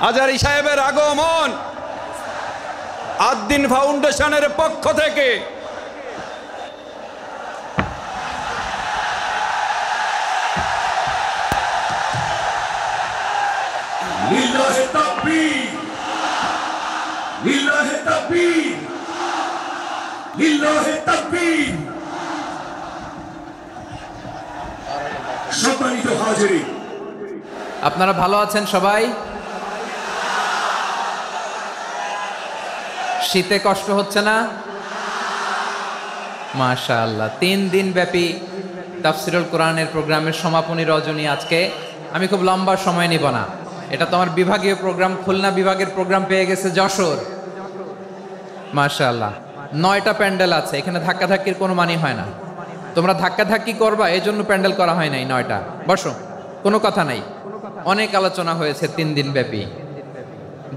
আজারি সাহেবের আগমন আদ্দিন ফাউন্ডেশনের পক্ষ থেকে লিল্লাহে তাকবীর, লিল্লাহে তাকবীর, লিল্লাহে তাকবীর। সম্মানিত হাজিরিন, আপনারা ভালো আছেন সবাই? শীতে কষ্ট হচ্ছে না? মাশাআল্লাহ। 3 দিন ব্যাপী তাফসিরুল কোরআনের প্রোগ্রামের সমাপনী রজনী আজকে। আমি খুব লম্বা সময় নিব না, এটা তো আমার বিভাগীয় প্রোগ্রাম। খুলনা বিভাগের প্রোগ্রাম পেয়ে গেছে যশোর। মাশাআল্লাহ, 9টা প্যান্ডেল আছে, এখানে ধাক্কাধাক্কির কোনো মানি হয় না। তোমরা ধাক্কাধাক্কি করবা, এই জন্য প্যান্ডেল করা হয় নাই 9টা। বসো, কোনো কথা নাই। অনেক আলোচনা হয়েছে 3 দিন ব্যাপী।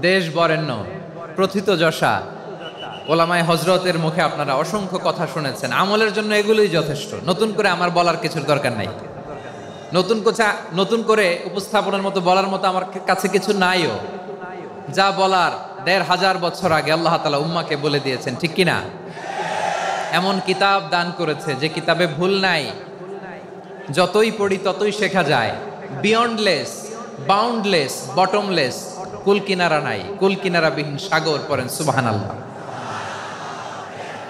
দেশ বরেণ্য প্রথিতযশা ওলামায়ে হজরতের মুখে আপনারা অসংখ্য কথা শুনেছেন। আমলের জন্য এগুলোই যথেষ্ট, নতুন করে আমার বলার কিছুর দরকার নাই। নতুন করে উপস্থাপনের মতো বলার মতো আমার কাছে কিছু নাইও। যা বলার 1500 বছর আগে আল্লাহ তাআলা উম্মাকে বলে দিয়েছেন, ঠিক কিনা? এমন কিতাব দান করেছে যে কিতাবে ভুল নাই, যতই পড়ি ততই শেখা যায়। বিয়ন্ডলেস, বাউন্ডলেস, বটমলেস, কুল কিনারা নাই, কুল কিনারাবিহীন সাগর। পড়েন সুবহানাল্লাহ।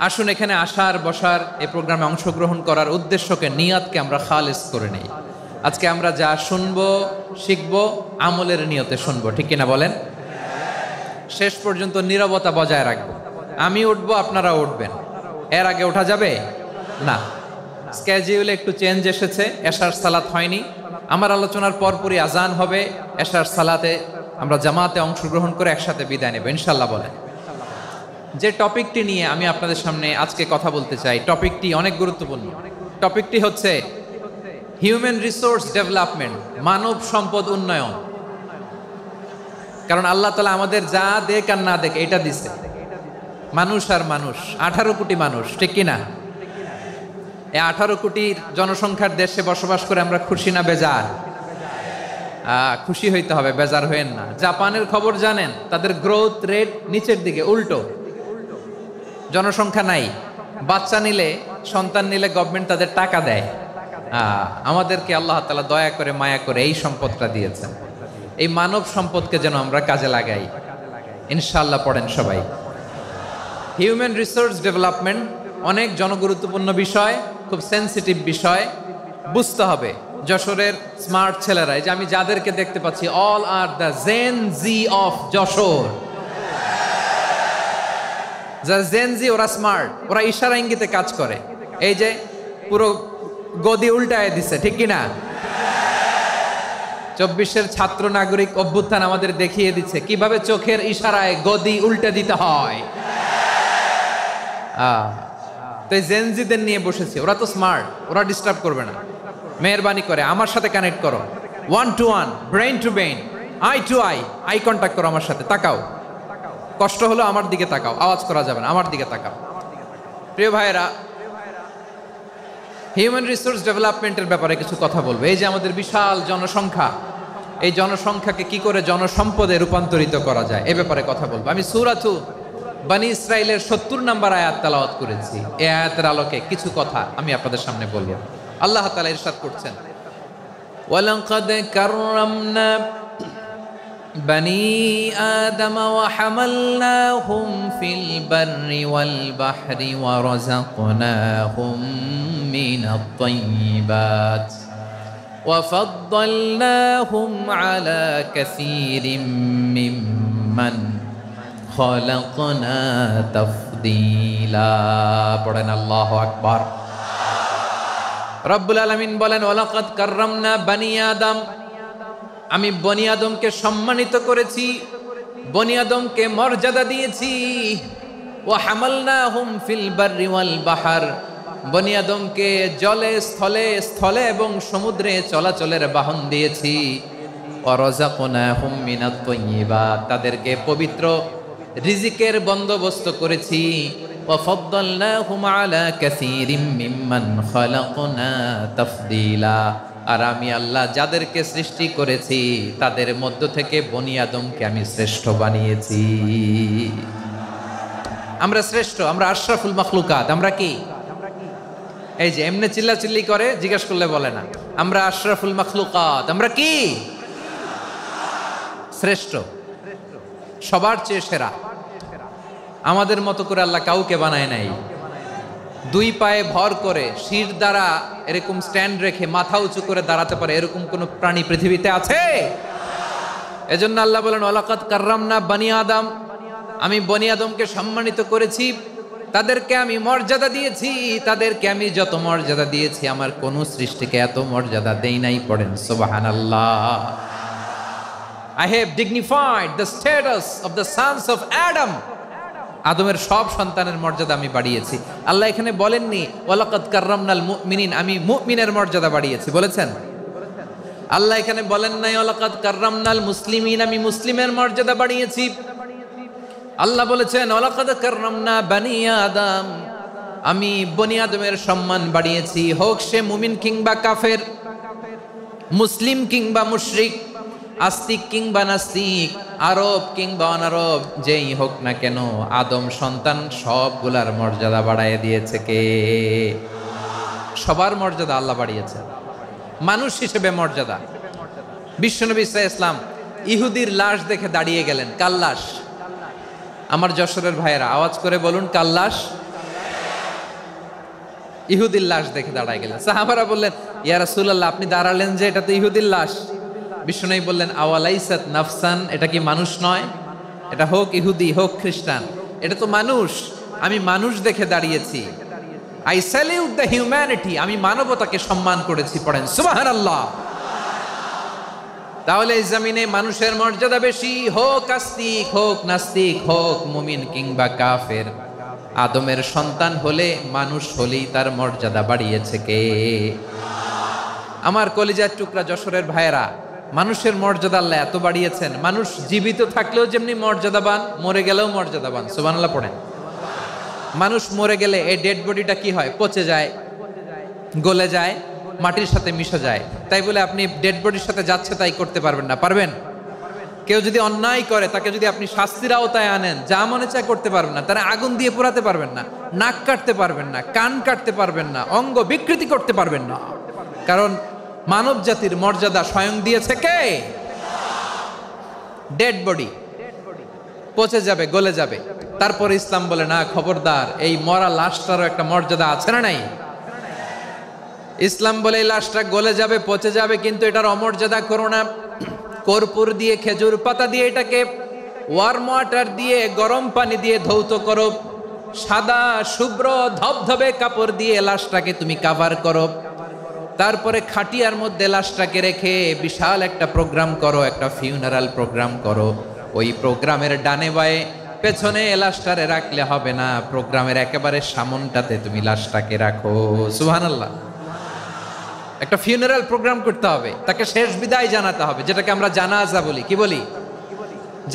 আসুন এখানে আসার বসার এই প্রোগ্রামে অংশগ্রহণ করার উদ্দেশ্যকে, নিয়তকে আমরা খালেস করে নেই। আজকে আমরা যা শুনবো শিখবো আমলের নিয়তে শুনবো, ঠিক কিনা বলেন? শেষ পর্যন্ত নীরবতা বজায় রাখবো। আমি উঠবো, আপনারা উঠবেন। এর আগে ওঠা যাবে না। স্কেডিউলে একটু চেঞ্জ এসেছে, এশার সালাত হয়নি। আমার আলোচনার পরপরই আজান হবে। এশার সালাতে আমরা জামাতে অংশগ্রহণ করে একসাথে বিদায় নেব ইনশাল্লাহ। বলেন, যে টপিকটি নিয়ে আমি আপনাদের সামনে আজকে কথা বলতে চাই, টপিকটি অনেক গুরুত্বপূর্ণ। টপিকটি হচ্ছে হিউম্যান রিসোর্স ডেভেলপমেন্ট, মানব সম্পদ উন্নয়ন। কারণ আল্লাহ তাআলা আমাদের যা দেখ আর না দেখ এটা দিছে। মানুষ আর মানুষ, 18 কোটি মানুষ, ঠিক কিনা? এই 18 কোটির জনসংখ্যার দেশে বসবাস করে আমরা খুশি না বেজার? খুশি হইতে হবে, বেজার হইেন না। জাপানের খবর জানেন? তাদের গ্রোথ রেট নিচের দিকে, উল্টো। জনসংখ্যা নাই, বাচ্চা নিলে, সন্তান নিলে গভর্নমেন্ট তাদের টাকা দেয়। আমাদেরকে আল্লাহ তাআলা দয়া করে মায়া করে এই সম্পদটা দিয়েছেন। এই মানব সম্পদকে যেন আমরা কাজে লাগাই ইনশাআল্লাহ। পড়েন সবাই। হিউম্যান রিসোর্স ডেভেলপমেন্ট অনেক জনগুরুত্বপূর্ণ বিষয়, খুব সেন্সিটিভ বিষয়। বুঝতে হবে যশোরের স্মার্ট ছেলেরা, এই যে আমি যাদেরকে দেখতে পাচ্ছি, all are the gen Z of Jessore. যারা জেন জি, ওরা স্মার্ট, ওরা ইশারা ইঙ্গিতে কাজ করে। এই যে পুরো গদি উল্টায় দিছে, ঠিক কিনা? 24-এর ছাত্র নাগরিক অভ্যুত্থান আমাদের দেখিয়ে দিচ্ছে কিভাবে চোখের ইশারায় গদি উল্টে দিতে হয়। তো এই জেনজিদের নিয়ে বসেছি, ওরা তো স্মার্ট, ওরা ডিস্টার্ব করবে না। মেহরবানি করে আমার সাথে কানেক্ট করো, 1 to 1, brain to brain, eye to eye, eye contact করো আমার সাথে। তাকাও, কষ্ট হলো আমার দিকে তাকাও, আওয়াজ করা যাবে না, আমার দিকে তাকাও। প্রিয় ভাইয়েরা, হিউম্যান রিসোর্স ডেভেলপমেন্টের ব্যাপারে কিছু কথা বলবো। এই যে আমাদের বিশাল জনসংখ্যা, এই জনসংখ্যাকে কি করে জনসম্পদে রূপান্তরিত করা যায় এ ব্যাপারে কথা বলবো। আমি সূরাতু বনী ইসরাইলের 70 নম্বর আয়াত তেলাওয়াত করেছি। এই আয়াতের আলোকে কিছু কথা আমি আপনাদের সামনে বলবো। আল্লাহ তাআলা ইরশাদ করছেন, ওয়ালাকাদ কাররামনা বনী আদম ওয়া হামালনাহুম ফিল বাররি ওয়াল বাহরি ওয়া রাযাকনাহুম মিনাত তাইয়্যিবাত ওয়া ফাদ্দালনাহুম আলা কাসীরিম মিম্মান খালাকনা তাফদীলা। পড়েন আল্লাহু আকবার। রব্বুল আলামিন বলেন, ওয়ালাকাদ কাররামনা বনী আদম, আমি বনী আদমকে সম্মানিত করেছি, বনী আদমকে মর্যাদা দিয়েছি। ওয়া হামালনাহুম ফিল বাররি ওয়াল বাহর, বনী আদমকে জলে স্থলে, স্থলে এবং সমুদ্রে চলাচলের বাহন দিয়েছি। ওয়া রাযাকনাহুম মিনাত তাইয়্যিবাত, তাদেরকে পবিত্র রিজিকের বন্দোবস্ত করেছি। ওয়া ফাদ্দালনাহুম আলা কাসীরিম মিম্মান খালাকনা তাফদীলা, আর আমি আল্লাহ যাদেরকে সৃষ্টি করেছি তাদের মধ্য থেকে বনি আদমকে আমি শ্রেষ্ঠ বানিয়েছি। আমরা শ্রেষ্ঠ, আমরা আশরাফুল মাখলুকাত। আমরা কি এই যে এমনি চিল্লাচিল্লি করে জিজ্ঞেস করলে বলে না, আমরা আশরাফুল মাখলুকাত। আমরা কি শ্রেষ্ঠ, সবার চেয়ে সেরা। আমাদের মতো করে আল্লাহ কাউকে বানায় নাই। দুই পায়ে ভর করে শির দ্বারা এরকম স্ট্যান্ড রেখে মাথা উঁচু করে দাঁড়াতে পারে এরকম কোন প্রাণী পৃথিবীতে আছে? এজন্য আল্লাহ বলেন ওয়ালাকাদ কাররামনা বানি আদম, আমি বনি আদমকে সম্মানিত করেছি, তাদেরকে আমি মর্যাদা দিয়েছি। তাদেরকে আমি যত মর্যাদা দিয়েছি আমার কোন সৃষ্টিকে এত মর্যাদা দেই নাই। পড়েন সুবহানাল্লাহ। I have dignified the status of the sons of Adam. আদমের সব সন্তানের মর্যাদা আমি বাড়িয়েছি। আল্লাহ এখানে বলেননি ওয়ালাকাদ কাররামনাল মুমিনিন, আমি মুমিনের মর্যাদা বাড়িয়েছি, বলেছেন? আল্লাহ এখানে বলেন নাই ওয়ালাকাদ কাররামনাল মুসলিমিন, আমি মুসলিমের মর্যাদা বাড়িয়েছি। আল্লাহ বলেছেন ওয়ালাকাদ কাররামনা বানি আদম, আমি বনি আদমের সম্মান বাড়িয়েছি। হোক সে মুমিন কিংবা কাফের, মুসলিম কিংবা মুশরিক, আস্তিক কিংবা নাস্তিক, আরব কিংবা অনারব, যেই হোক না কেন আদম সন্তান সবগুলার মর্যাদা বাড়ায় দিয়েছে কে? সবার মর্যাদা আল্লাহ বাড়িয়েছে। মানুষ হিসেবে মর্যাদা। বিশ্বনবী সাল্লাল্লাহু আলাইহি ওয়াসাল্লাম ইহুদির লাশ দেখে দাঁড়িয়ে গেলেন। কার লাশ? আমার যশোরের ভাইয়েরা আওয়াজ করে বলুন, কার লাশ? ইহুদির লাশ দেখে দাঁড়ায় গেলেন। সাহাবারা বললেন ইয়া রাসূলুল্লাহ, আপনি দাঁড়ালেন যে, এটা তো ইহুদির লাশ। বিষ্ণু বললেন আওয়ালাইসাত নাফসান, এটা কি মানুষ নয়? এটা হোক ইহুদি হোক খ্রিস্টান, এটা তো মানুষ। আমি মানুষ দেখে দাঁড়িয়েছি। আই স্যালিউট দ্য হিউম্যানিটি, আমি মানবতাকে সম্মান করেছি। পড়েন সুবহানাল্লাহ। তাহলে এই জমিনে মানুষের মর্যাদা বেশি, হোক আস্তিক হোক নাস্তিক, হোক মুমিন কিংবা কাফের। আদমের সন্তান হলে, মানুষ হলেই তার মর্যাদা বাড়িয়েছে কে? আমার কলিজার টুকরা যশোরের ভাইয়েরা, মানুষের মর্যাদা আল্লাহ এত বাড়িয়েছেন, মানুষ জীবিত থাকলেও যেমনি মর্যাদাবান, মরে গেলেও মর্যাদাবান। সুবহানাল্লাহ পড়েন। মানুষ মরে গেলে এই ডেড বডিটা কি হয়? পচে যায়, গলে যায়, মাটির সাথে মিশে যায়। তাই বলে আপনি ডেড বডির সাথে যাচ্ছে তাই করতে পারবেন না। পারবেন? কেউ যদি অন্যায় করে তাকে যদি আপনি শাস্তির আওতায় আনেন, যা মনে চায় করতে পারবেন না। তারা আগুন দিয়ে পোড়াতে পারবেন না, নাক কাটতে পারবেন না, কান কাটতে পারবেন না, অঙ্গ বিকৃতি করতে পারবেন না। কারণ মানব জাতির মর্যাদা স্বয়ং দিয়েছে কে? ডেড বডি পচে যাবে, গলে যাবে। তারপর ইসলাম বলে না, খবরদার, এই মরা লাশটারও একটা মর্যাদা আছে না নাই? ইসলাম বলে এই লাশটা গলে যাবে, পচে যাবে, কিন্তু এটার অমর্যাদা করো না। কর্পূর দিয়ে, খেজুর পাতা দিয়ে এটাকে ওয়ার্ম ওয়াটার দিয়ে, গরম পানি দিয়ে ধৌত করো। সাদা শুভ্র ধবধবে কাপড় দিয়ে লাশটাকে তুমি কাভার করো। তারপরে খাটিয়ার মধ্যে লাশটাকে রেখে বিশাল একটা প্রোগ্রাম করো, একটা ফিউনারাল প্রোগ্রাম করো। ওই প্রোগ্রামের ডানে বায়ে পেছনে লাশটারে রাখলে হবে না, প্রোগ্রামের একেবারে সামনটাতে তুমি লাশটাকে রাখো। সুবহানাল্লাহ। একটা ফিউনারাল প্রোগ্রাম করতে হবে, তাকে শেষ বিদায় জানাতে হবে, যেটাকে আমরা জানাজা বলি। কি বলি?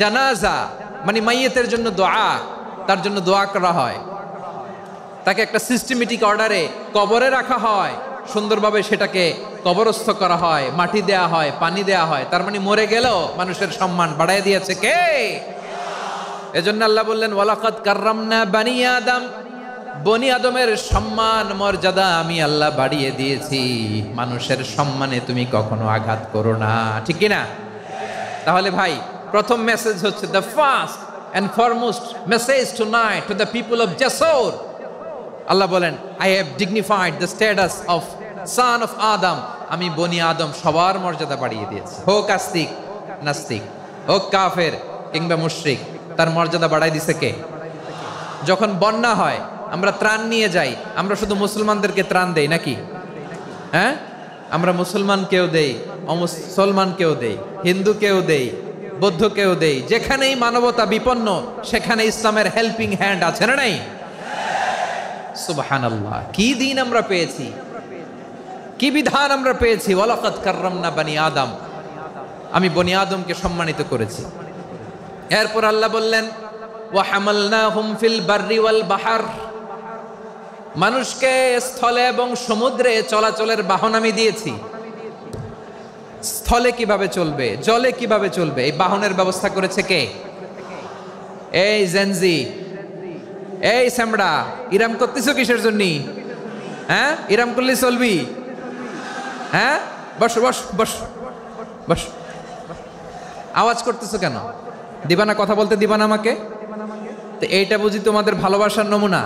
জানাজা মানে মাইয়েতের জন্য দোয়া, তার জন্য দোয়া করা হয়। তাকে একটা সিস্টেমেটিক অর্ডারে কবরে রাখা হয়, সুন্দরভাবে সেটাকে কবরস্থ করা হয়, মাটি দেয়া হয়, পানি দেয়া হয়। তার মানে মরে গেলেও মানুষের সম্মান বাড়ায় দিয়েছে কে? এজন্য আল্লাহ বললেন ওয়ালাকাদ কাররামনা বানি আদম, বনি আদমের সম্মান মর্যাদা আমি আল্লাহ বাড়িয়ে দিয়েছি। মানুষের সম্মানে তুমি কখনো আঘাত করো না, ঠিক কি না? তাহলে ভাই, প্রথম মেসেজ হচ্ছে the first and foremost message tonight to the people of Jessore. Allah বলেন I have dignified the status of son of Adam, আমি বনি আদম সবার মর্যাদা বাড়িয়ে দিয়েছি। হোক আস্তিক নাস্তিক, হোক কাফের কিংবা মুশরিক, তার মর্যাদা বাড়াই দিছে কে? যখন বন্যা হয় আমরা ত্রাণ নিয়ে যাই, আমরা শুধু মুসলমানদেরকে ত্রাণ দেই নাকি? হ্যাঁ, আমরা মুসলমানকেও দেই, অমুসলমানকেও দেই, হিন্দুকেও দেই, বৌদ্ধকেও দেই। যেখানেই মানবতা বিপন্ন সেখানে ইসলামের হেল্পিং হ্যান্ড আছে না নাই? সুবহানাল্লাহ। কি দিন আমরা পেয়েছি, কি বিধান আমরা পেয়েছি। ওয়ালাকাদ কাররামনা বানি আদম, আমি বনি আদমকে সম্মানিত করেছি। এরপর আল্লাহ বললেন ওয়া হামালনাহুম ফিল বাররি ওয়াল বাহর, মানুষকে স্থলে এবং সমুদ্রে চলাচলের বাহন আমি দিয়েছি। স্থলে কিভাবে চলবে, জলে কিভাবে চলবে, এই বাহনের ব্যবস্থা করেছে কে? এই জেনজি, এই স্যামড়া, ইরাম করতেছো কিসের জন্য? হ্যাঁ, ইরাম করলে চলবি? হ্যাঁ, বস বস বস বস। আওয়াজ করতেছো কেন? দিবা না, কথা বলতে দিবা না আমাকে? তো এইটা বুঝি তোমাদের ভালোবাসার নমুনা?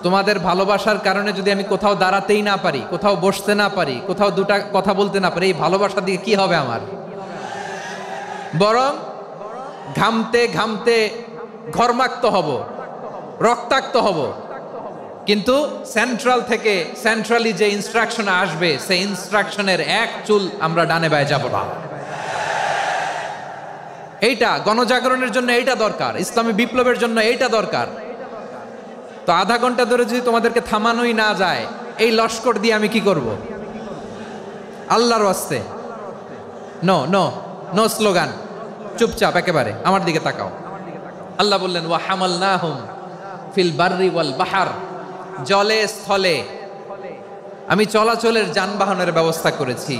তোমাদের ভালোবাসার কারণে যদি আমি কোথাও দাঁড়াতেই না পারি, কোথাও বসতে না পারি, কোথাও দুটা কথা বলতে না পারি, এই ভালোবাসা দিয়ে কি হবে আমার? বরং ঘামতে ঘামতে ঘর্মাক্ত হব, রক্তাক্ত হব। কিন্তু সেন্ট্রালি যে ইনস্ট্রাকশন আসবে, সেই ইনস্ট্রাকশনের এক চুল আমরা ডানে বায়ে যাব না। এইটা গণজাগরণের জন্য এইটা দরকার, ইসলামী বিপ্লবের জন্য এইটা দরকার। তো আধা ঘন্টা ধরে যদি তোমাদেরকে থামানোই না যায়, এই লস্কর দিয়ে আমি কি করব? আল্লাহর ওয়াস্তে নো নো নো স্লোগান, চুপচাপ একেবারে আমার দিকে তাকাও। আল্লাহ বললেন ওয়া হামালনাহুম ফিল বাররি ওয়াল বাহার, জলে স্থলে আমি চলাচলের যানবাহনের ব্যবস্থা করেছি।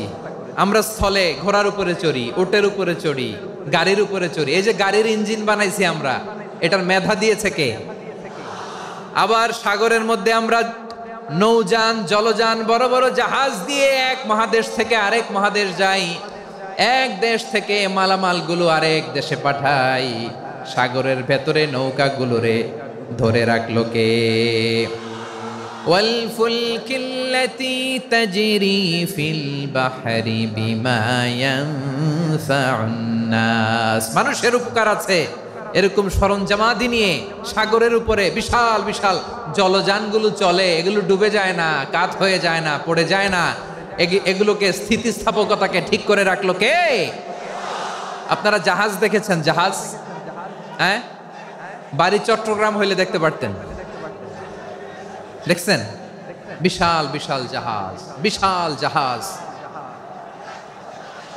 আমরা স্থলে ঘোড়ার উপরে চড়ি, উটের উপরে চড়ি, গাড়ির উপরে চড়ি। এই যে গাড়ির ইঞ্জিন বানাইছি আমরা, এটার মেধা দিয়েছে কে? আবার সাগরের মধ্যে আমরা নৌযান, জলযান, বড় বড় জাহাজ দিয়ে এক মহাদেশ থেকে আরেক মহাদেশ যাই, এক দেশ থেকে মালামালগুলো আরেক দেশে পাঠাই। সাগরের ভেতরে নৌকাগুলোরে ধরে রাখলো কে? ওয়াল ফুলকিল্লাতী তাজরি ফিল বাহরি বিমা ইয়ানফাউন নাস। মানুষের উপকার আছে এরকম সরঞ্জামাদি নিয়ে সাগরের উপরে বিশাল বিশাল জলযানগুলো চলে, এগুলো ডুবে যায় না, কাত হয়ে যায় না, পড়ে যায় না। এগুলোকে স্থিতিস্থাপকতাকে ঠিক করে রাখলো কে? আপনারা জাহাজ দেখেছেন? জাহাজ, হ্যাঁ, বাড়ি চট্টগ্রাম হইলে দেখতে পারতেন। দেখছেন? বিশাল বিশাল জাহাজ, বিশাল জাহাজ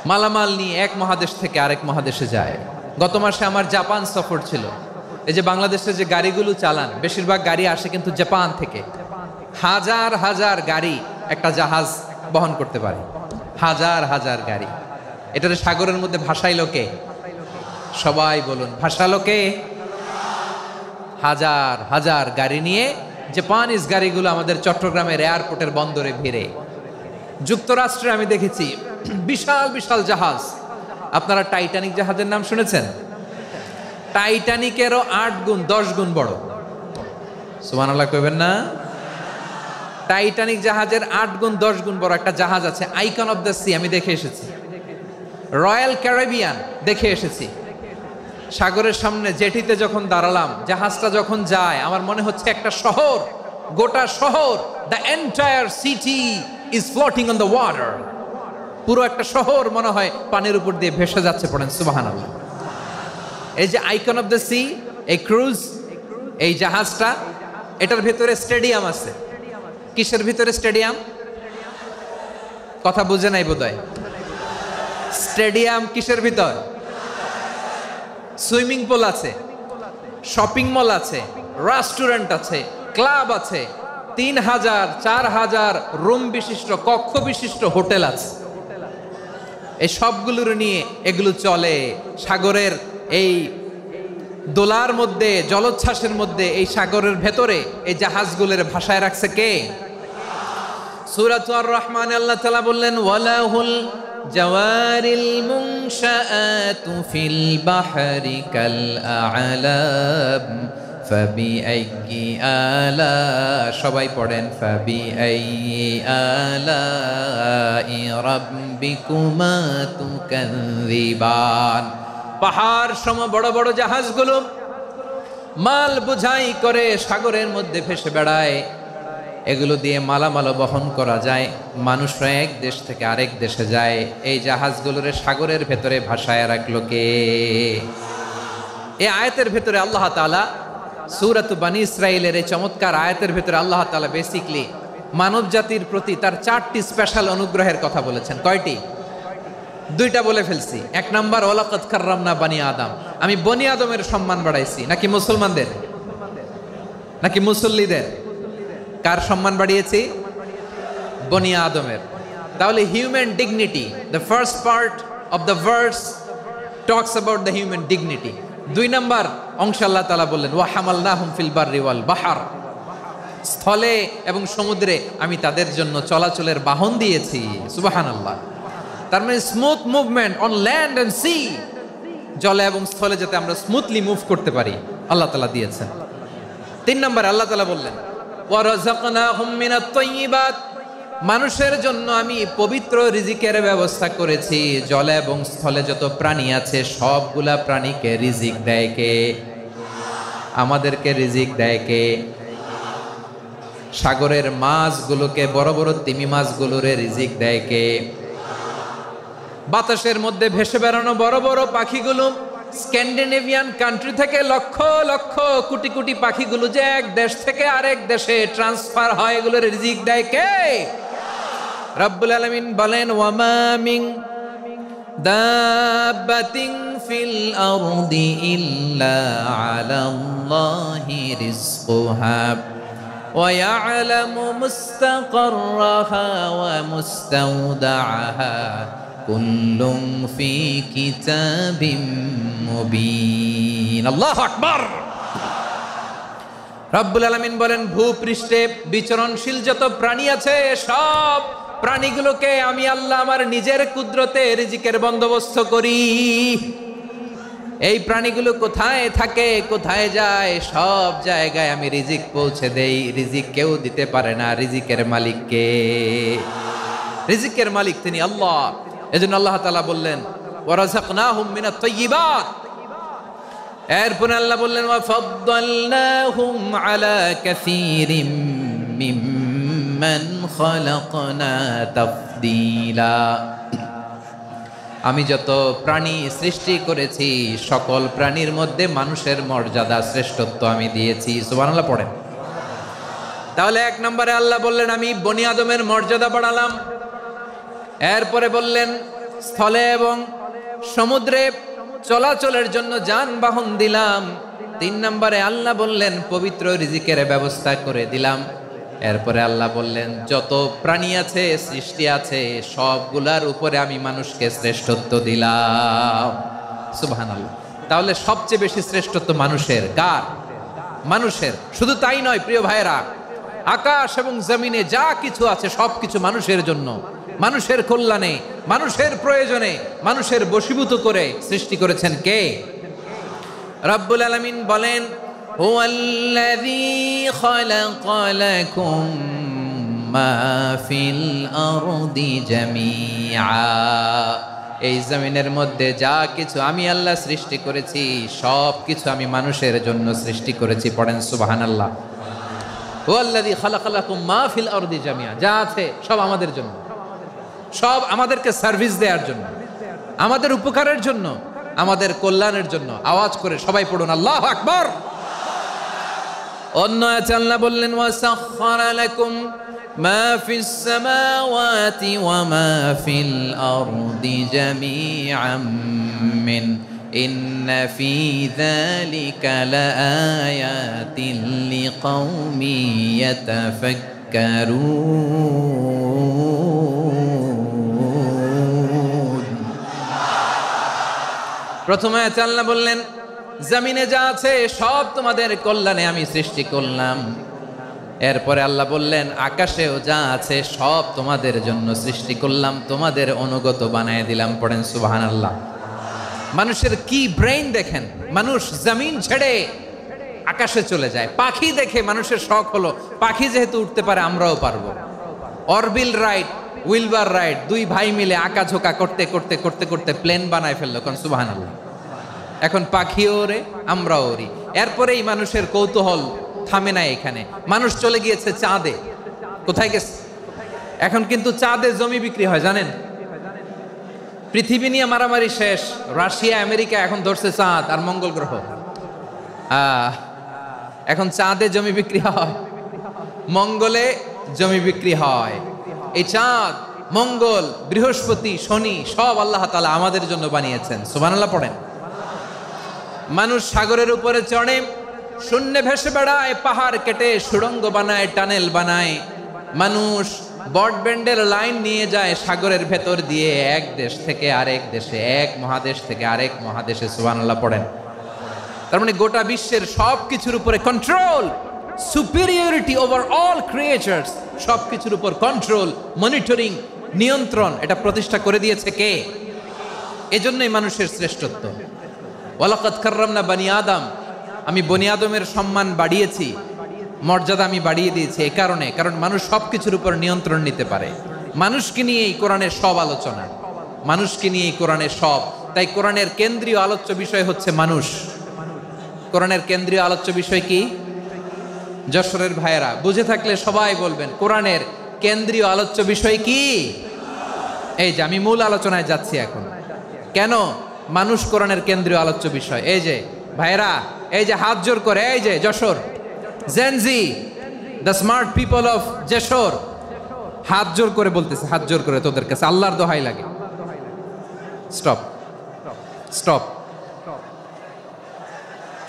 মালামাল নিয়ে এক মহাদেশ থেকে আরেক মহাদেশে যায়। গত মাসে আমার জাপান সফর ছিল। এই যে বাংলাদেশে যে গাড়িগুলো চালান, বেশিরভাগ গাড়ি আসে কিন্তু জাপান থেকে। হাজার হাজার গাড়ি একটা জাহাজ বহন করতে পারে, হাজার হাজার গাড়ি। এটারে সাগরের মধ্যে ভাসাইলো কে? সবাই বলুন, ভাসালো কে? হাজার হাজার গাড়ি নিয়ে জাপানিজ গাড়িগুলো আমাদের চট্টগ্রামের এয়ারপোর্টের বন্দরে ভিড়ে। যুক্তরাষ্ট্রে আমি দেখেছি বিশাল বিশাল জাহাজ। আপনারা টাইটানিক জাহাজের নাম শুনেছেন? টাইটানিকেরও 8 গুণ 10 গুণ বড়। সুবহানাল্লাহ কইবেন না? টাইটানিক জাহাজের 8 গুণ 10 গুণ বড় একটা জাহাজ আছে, আইকন অফ দ্য সি, আমি দেখে এসেছি। রয়্যাল ক্যারিবিয়ান দেখে এসেছি। সাগরের সামনে জেটিতে যখন দাঁড়ালাম, জাহাজটা যখন যায়, আমার মনে হচ্ছে একটা শহর, গোটা শহর, the entire city is floating on the water. পুরো একটা শহর মনে হয় পানির উপর দিয়ে ভেসে যাচ্ছে। পড়েন সুবহানাল্লাহ। এই যে আইকন অফ দ্য সি, এই ক্রুজ, এই জাহাজটা, এটার ভিতরে স্টেডিয়াম আছে। কিসের ভিতরে স্টেডিয়াম? কথা বুঝে নাই বোধহয়। স্টেডিয়াম কিসের ভিতর? সুইমিং পুল আছে, শপিং মল আছে, রেস্টুরেন্ট আছে, ক্লাব আছে, 3000 4000 রুম বিশিষ্ট, কক্ষ বিশিষ্ট হোটেল আছে। এই সবগুলোর নিয়ে এগুলো চলে সাগরের এই দোলার মধ্যে, জলোচ্ছ্বাসের মধ্যে। এই সাগরের ভেতরে এই জাহাজগুলোর ভাষায় রাখছে কে? সূরাত আর-রহমানে আল্লাহ তাআলা বললেন ওয়ালাহুল জাওয়ারিল মুনশাআতু ফিল বাহরি কাল আ'লাম ফাবিআইয়ি আলা, সবাই পড়েন ফাবিআইয়ি আলাই রাব্বিকুমা তুকাযযিবান। পাহাড় সম বড় বড় জাহাজগুলো মাল বোঝাই করে সাগরের মধ্যে ভেসে বেড়ায়। এগুলো দিয়ে মালামাল বহন করা যায়, মানুষরা এক দেশ থেকে আরেক দেশে যায়। এই জাহাজগুলোরে সাগরের ভেতরে ভাসায় রাখলো কে? এই আয়াতের ভেতরে আল্লাহ তাআলা সূরাত বনী ইসরাঈলের এই চমৎকার আয়াতের ভেতরে আল্লাহ তাআলা বেসিকলি মানব জাতির প্রতি তার 4টি স্পেশাল অনুগ্রহের কথা বলেছেন। কয়টি? 2টা বলে ফেলছি। 1 নাম্বার ওয়ালাকাদ কাররামনা বনী আদম, আমি বনী আদমের সম্মান বাড়াইছি। নাকি মুসলমানদের? নাকি মুসল্লিদের? কার সম্মান বাড়িয়েছি? বনী আদমের। তাহলে human dignity, the first part of the verse talks about the human dignity. 2 নম্বর অংশ আল্লাহ তাআলা বললেন ওয়া হামালনাহুম ফিল বাররি ওয়াল বাহর, স্থলে এবং সমুদ্রে আমি তাদের জন্য চলাচলের বাহন দিয়েছি। সুবহানাল্লাহ। তার মানে smooth movement on land and sea, জলে এবং স্থলে যাতে আমরা স্মুথলি মুভ করতে পারি আল্লাহ তাআলা দিয়েছেন। 3 নম্বর আল্লাহ তাআলা বললেন ওয়া রাযাকনাহুম মিনাত তাইয়্যিবাত, মানুষের জন্য আমি পবিত্র রিজিকের ব্যবস্থা করেছি। জলে এবং স্থলে যত প্রাণী আছে সবগুলা প্রাণীকে রিজিক দেয় কে? আমাদেরকে রিজিক দেয় কে? সাগরের মাছগুলোকে, বড় বড় তিমি মাছগুলোরে রিজিক দেয় কে? বাতাসের মধ্যে ভেসে বেড়ানো বড় বড় পাখিগুলো, স্ক্যান্ডিনেভিয়ান কান্ট্রি থেকে লক্ষ লক্ষ কোটি কোটি পাখিগুলো যে এক দেশ থেকে আরেক দেশে ট্রান্সফার হয়, এগুলোর রিজিক দেয় কে? রব্বুল আলামিন বলেন ওয়ামা মিন দাব্বাতিন ফিল আরদি ইল্লা আলাল্লাহি রিজকুহা ওয়া ইয়ালামু মুস্তাকাররাহা ওয়া মুস্তাওদাআহা কুল্লুম ফি কিতাবিম মুবিন। আল্লাহু আকবার। রব্বুল আলামিন বলেন ভূপৃষ্ঠে বিচরণশীল যত প্রাণী আছে সব প্রাণীগুলোকে আমি আল্লাহ আমার নিজের কুদরতে রিজিকের বন্দোবস্ত করি। এই প্রাণীগুলো কোথায় থাকে, কোথায় যায়, সব জায়গায় আমি রিজিক পৌঁছে দেই। রিজিক কেউ দিতে পারে না, রিজিকের মালিক কে? রিজিকের মালিক তিনি আল্লাহ। এজন্য আল্লাহ তাআলা বললেন ওয়া রাযাকনাহুম মিনাত তাইয়্যিবাত। এরপর আল্লাহ বললেন ওয়া ফাদ্দালনাহুম আলা কাসীরিম মিম্মান খালাকনা তাফদীলা। আমি যত প্রাণী সৃষ্টি করেছি সকল প্রাণীর মধ্যে মানুষের মর্যাদা শ্রেষ্ঠত্ব আমি দিয়েছি। সুবহানাল্লাহ পড়েন। তাহলে 1 নম্বরে আল্লাহ বললেন আমি বনি আদমের মর্যাদা বাড়ালাম। এরপরে বললেন স্থলে এবং সমুদ্রে চলাচলের জন্য যানবাহন দিলাম। 3 নম্বরে আল্লাহ বললেন পবিত্র রিজিকের ব্যবস্থা করে দিলাম। এরপরে আল্লাহ বললেন যত প্রাণী আছে, সৃষ্টি আছে, সবগুলার উপরে আমি মানুষকে শ্রেষ্ঠত্ব দিলাম। সুবহানাল্লাহ। তাহলে সবচেয়ে বেশি শ্রেষ্ঠত্ব মানুষের। কার? মানুষের। শুধু তাই নয় প্রিয় ভাইরা, আকাশ এবং জমিনে যা কিছু আছে সবকিছু মানুষের জন্য, মানুষের কল্যাণে, মানুষের প্রয়োজনে, মানুষের বশীভূত করে সৃষ্টি করেছেন কে? রব্বুল আলামিন বলেন হুয়াল্লাযী খালাকা লাকুম মা ফিল আরদি জামিআ। এই জমিনের মধ্যে যা কিছু আমি আল্লাহ সৃষ্টি করেছি সব কিছু আমি মানুষের জন্য সৃষ্টি করেছি। পড়েন সুবহানাল্লাহ। হুয়াল্লাযী খালাকা লাকুম মা ফিল আরদি জামিআ, যা আছে সব আমাদের জন্য, সব আমাদেরকে সার্ভিস দেওয়ার জন্য, আমাদের উপকারের জন্য, আমাদের কল্যাণের জন্য। আওয়াজ করে সবাই পড়ুন আল্লাহু আকবার। অন্য আয়াতে আল্লাহ বললেন ওয়াসাখখারা লাকুম মা ফিস সামাওয়াতি ওয়া মা ফিল আরদি জামিআম মিন ইন্না ফি যালিকা লাআয়াতিন লিকাউমি ইয়াতাফাক্কারুন। প্রথমে আল্লাহ বললেন জমিনে যা আছে সব তোমাদের কল্যাণে আমি সৃষ্টি করলাম। এরপরে আল্লাহ বললেন আকাশেও যা আছে সব তোমাদের জন্য সৃষ্টি করলাম, তোমাদের অনুগত বানায় দিলাম। পড়েন সুবহানাল্লাহ। মানুষের কি ব্রেইন দেখেন, মানুষ জমিন ছেড়ে আকাশে চলে যায়। পাখি দেখে মানুষের শখ হলো পাখি যেহেতু উঠতে পারে আমরাও পারবো। অরবিল রাইট, উইলবার রাইট, 2 ভাই মিলে আঁকাঝোঁকা করতে করতে করতে করতে প্লেন বানায় ফেললো। কোন সুবহানাল্লাহ। এখন পাখিও ওরে, আমরাও ওরি। এরপরেই মানুষের কৌতূহল থামে না এখানে। মানুষ চলে গিয়েছে চাঁদে। কোথায় গেছে? এখন কিন্তু চাঁদে জমি বিক্রি হয় জানেন। পৃথিবী নিয়ে মারামারি শেষ। রাশিয়া আমেরিকা এখন ধরছে চাঁদ আর মঙ্গল গ্রহ। এখন চাঁদে জমি বিক্রি হয়, মঙ্গলে জমি বিক্রি হয়। এই চাঁদ, মঙ্গল, বৃহস্পতি, শনি সব আল্লাহ তাআলা আমাদের জন্য বানিয়েছেন। সুবহানাল্লাহ পড়েন। মানুষ সাগরের উপরে চড়ে, শূন্যে ভেসে বেড়ায়, পাহাড় কেটে সুড়ঙ্গ বানায়, টানেল বানায়। মানুষ ব্রডব্যান্ডের লাইন নিয়ে যায় সাগরের ভেতর দিয়ে, এক দেশ থেকে আরেক দেশে, এক মহাদেশ থেকে আরেক মহাদেশে। সুবহানাল্লাহ পড়েন। তার মানে গোটা বিশ্বের সব কিছুর উপরে control, superiority over all creatures, সব কিছুর উপর কন্ট্রোল, মনিটরিং, নিয়ন্ত্রণ, এটা প্রতিষ্ঠা করে দিয়েছে কে? এজন্যই মানুষের শ্রেষ্ঠত্ব। ওয়ালাকাদ কাররামনা বানি আদম, আমি বনি আদমের সম্মান বাড়িয়েছি, মর্যাদা আমি বাড়িয়ে দিয়েছি এই কারণে, কারণ মানুষ সব কিছুর উপর নিয়ন্ত্রণ নিতে পারে। মানুষকে নিয়ে এই কোরআনের সব আলোচনা, মানুষকে নিয়ে এই কোরআনের সব। তাই কোরআনের কেন্দ্রীয় আলোচ্য বিষয় হচ্ছে মানুষ। কোরআনের কেন্দ্রীয় আলোচ্য বিষয় কি? যশোরের ভাইয়েরা বুঝে থাকলে সবাই বলবেন, কোরআনের কেন্দ্রীয় আলোচ্য বিষয় কি? এই যে আমি মূল আলোচনায় যাচ্ছি এখন। কেন মানুষ কোরআনের কেন্দ্রীয় আলোচ্য বিষয়? এই যে ভাইয়েরা, এই যে হাত জোর করে, এই যে Jessore Gen Z, the smart people of Jessore, হাত জোর করে বলতেছে, হাত জোর করে তোদের কাছে আল্লাহর দোহাই লাগে, স্টপ স্টপ।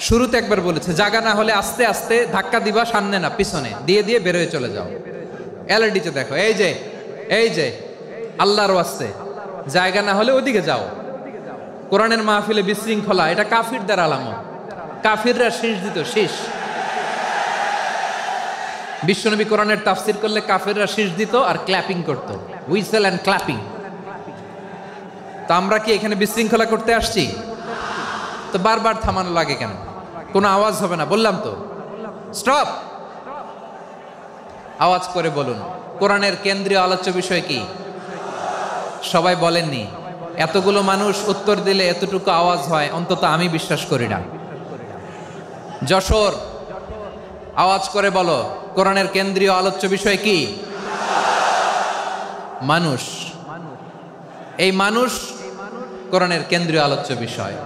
শুরুতে একবার বলেছে জায়গা না হলে আস্তে আস্তে ধাক্কা দিবা, সামনে না পিছনে, দিয়ে দিয়ে বের হয়ে চলে যাও। এলইডিতে দেখো, এই যে এই যে আল্লাহর ওয়াস্তে জায়গা না হলে ওদিকে যাও। কোরআনের মাহফিলে বিশৃঙ্খলা, এটা কাফিরদের আলামত। কাফিররা শীষ দিত, শীষ। বিশ্বনবী কোরআনের তাফসির করলে কাফিররা শীষ দিত আর ক্ল্যাপিং করত, হুইসেল এন্ড ক্ল্যাপিং। তো আমরা কি এখানে বিশৃঙ্খলা করতে আসছি? তো বারবার থামানো লাগে কেন? কোনো আওয়াজ হবে না, বললাম তো, স্টপ। আওয়াজ করে বলুন, কোরআনের কেন্দ্রীয় আলোচ্য বিষয় কি? সবাই বলেননি। এতগুলো মানুষ উত্তর দিলে এতটুকু আওয়াজ হয়, অন্তত আমি বিশ্বাস করি না। যশোর, আওয়াজ করে বলো, কোরআনের কেন্দ্রীয় আলোচ্য বিষয় কি? মানুষ। এই মানুষ কোরআনের কেন্দ্রীয় আলোচ্য বিষয়।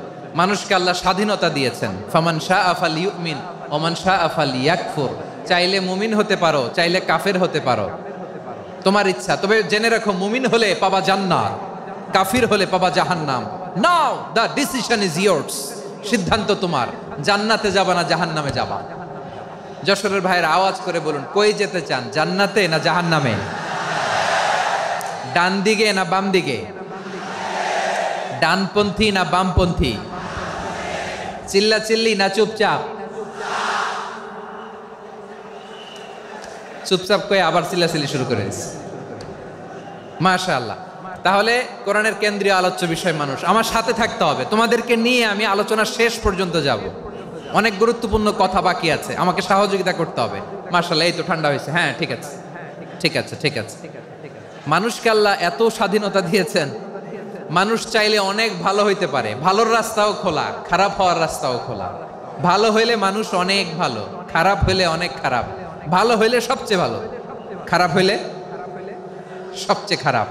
মানুষকে আল্লাহ স্বাধীনতা দিয়েছেন। ফামান শাআ ফালইউমিন ওয়া মান শাআ ফালইয়াকফুর। চাইলে মুমিন হতে পারো, চাইলে কাফের হতে পারো, তোমার ইচ্ছা। তবে জেনে রাখো, মুমিন হলে পাবা জান্নাত, কাফির হলে পাবা জাহান্নাম। নাও দ্য ডিসিশন ইজ ইয়ার্স। সিদ্ধান্ত তোমার, জান্নাতে যাবা না জাহান্নামে যাবা। যশোরের ভাইয়ের আওয়াজ করে বলুন, কই যেতে চান, জান্নাতে না জাহান্নামে? ডান দিকে না বাম দিকে? ডানপন্থী না বামপন্থী? চিল্লা চিল্লি না চুপচাপ? চুপচাপ কয়ে আবার চিল্লাচিল্লি শুরু করে দিচ্ছে। মাশাআল্লাহ। তাহলে কোরআনের কেন্দ্রীয় আলোচ্য বিষয় মানুষ। আমার সাথে থাকতে হবে, তোমাদেরকে নিয়ে আমি আলোচনা শেষ পর্যন্ত যাব। অনেক গুরুত্বপূর্ণ কথা বাকি আছে, আমাকে সহযোগিতা করতে হবে। মাশাআল্লাহ, এই তো ঠান্ডা হয়েছে। হ্যাঁ, ঠিক আছে ঠিক আছে ঠিক আছে। মানুষকে আল্লাহ এত স্বাধীনতা দিয়েছেন, মানুষ চাইলে অনেক ভালো হইতে পারে। ভালোর রাস্তাও খোলা, খারাপ হওয়ার রাস্তাও খোলা। ভালো হইলে মানুষ অনেক ভালো, খারাপ হইলে অনেক খারাপ। ভালো হইলে সবচেয়ে ভালো, খারাপ হইলে সবচেয়ে খারাপ।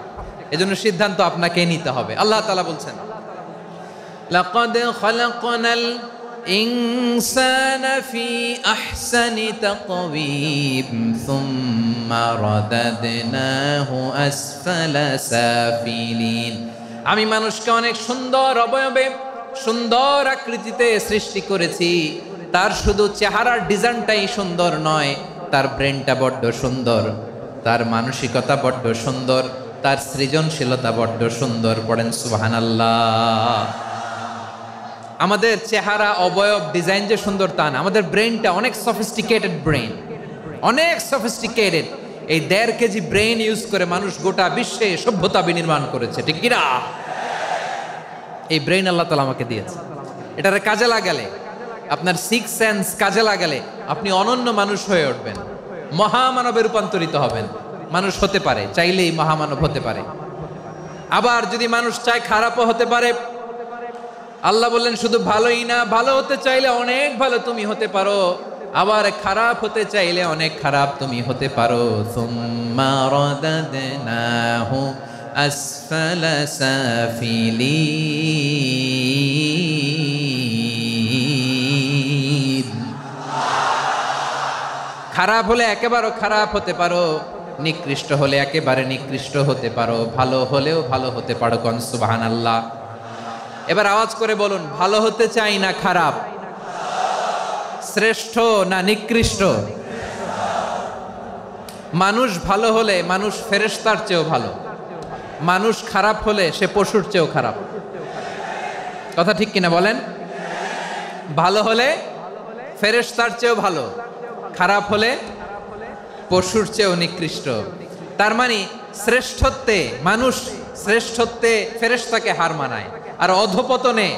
এজন্য সিদ্ধান্ত আপনাকে নিতে হবে। আল্লাহ তাআলা বলছেন, লাকাদ খালাকনাল ইনসানা ফি আহসানি তাকওয়িম সুম্মা রাদাদনাহু আসফালা সাফিলিন। আমি মানুষকে অনেক সুন্দর অবয়বে, সুন্দর আকৃতিতে সৃষ্টি করেছি। তার শুধু চেহারার ডিজাইনটাই সুন্দর নয়, তার ব্রেনটা বড্ড সুন্দর, তার মানসিকতা বড্ড সুন্দর, তার সৃজনশীলতা বড্ড সুন্দর। পড়েন সুবহানাল্লাহ। আমাদের চেহারা, অবয়ব, ডিজাইন যে সুন্দর তা না, আমাদের ব্রেনটা অনেক সফিস্টিকেটেড ব্রেন, অনেক সফিস্টিকেটেড। এই 1.5 কেজি ব্রেন ইউজ করে মানুষ গোটা বিশ্বে সভ্যতা বিনির্মাণ করেছে, ঠিক কিনা? এই ব্রেন আল্লাহ তাআলা আমাকে দিয়েছে। এটারে কাজে লাগালে, আপনার 6 সেন্স কাজে লাগালে আপনি অনন্য মানুষ হয়ে উঠবেন, মহামানবে রূপান্তরিত হবেন। মানুষ হতে পারে, চাইলেই মহামানব হতে পারে। আবার যদি মানুষ চায়, খারাপও হতে পারে। আল্লাহ বললেন শুধু ভালোই না, ভালো হতে চাইলে অনেক ভালো তুমি হতে পারো, আবার খারাপ হতে চাইলে অনেক খারাপ তুমি হতে পারো। সুম্মা রাদাদনাহু আসফালা সাফিলিন। খারাপ হলে একেবারে খারাপ হতে পারো, নিকৃষ্ট হলে একেবারে নিকৃষ্ট হতে পারো, ভালো হলেও ভালো হতে পারো। কোন সুবহানাল্লাহ। এবার আওয়াজ করে বলুন, ভালো হতে চাই না খারাপ? শ্রেষ্ঠ না নিকৃষ্ট? মানুষ ভালো হলে মানুষ ফেরেশতার চেয়েও ভালো, মানুষ খারাপ হলে সে পশুর চেয়েও খারাপ। কথা ঠিক কিনা বলেন? ভালো হলে ফেরেশতার চেয়েও ভালো, খারাপ হলে পশুর চেয়েও নিকৃষ্ট। তার মানে শ্রেষ্ঠত্বে মানুষ, শ্রেষ্ঠত্বে ফেরেশতাকে হার মানায়, আর অধপতনে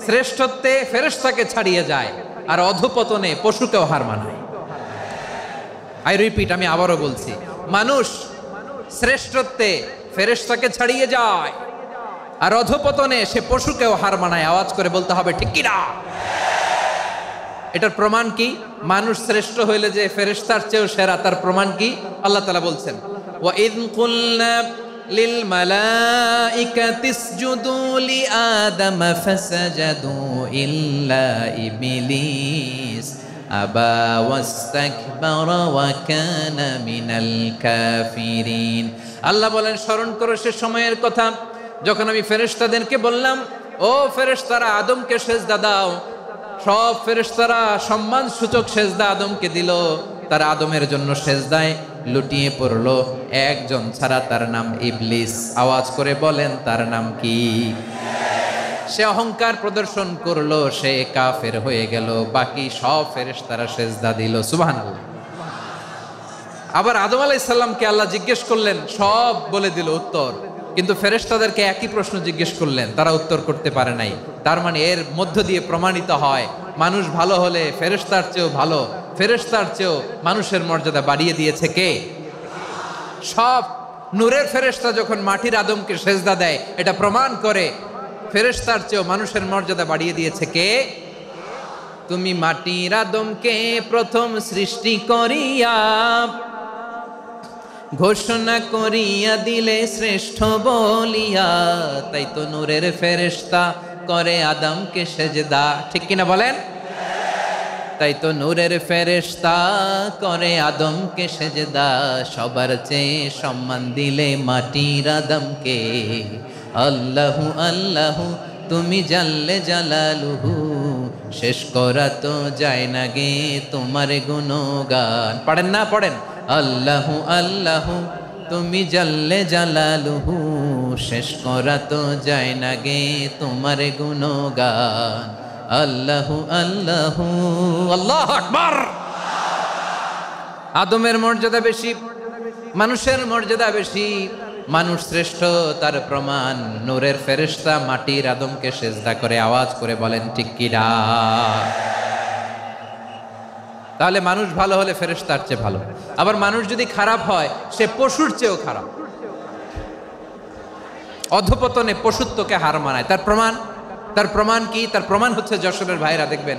শ্রেষ্ঠত্বে ফেরেশতাকে ছাড়িয়ে যায়, আর অধপতনে পশুকেও হার মানায়। আই রিপিট, আমি আবারও বলছি, মানুষ শ্রেষ্ঠত্বে ফেরেশতাকে ছাড়িয়ে যায়, আর অধপতনে সে পশুকেও হার মানায়। আওয়াজ করে বলতে হবে ঠিক কি না? এটার প্রমাণ কি? মানুষ শ্রেষ্ঠ হইলে যে ফেরেশতার চেয়েও সেরা, তার প্রমাণ কি? আল্লাহ তাআলা বলছেন, ওয়া ইয কুলনা লিল মালাইকাতি ইসজুদু লি আদম ফাসাজাদু ইল্লা ইবলিস আবা ওয়াস্তাকবারা ওয়া কানা মিনাল কাফিরিন। আল্লাহ বলেন, স্মরণ করো সে সময়ের কথা যখন আমি ফেরেশতাদেরকে বললাম, ও ফেরেশতারা আদমকে সেজদা দাও। সব ফেরেশতারা সম্মান সূচক সেজদা আদমকে দিল, তারা আদমের জন্য সেজদায় লুটিয়ে পড়লো, একজন ছাড়া, তার নাম ইবলিস। আওয়াজ করে বলেন তার নাম কি? সে অহংকার প্রদর্শন করলো, সে কাফের হয়ে গেল, বাকি সব ফেরেশতারা সেজদা দিল। সুবহানাল্লাহ। আবার আদম আলাইহিস সালামকে আল্লাহ জিজ্ঞেস করলেন, সব বলে দিল উত্তর, কিন্তু ফেরেশতাদেরকে একই প্রশ্ন জিজ্ঞেস করলেন, তারা উত্তর করতে পারে নাই। তার মানে এর মধ্য দিয়ে প্রমাণিত হয়, মানুষ ভালো হলে ফেরেশতার চেয়েও ভালো, ফেরেশতার চেয়েও মানুষের মর্যাদা বাড়িয়ে দিয়েছে কে? সব নূরের ফেরেশতা যখন মাটির আদমকে সেজদা দেয়, এটা প্রমাণ করে ফেরেশতার চেয়েও মানুষের মর্যাদা বাড়িয়ে দিয়েছে কে? তুমি মাটির আদমকে প্রথম সৃষ্টি করিয়া ঘোষণা করিয়া দিলে শ্রেষ্ঠ বলিয়া, তাই তো নূরের ফেরেশতা করে আদমকে সেজদা। ঠিক কিনা বলেন? তাই তো নূরের ফেরেশতা করে আদমকে সেজদা, সবার চেয়ে সম্মান দিলে মাটির আদমকে। আল্লাহু আল্লাহু তুমি জাল্লে জালালুহু, শেষ করা তো যায় না গে তোমার গুণগান। পড়েন না? পড়েন। আল্লাহু আল্লাহু তুমি জাল্লে জালালুহু, শেষ করা তো যায় না গে তোমার গুণগান। আল্লাহু আল্লাহু, আল্লাহু আকবার। আদমের মর্যাদা বেশি, মানুষের মর্যাদা বেশি, মানুষ শ্রেষ্ঠ, তার প্রমাণ নূরের ফেরেশতা মাটির আদমকে সেজদা করে। আওয়াজ করে বলেন ঠিক কি না? তাহলে মানুষ ভালো হলে ফেরেশতার চেয়ে ভালো, আবার মানুষ যদি খারাপ হয় সে পশুর চেয়েও খারাপ। অধপতনে পশুত্বকে হার মানায়। তার প্রমাণ, তার প্রমাণ কি? তার প্রমাণ হচ্ছে যশোরের ভাইরা দেখবেন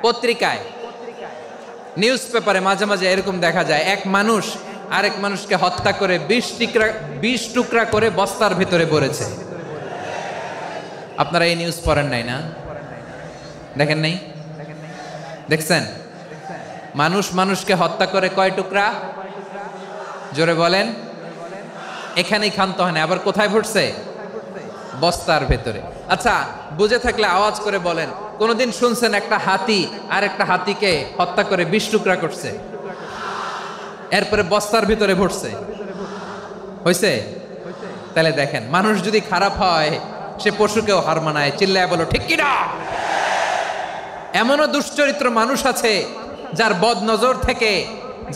পত্রিকায় নিউজ পেপারে মাঝে মাঝে এরকম দেখা যায়, এক মানুষ আরেক মানুষকে হত্যা করে 20 টুকরা করে বস্তার ভিতরে ভরেছে। আপনারা এই নিউজ পড়েন নাই না? দেখেন নাই? দেখছেন? মানুষ মানুষকে হত্যা করে কয় টুকরা? জোরে বলেন। এখানেই ক্ষান্ত হয় না, আবার কোথায় ভরছে? বস্তার ভেতরে। আচ্ছা, বুঝে থাকলে আওয়াজ করে বলেন, কোনদিন শুনছেন একটা হাতি আর একটা হাতিকে হত্যা করে 20 টুকরা করছে, এরপরে বস্তার ভিতরে ভরছে? হয়েছে? তাহলে দেখেন, মানুষ যদি খারাপ হয় সে পশুকেও হার মানায়। চিল্লায় বলো ঠিক কিনা? এমনও দুশ্চরিত্র মানুষ আছে যার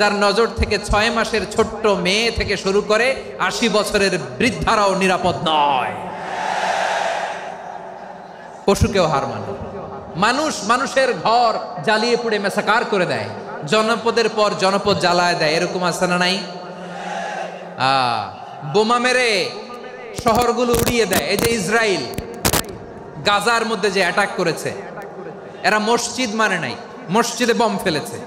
যার নজর থেকে 6 মাসের ছোট্ট মেয়ে থেকে শুরু করে 80 বছরের বৃদ্ধারাও নিরাপদ নয়। পশুকেও হার মানে। মানুষ মানুষের ঘর জ্বালিয়ে পুড়ে মেসাকার করে দেয়, জনপদের পর জনপদ জ্বালায় দেয়। এরকম আছে না নাই? বোমা মেরে শহরগুলো উড়িয়ে দেয়। এই যে ইসরায়েল গাজার মধ্যে যে অ্যাটাক করেছে, এরা মসজিদ মানে নাই, মসজিদে বম ফেলেছে।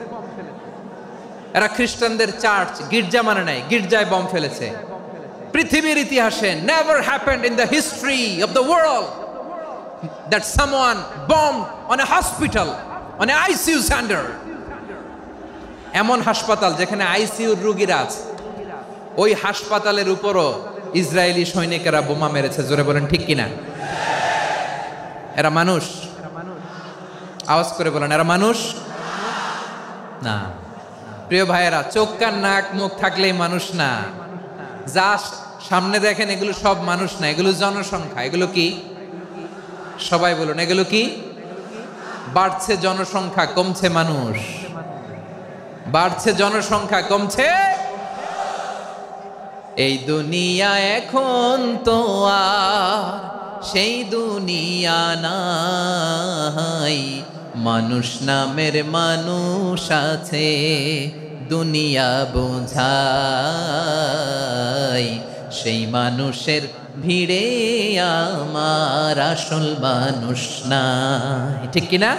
এরা খ্রিস্টানদের চার্চ গির্জা মানে নাই, গির্জায় বম ফেলেছে। পৃথিবীর ইতিহাসে never happened in the history of the world that someone bombed on a hospital, on a ICU center. এমন হাসপাতাল যেখানে আইসিইউর রোগীরা আছে, ওই হাসপাতালের উপরও ইসরায়েলি সৈনিকেরা বোমা মেরেছে। জোরে বলেন ঠিক কিনা? এরা মানুষ? আওয়াজ করে বলেন, এরা মানুষ না। প্রিয় ভাইয়েরা, চোখ কান নাক মুখ থাকলেই মানুষ না। যা সামনে দেখেন এগুলো সব মানুষ না, এগুলো জনসংখ্যা। এগুলো কি? সবাই বলুন, এগুলো কি? বাড়ছে জনসংখ্যা, কমছে মানুষ। বাড়ছে জনসংখ্যা, কমছে। এই দুনিয়া এখন তো আর সেই দুনিয়া নাই, মানুষ নামের মানুষ আছে দুনিয়া বোঝাই, সেই মানুষের ভিড়ে আমার আসল মানুষ নাই। ঠিক কিনা?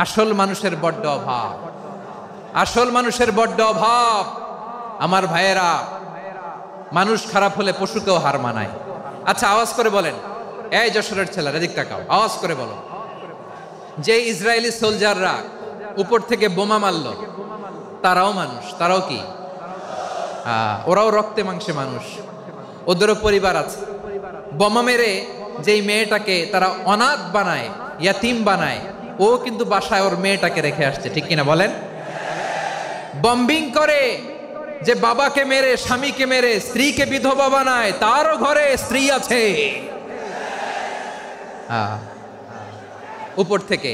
আসল মানুষের বড্ড অভাব, আসল মানুষের বড্ড অভাব। আমার ভাইয়েরা, মানুষ খারাপ হলে পশুকেও হার মানায়। আচ্ছা, আওয়াজ করে বলেন, এই যশোরের ছেলেরা এদিক তাকাও, আওয়াজ করে বলো, যে ইসরায়েলি সোলজাররা উপর থেকে বোমা মারল, তারাও মানুষ? তারাও কি? ওরাও রক্তে মাংসে মানুষ, ওদেরও পরিবার আছে। বোমা মেরে যেই মেয়েটাকে তারা অনাথ বানায়, ইয়াতিম বানায়, ও কিন্তু বাসায় ওর মেয়েটাকে রেখে আসছে। ঠিক কিনা বলেন? বম্বিং করে যে বাবাকে মেরে, স্বামীকে মেরে স্ত্রীকে বিধবা বানায়, তারও ঘরে স্ত্রী আছে। উপর থেকে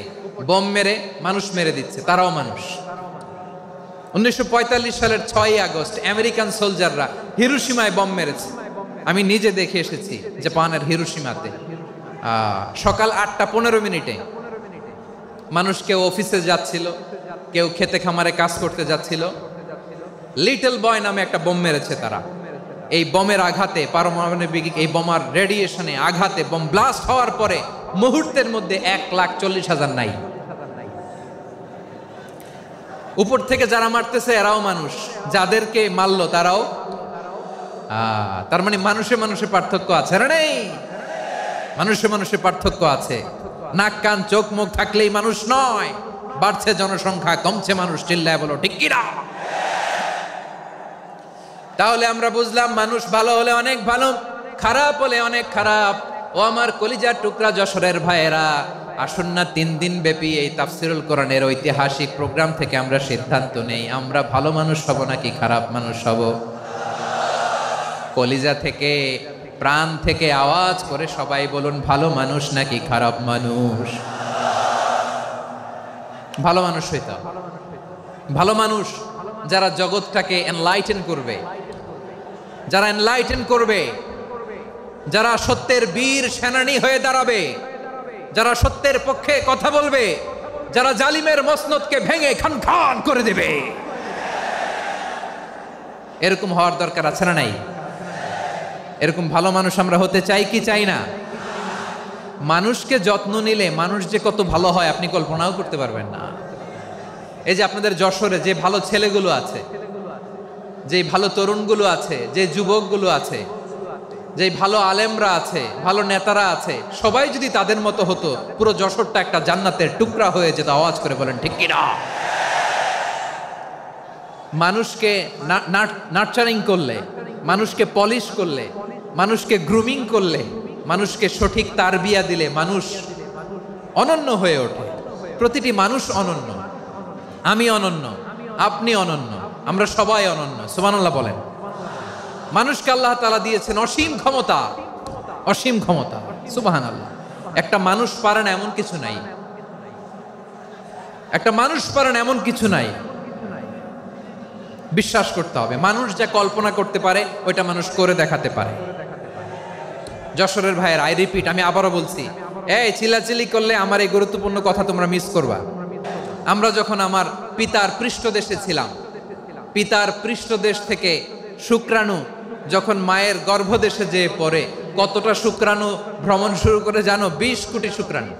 বম মেরে মানুষ মেরে দিচ্ছে, তারাও মানুষ। 1945 সালের 6 আগস্ট আমেরিকান সোলজাররা হিরোশিমায় বম মেরেছে। আমি নিজে দেখে এসেছি জাপানের হিরোশিমাতে। সকাল 8:15 মানুষ কেউ অফিসে যাচ্ছিল, কেউ খেতে খামারে কাজ করতে যাচ্ছিল। লিটল বয় নামে একটা বোম মেরেছে তারা। এই বোমের আঘাতে, পারমাণবিক এই বোমার রেডিয়েশনে আঘাতে, বোম ব্লাস্ট হওয়ার পরে মুহূর্তের মধ্যে 1,40,000 নাই। উপর থেকে যারা মারতেছে এরাও মানুষ, যাদেরকে মারলো তারাও। তার মানে মানুষে মানুষে পার্থক্য আছে না? নেই? মানুষে মানুষে পার্থক্য আছে। নাক কান চোখ মুখ থাকলেই মানুষ নয়। বাড়ছে জনসংখ্যা, কমছে মানুষ। চিল্লায় বলো ঠিক কিনা? তাহলে আমরা বুঝলাম, মানুষ ভালো হলে অনেক ভালো, খারাপ হলে অনেক খারাপ। ও আমার কলিজার টুকরা যশোরের ভাইয়েরা, আসুন না 3 দিন ব্যাপী এই তাফসিরুল কোরআনের ঐতিহাসিক প্রোগ্রাম থেকে আমরা সিদ্ধান্ত নেই, আমরা ভালো মানুষ হব নাকি খারাপ মানুষ হব। কলিজা থেকে, প্রাণ থেকে আওয়াজ করে সবাই বলুন, ভালো মানুষ নাকি খারাপ মানুষ? ভালো মানুষ হইতে হবে। ভালো মানুষ যারা জগৎটাকে এনলাইটেন করবে, যারা এনলাইটেন করবে, যারা সত্যের বীর সেনানী হয়ে দাঁড়াবে, যারা সত্যের পক্ষে কথা বলবে, যারা জালিমের মসনদকে ভেঙে খান খান করে দেবে। এরকম হওয়ার দরকার আছে না নাই? এরকম ভালো মানুষ আমরা হতে চাই কি চাই না? মানুষকে যত্ন নিলে মানুষ যে কত ভালো হয় আপনি কল্পনাও করতে পারবেন না। এই যে আপনাদের যশোরে যে ভালো ছেলেগুলো আছে, যে ভালো তরুণগুলো আছে, যে যুবকগুলো আছে, যে ভালো আলেমরা আছে, ভালো নেতারা আছে, সবাই যদি তাদের মতো হতো, পুরো যশোরটা একটা জান্নাতের টুকরা হয়ে যেত। আওয়াজ করে বলেন ঠিক কিনা? মানুষকে নার্চারিং করলে, মানুষকে পলিশ করলে, মানুষকে গ্রুমিং করলে, মানুষকে সঠিক তারবিয়া দিলে মানুষ অনন্য হয়ে ওঠে। প্রতিটি মানুষ অনন্য। আমি অনন্য, আপনি অনন্য, আমরা সবাই অনন্য। সুবহানাল্লাহ বলেন। মানুষকে আল্লাহ তাআলা দিয়েছেন অসীম ক্ষমতা, অসীম ক্ষমতা। সুবহানাল্লাহ। একটা মানুষ পারে না এমন কিছু নাই, একটা মানুষ পারে না এমন কিছু নাই। বিশ্বাস করতে হবে, মানুষ যা কল্পনা করতে পারে ওইটা মানুষ করে দেখাতে পারে। যশোরের ভাইয়ের, আই রিপিট, আমি আবারও বলছি, এই চিল্লাচিল্লি করলে আমার এই গুরুত্বপূর্ণ কথা তোমরা মিস করবা। আমরা যখন আমার পিতার পৃষ্ঠদেশে ছিলাম, পিতার পৃষ্ঠদেশ থেকে শুক্রাণু যখন মায়ের গর্ভদেশে যেয়ে পড়ে, কতটা শুক্রাণু ভ্রমণ শুরু করে জানো? 20 কোটি শুক্রাণু।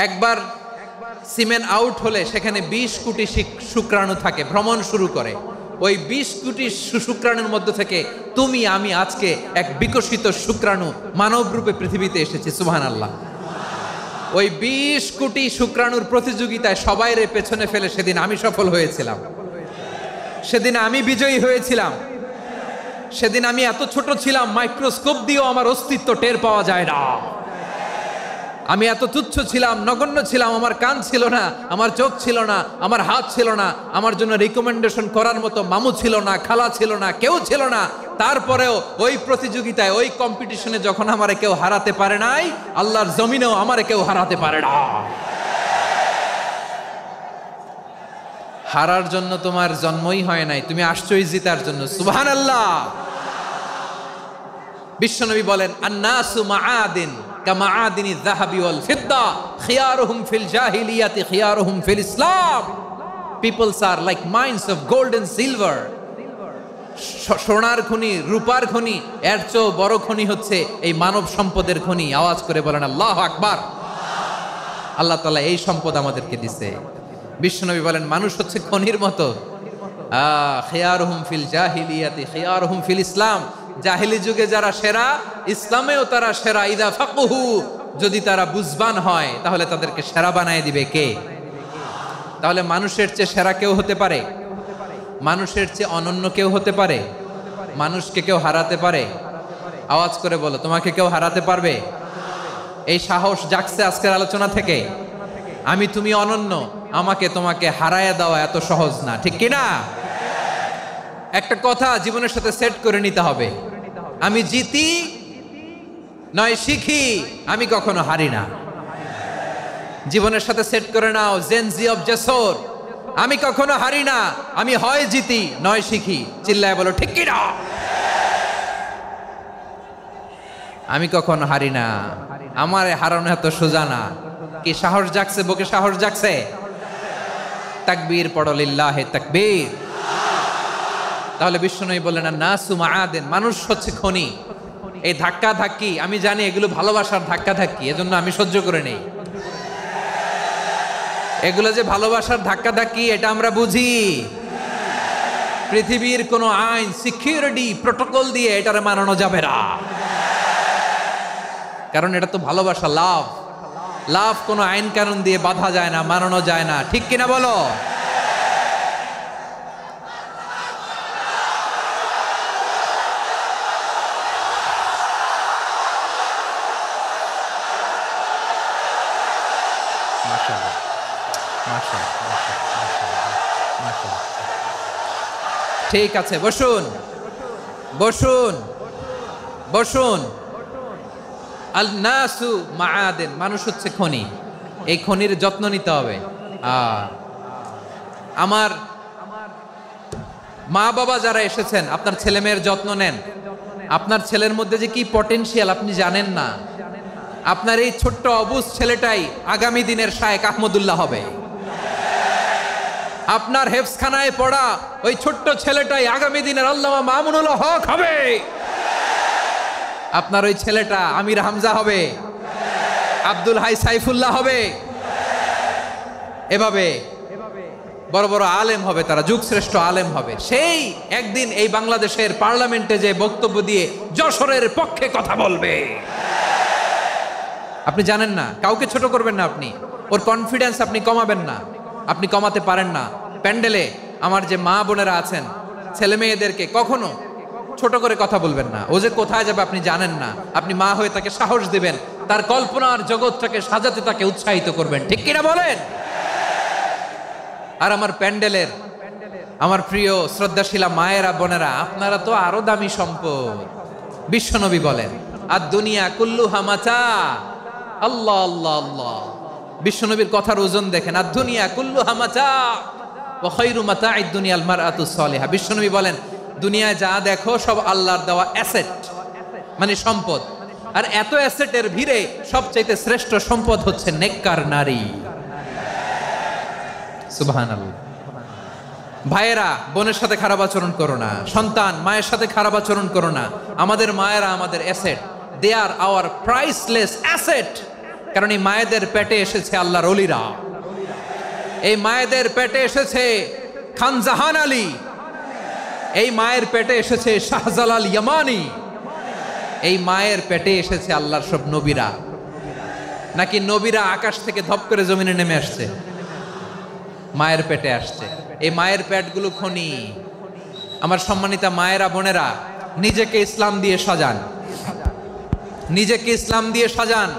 একবার সিমেন আউট হলে সেখানে 20 কোটি শুক্রাণু থাকে, ভ্রমণ শুরু করে। ওই 20 কোটি শুক্রাণুর মধ্যে থেকে তুমি আমি আজকে এক বিকশিত শুক্রাণু মানব রূপে পৃথিবীতে এসেছি। সুবহানাল্লাহ। ওই 20 কোটি শুক্রাণুর প্রতিযোগিতায় সবাইরে পেছনে ফেলে সেদিন আমি সফল হয়েছিলাম, সেদিন আমি বিজয়ী হয়েছিলাম। সেদিন আমি এত ছোট ছিলাম, মাইক্রোস্কোপ দিয়েও আমার অস্তিত্ব টের পাওয়া যায় না। আমি এত তুচ্ছ ছিলাম, নগণ্য ছিলাম, আমার কান ছিল না, আমার চোখ ছিল না, আমার হাত ছিল না, আমার জন্য রিকমেন্ডেশন করার মতো মামু ছিল না, খালা ছিল না, কেউ ছিল না। তারপরেও ওই প্রতিযোগিতায়, ওই কম্পিটিশনে যখন আমারে কেউ হারাতে পারে নাই, আল্লাহর জমিনেও আমারে কেউ হারাতে পারে না। হারার জন্য তোমার জন্মই হয় নাই, তুমি আসছোই জিতার জন্য। সুবহানাল্লাহ। বিশ্বনবী বলেন, আন্নাসু মাআদিন কামাআদিনি যাহাবি ওয়াল ফিদ্দা খিয়ারুহুম ফিল জাহিলিয়াতি খিয়ারুহুম ফিল ইসলাম। Peoples are like mines of gold and silver. সোনার খনি, রূপার খনি, এর চেয়েও বড় খনি হচ্ছে এই মানব সম্পদের খনি। আওয়াজ করে বলেন আল্লাহু আকবার। আল্লাহ তাআলা এই সম্পদ আমাদেরকে দিছে। বিশ্বনবী বলেন, মানুষ হচ্ছে খনির মতো। খিয়ারুহুম ফিল জাহিলিয়াতি খিয়ারুহুম ফিল ইসলাম। জাহিলি যুগে যারা সেরা, ইসলামেও তারা সেরা। ইদা ফাকুহু, যদি তারা বুঝবান হয় তাহলে তাদেরকে সেরা বানায় দিবে কে? তাহলে মানুষের চেয়ে সেরা কেউ হতে পারে? মানুষের চেয়ে অনন্য কেউ হতে পারে? মানুষকে কেউ হারাতে পারে? আওয়াজ করে বলো, তোমাকে কেউ হারাতে পারবে? এই সাহস জাগছে আজকের আলোচনা থেকে। আমি তুমি অনন্য, আমাকে তোমাকে হারায় দেওয়া এত সহজ না, ঠিক কিনা? একটা কথা জীবনের সাথে সেট করে নিতে হবে, আমি জিতি নয় শিখি, আমি কখনো হারি না। জীবনের সাথে সেট করে নাও, জেনজি অফ জেসর, আমি কখনো হারি না, আমি হয় জিতি নয় শিখি। চিল্লায় বলো ঠিক কিনা? আমি কখনো হারি না, আমার হারানো এত সোজা না। কি সাহস জাগছে? বুকে সাহস জাগছে? তাকবীর পড়ো, লিল্লাহে তাকবীর। তাহলে বিশ্বনবী বললেন, নাসু মাআদিন, মানুষ হচ্ছে খনি। এই ধাক্কা ধাক্কি, আমি জানি এগুলো ভালোবাসার ধাক্কা ধাক্কি, এজন্য আমি সহ্য করে নেই। এগুলো যে ভালোবাসার ধাক্কা ধাক্কি, এটা আমরা বুঝি। পৃথিবীর কোন আইন, সিকিউরিটি প্রটোকল দিয়ে এটারে মানানো যাবে না, কারণ এটা তো ভালোবাসা, লাভ। লাভ কোনো আইন কানুন দিয়ে বাধা যায় না, মানানো যায় না, ঠিক কিনা বলো? ঠিক আছে, বসুন বসুন বসুন। আল নাসু মাআদিন, মানুষ হচ্ছে খনি। এই খনির যত্ন নিতে হবে। আমার মা বাবা যারা এসেছেন, আপনার ছেলে মেয়ের যত্ন নেন। আপনার ছেলের মধ্যে যে কি পটেনশিয়াল আপনি জানেন না। আপনার এই ছোট্ট অবুজ ছেলেটাই আগামী দিনের শায়েখ আহমদুল্লাহ হবে। আপনার হেফজখানায় পড়া ওই ছোট্ট ছেলেটাই আগামী দিনের আল্লামা মামুনুল হক হবে। আপনার ওই ছেলেটা আমির হামজা হবে, আব্দুল হাই সাইফুল্লাহ হবে। এভাবে বড় বড় আলেম হবে, তারা যুগশ্রেষ্ঠ আলেম হবে। সেই একদিন এই বাংলাদেশের পার্লামেন্টে যে বক্তব্য দিয়ে যশোরের পক্ষে কথা বলবে। আপনি জানেন না, কাউকে ছোট করবেন না আপনি, ওর কনফিডেন্স আপনি কমাবেন না, আপনি কমাতে পারেন না। প্যান্ডেলে আমার যে মা বোনেরা আছেন, ছেলে মেয়েদেরকে কখনো ছোট করে কথা বলবেন না। ও যে কোথায় যাবে আপনি জানেন না, আপনি মা হয়ে তাকে সাহস দিবেন, তার কল্পনার জগৎটাকে সাজাতে তাকে উৎসাহিত করবেন, ঠিক কিনা বলেন? আর আমার প্যান্ডেলের আমার প্রিয় শ্রদ্ধাশীলা মায়েরা বোনেরা, আপনারা তো আরো দামি সম্পদ। বিশ্বনবী বলেন, আর দুনিয়া কুল্লুহা মাতা। আল্লাহ আল্লাহ আল্লাহ, বিশ্বনবীর কথার ওজন দেখেন। আর দুনিয়া কুল্লুহা মাতা ওয়া খায়রু মাতা'আদ দুনিয়াল মারআতুস সালিহা। বিশ্বনবী বলেন, দুনিয়ায় যা দেখো সব আল্লাহর দেওয়া অ্যাসেট, মানে সম্পদ। আর এত অ্যাসেটের ভিড়ে সবচেয়ে শ্রেষ্ঠ সম্পদ হচ্ছে নেককার নারী। সুবহানাল্লাহ। ভাইয়েরা বোনের সাথে খারাপ আচরণ করো না, সন্তান মায়ের সাথে খারাপ আচরণ করো না। আমাদের মায়েরা আমাদের asset, they are our priceless asset. কারণ এই মায়েদের পেটে এসেছে আল্লাহর ওলিরা, এই মায়েদের পেটে এসেছে খান জাহান আলী, এই মায়ের পেটে এসেছে শাহজালাল ইয়ামানি, এই মায়ের পেটে এসেছে আল্লাহর সব নবীরা। নাকি নবীরা আকাশ থেকে ধপ করে জমিনে নেমে আসছে? মায়ের পেটে আসছে। এই মায়ের পেটগুলো খনি। আমার সম্মানিতা মায়েরা বোনেরা, নিজেকে ইসলাম দিয়ে সাজান, নিজেকে ইসলাম দিয়ে সাজান।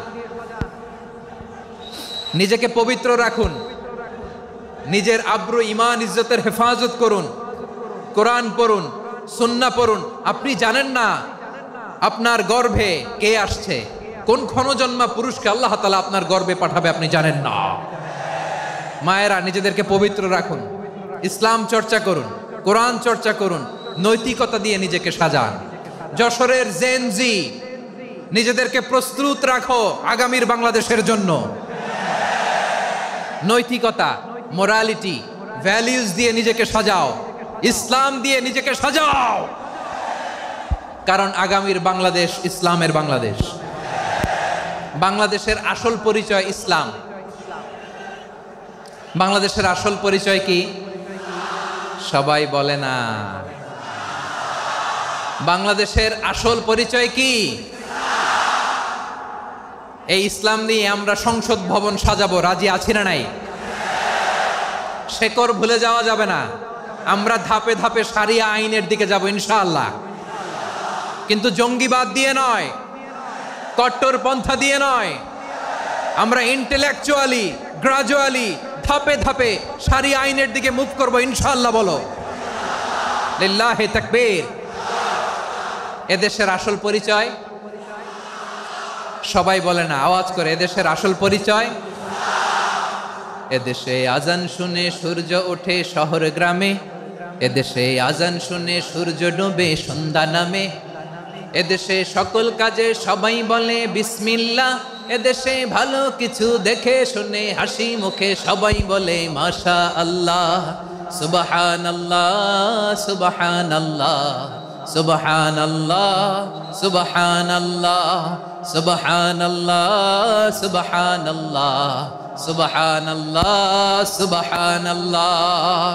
নিজেকে পবিত্র রাখুন, নিজের আব্রু ইমান ইজ্জতের হেফাজত করুন, কোরআন পড়ুন, সুন্নাহ পড়ুন। আপনি জানেন না আপনার গর্ভে কে আসছে, কোন ক্ষণজন্মা পুরুষকে আল্লাহ তাআলা আপনার গর্ভে পাঠাবে আপনি জানেন না। মায়েরা নিজেদেরকে পবিত্র রাখুন, ইসলাম চর্চা করুন, কোরআন চর্চা করুন, নৈতিকতা দিয়ে নিজেকে সাজান। যশোরের জেনজি নিজেদেরকে প্রস্তুত রাখো আগামীর বাংলাদেশের জন্য। নৈতিকতা, মোরালিটি, ভ্যালিউজ দিয়ে নিজেকে সাজাও, ইসলাম দিয়ে নিজেকে সাজাও, কারণ আগামীর বাংলাদেশ ইসলামের বাংলাদেশ। বাংলাদেশের আসল পরিচয় ইসলাম। বাংলাদেশের আসল পরিচয় কি? সবাই বলে না। বাংলাদেশের আসল পরিচয় কি? এই ইসলাম নিয়ে আমরা সংসদ ভবন সাজাবো, রাজি আছি না নাই? শেকড় ভুলে যাওয়া যাবে না। আমরা ধাপে ধাপে শারিয়া আইনের দিকে যাব ইনশাআল্লাহ, কিন্তু জঙ্গিবাদ দিয়ে নয়, কট্টরপন্থা দিয়ে নয়। আমরা ইন্টেলেকচুয়ালি, গ্রাজুয়ালি, ধাপে ধাপে শারিয়া আইনের দিকে মুভ করব ইনশাআল্লাহ। বলো লিল্লাহি তাকবীর। এদেশের আসল পরিচয় সবাই বলে না, আওয়াজ করে, এদেশের আসল পরিচয়। এদেশে আজান শুনে সূর্য ওঠে শহর গ্রামে, এদেশে আজান শুনে সূর্য ডুবে সন্ধ্যা নামে, এদেশে সকল কাজে সবাই বলে বিসমিল্লাহ, এদেশে ভালো কিছু দেখে শুনে হাসি মুখে সবাই বলে মাশা আল্লাহ, সুবহানাল্লাহ সুবহানাল্লাহ সুবহানাল্লাহ সুবহানাল্লাহ সুবহানাল্লাহ সুবহানাল্লাহ সুবহানাল্লাহ সুবহানাল্লাহ।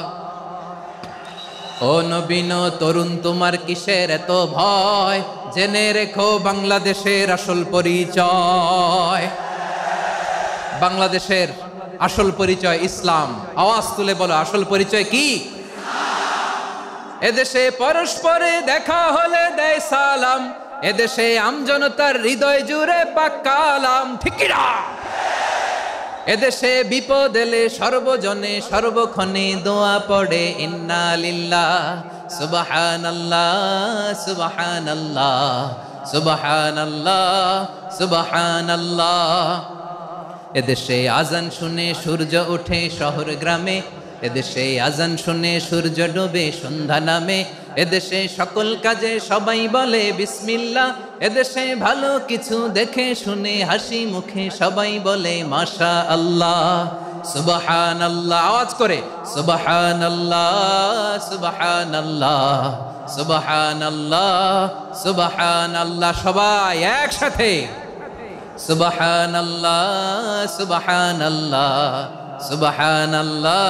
ও নবীন তরুণ তোমার কিসের এত ভয়, জেনে রেখো বাংলাদেশের আসল পরিচয়। বাংলাদেশের আসল পরিচয় ইসলাম। আওয়াজ তুলে বলো, আসল পরিচয় কি? এদেশে পরস্পরে দেখা হলে দেয় সালাম, এদেশে আমজনতার হৃদয় জুড়ে পাক্কা আলাম, ঠিক কি না? এদেশে বিপদ এলে সর্বজনে সর্বক্ষণে দোয়া পড়ে ইন্না লিল্লাহ সুবহানাল্লাহ সুবহানাল্লাহ সুবহানাল্লাহ সুবহানাল্লাহ। এদেশে আজান শুনে সূর্য ওঠে শহর গ্রামে, এদেশে আজান শুনে সূর্য ডুবে সন্ধ্যা নামে, এদেশে সকল কাজে সবাই বলে বিসমিল্লাহ, এদেশে ভালো কিছু দেখে শুনে হাসি মুখে সবাই বলে মাশা আল্লাহ সুবহানাল্লাহ। আওয়াজ করে সুবহানাল্লাহ সুবহানাল্লাহ সুবহানাল্লাহ সুবহানাল্লাহ। সবাই একসাথে সুবহানাল্লাহ সুবহানাল্লাহ সুবহানাল্লাহ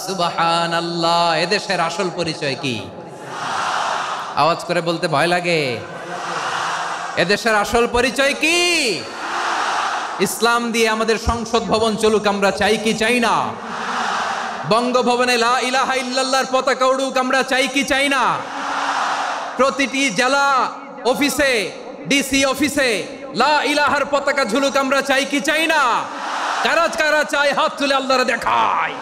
সুবহানাল্লাহ। এদেশের আসল পরিচয় কি? আওয়াজ করে বলতে ভয় লাগে। এদেশের আসল পরিচয় কি? ইসলাম দিয়ে আমাদের সংসদ ভবন চলুক, আমরা চাই কি চাই না? বঙ্গভবনে লা ইলাহা ইল্লাল্লাহর পতাকা উড়ুক, আমরা চাই কি চাই না? প্রতিটি জেলা অফিসে, ডিসি অফিসে লা ইলাহার পতাকা ঝুলুক, আমরা চাই কি চাই না? কারা কারা চাই হাত তুলে আল্লাহরে দেখায়।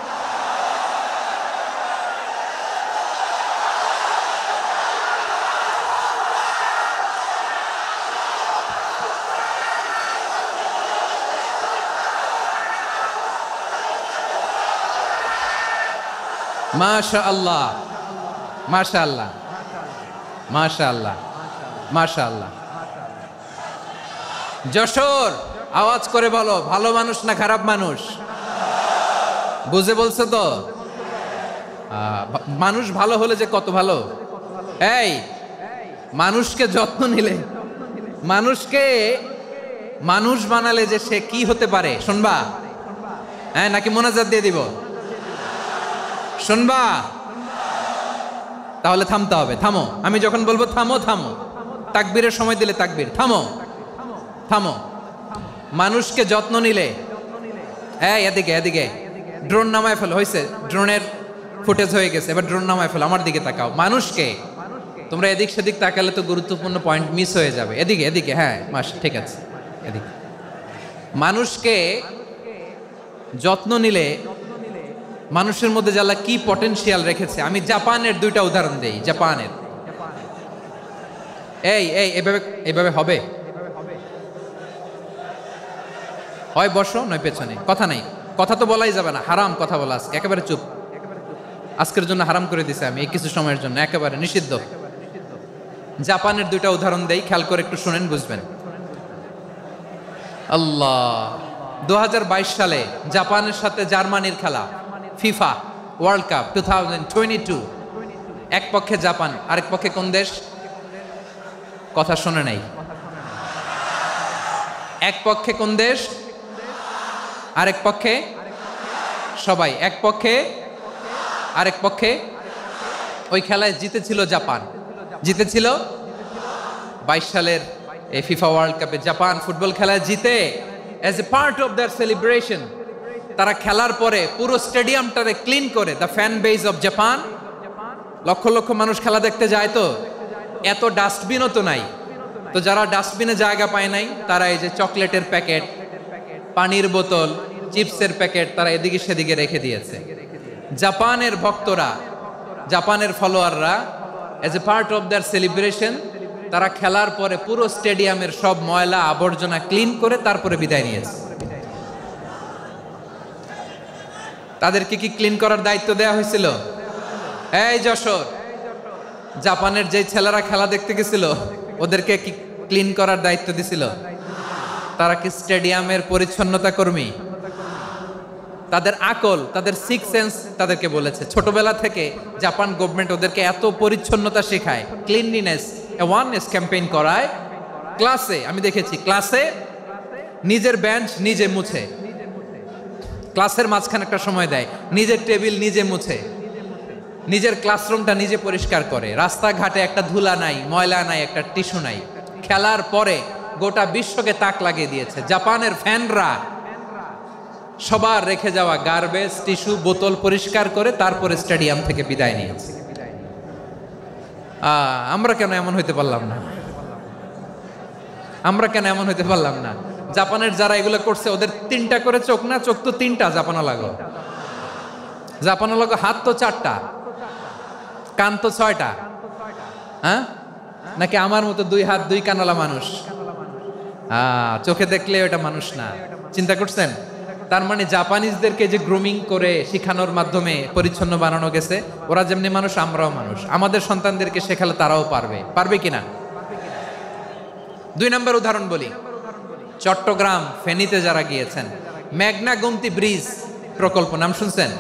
মাশাআল্লাহ মাশাআল্লাহ মাশাআল্লাহ মাশাআল্লাহ। যশোর, আওয়াজ করে বলো, ভালো মানুষ না খারাপ মানুষ? বুঝে বলছো তো? মানুষ ভালো হলে যে কত ভালো। এই মানুষকে যত্ন নিলে, মানুষকে মানুষ বানালে যে সে কি হতে পারে শুনবা? হ্যাঁ, নাকি মোনাজাত দিয়ে দিব? শুনবা? তাহলে থামতে হবে। থামো, আমি যখন বলবো থামো থামো, তাকবীরের সময় দিলে তাকবীর, থামো থামো। মানুষকে যত্ন নিলে, এই এদিকে এদিকে, ড্রোন নামায় ফেলো। হয়েছে, ড্রোনের ফুটেজ হয়ে গেছে, এবার ড্রোন নামায় ফেলো। আমার দিকে তাকাও। মানুষকে, তোমরা এদিক সেদিক তাকালে তো গুরুত্বপূর্ণ পয়েন্ট মিস হয়ে যাবে। এদিকে এদিকে, হ্যাঁ মাস ঠিক আছে, এদিকে। মানুষকে যত্ন নিলে মানুষের মধ্যে যে আল্লাহ কি পটেনশিয়াল রেখেছে। আমি জাপানের দুইটা উদাহরণ দেই। জাপানের এইভাবে এইভাবে হবে, হয় বসো নয় পেছনে, কথা নাই, কথা তো বলাই যাবে না, হারাম কথা বলা আজকে, একেবারে চুপ। আজকের জন্য হারাম করে দিছে আমি, এই কিছু সময়ের জন্য একেবারে নিষিদ্ধ। জাপানের দুইটা উদাহরণ দেই, খেয়াল করে একটু শুনেন, বুঝবেন। আল্লাহ, 2022 সালে জাপানের সাথে জার্মানির খেলা, ফিফা ওয়ার্ল্ড কাপ 2022। এক পক্ষে জাপান, আরেক পক্ষে কোন দেশ? কথা শোনে নাই। এক পক্ষে কোন দেশ, আরেক পক্ষে সবাই। এক পক্ষে আরেক পক্ষে। ওই খেলায় জিতেছিল জাপান, জিতেছিল 22 সালের এই ফিফা ওয়ার্ল্ড কাপে। জাপান ফুটবল খেলায় জিতে as a part of their celebration তারা খেলার পরে পুরো স্টেডিয়ামটারে ক্লিন করে। The fan base of Japan, lakh lakh মানুষ খেলা দেখতে যায়, তো এত ডাস্টবিনও তো নাই, তো যারা ডাস্টবিনে জায়গা পায় নাই তারা এই যে চকলেটের প্যাকেট, পানির বোতল, চিপসের প্যাকেট তারা এদিকে সেদিকে রেখে দিয়েছে। জাপানের ভক্তরা, জাপানের ফলোয়াররা as a part of their celebration তারা খেলার পরে পুরো স্টেডিয়ামের সব ময়লা আবর্জনা ক্লিন করে তারপরে বিদায় নিয়েছে। তাদেরকে কি ক্লিন করার দায়িত্ব দেওয়া হয়েছিল? এই যশোর, জাপানের যে ছেলেরা খেলা দেখতে গেছিল ওদেরকে কি ক্লিন করার দায়িত্ব দিছিল? তারা কি স্টেডিয়ামের পরিচ্ছন্নতা কর্মী? তাদের আকল, তাদের সিক্স সেন্স তাদেরকে বলেছে। ছোটবেলা থেকে জাপান গভর্নমেন্ট ওদেরকে এত পরিচ্ছন্নতা শেখায়, ক্লিনলিনেস অ্যাওয়ারনেস ক্যাম্পেইন করায়। ক্লাসে আমি দেখেছি, ক্লাসে নিজের বেঞ্চ নিজে মুছে, ক্লাসের মাঝখানে একটা সময় দেয়, নিজের টেবিল নিজে মুছে, নিজের ক্লাসরুমটা নিজে পরিষ্কার করে। রাস্তাঘাটে একটা ধুলা নাই, ময়লা নাই, একটা টিস্যু নাই। খেলার পরে গোটা বিশ্বকে তাক লাগিয়ে দিয়েছে। জাপানের ফ্যানরা সবার রেখে যাওয়া গার্বেজ, টিস্যু, বোতল পরিষ্কার করে তারপরে স্টেডিয়াম থেকে বিদায় নিয়েছে। আমরা কেন এমন হইতে পারলাম না? আমরা কেন এমন হইতে পারলাম না? জাপানের যারা এগুলো করছে ওদের 3টা করে চোখ না? চোখ তো 3টা জাপানা লাগো, জাপানা লাগো। হাত তো 4টা, কান তো 6টা। হ্যাঁ, নাকি আমার মতো 2 হাত 2 কানওয়ালা মানুষ? চোখে দেখলে ওটা মানুষ না। চিন্তা করছেন? তার মানে জাপানিজদেরকে যে গ্রুমিং করে শিখানোর মাধ্যমে পরিচ্ছন্ন বানানো গেছে, ওরা যেমনি মানুষ আমরাও মানুষ। আমাদের সন্তানদেরকে শেখালে তারাও পারবে, পারবে কিনা? 2 নম্বর উদাহরণ বলি। চট্টগ্রাম ফেনীতে যারা গিয়েছেন, মেঘনা গোমতী ব্রিজ প্রকল্প নাম শুনছেন?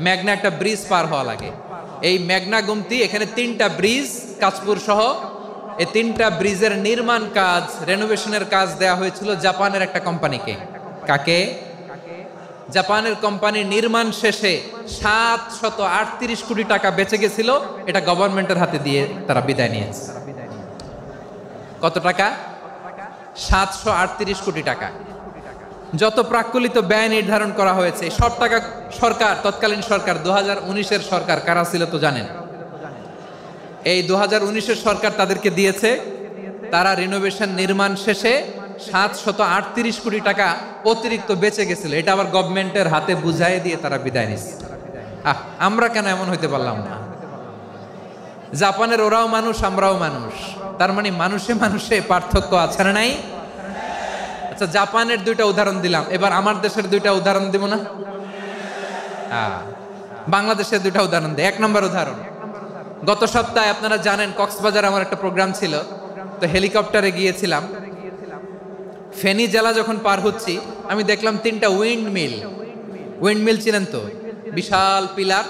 মেঘনা একটা ব্রিজ পার হওয়া লাগে। এই মেঘনা গোমতী, এখানে 3টা ব্রিজ কাঁচপুর সহ, এই 3টা ব্রিজের নির্মাণ কাজ, রেনোভেশনের কাজ দেয়া হয়েছিল জাপানের একটা কোম্পানিকে। কাকে? জাপানের কোম্পানির নির্মাণ শেষে 738 কোটি টাকা বেঁচে গেছিল, এটা গভর্নমেন্টের হাতে দিয়ে তারা বিদায় নিয়েছে। কত টাকা? 738 কোটি টাকা। যত প্রাক্কলিত ব্যয় নির্ধারণ করা হয়েছে সব টাকা সরকার, তৎকালীন সরকার 2019-এর সরকার, কারা ছিল তো জানেন? এই 2019-এর সরকার তাদেরকে দিয়েছে। তারা রিনোভেশন নির্মাণ শেষে 738 কোটি টাকা অতিরিক্ত বেঁচে গেছিল, এটা আবার গভর্নমেন্টের হাতে বুঝাই দিয়ে তারা বিদায় নিচ্ছে। আমরা কেন এমন হইতে পারলাম না? জাপানের ওরাও মানুষ, আমরাও মানুষ, তার মানে মানুষে মানুষে পার্থক্য আছে না নাই? আচ্ছা, জাপানের 2টা উদাহরণ দিলাম, এবার আমার দেশের 2টা উদাহরণ দিব না? বাংলাদেশের 2টা উদাহরণ দেয়। 1 নম্বর উদাহরণ, গত সপ্তাহে আপনারা জানেন কক্সবাজার আমার একটা প্রোগ্রাম ছিল, তো হেলিকপ্টারে গিয়েছিলাম। ফেনী জেলা যখন পার হচ্ছি আমি দেখলাম 3টা উইন্ডমিল চিনেন তো? বিশাল পিলার,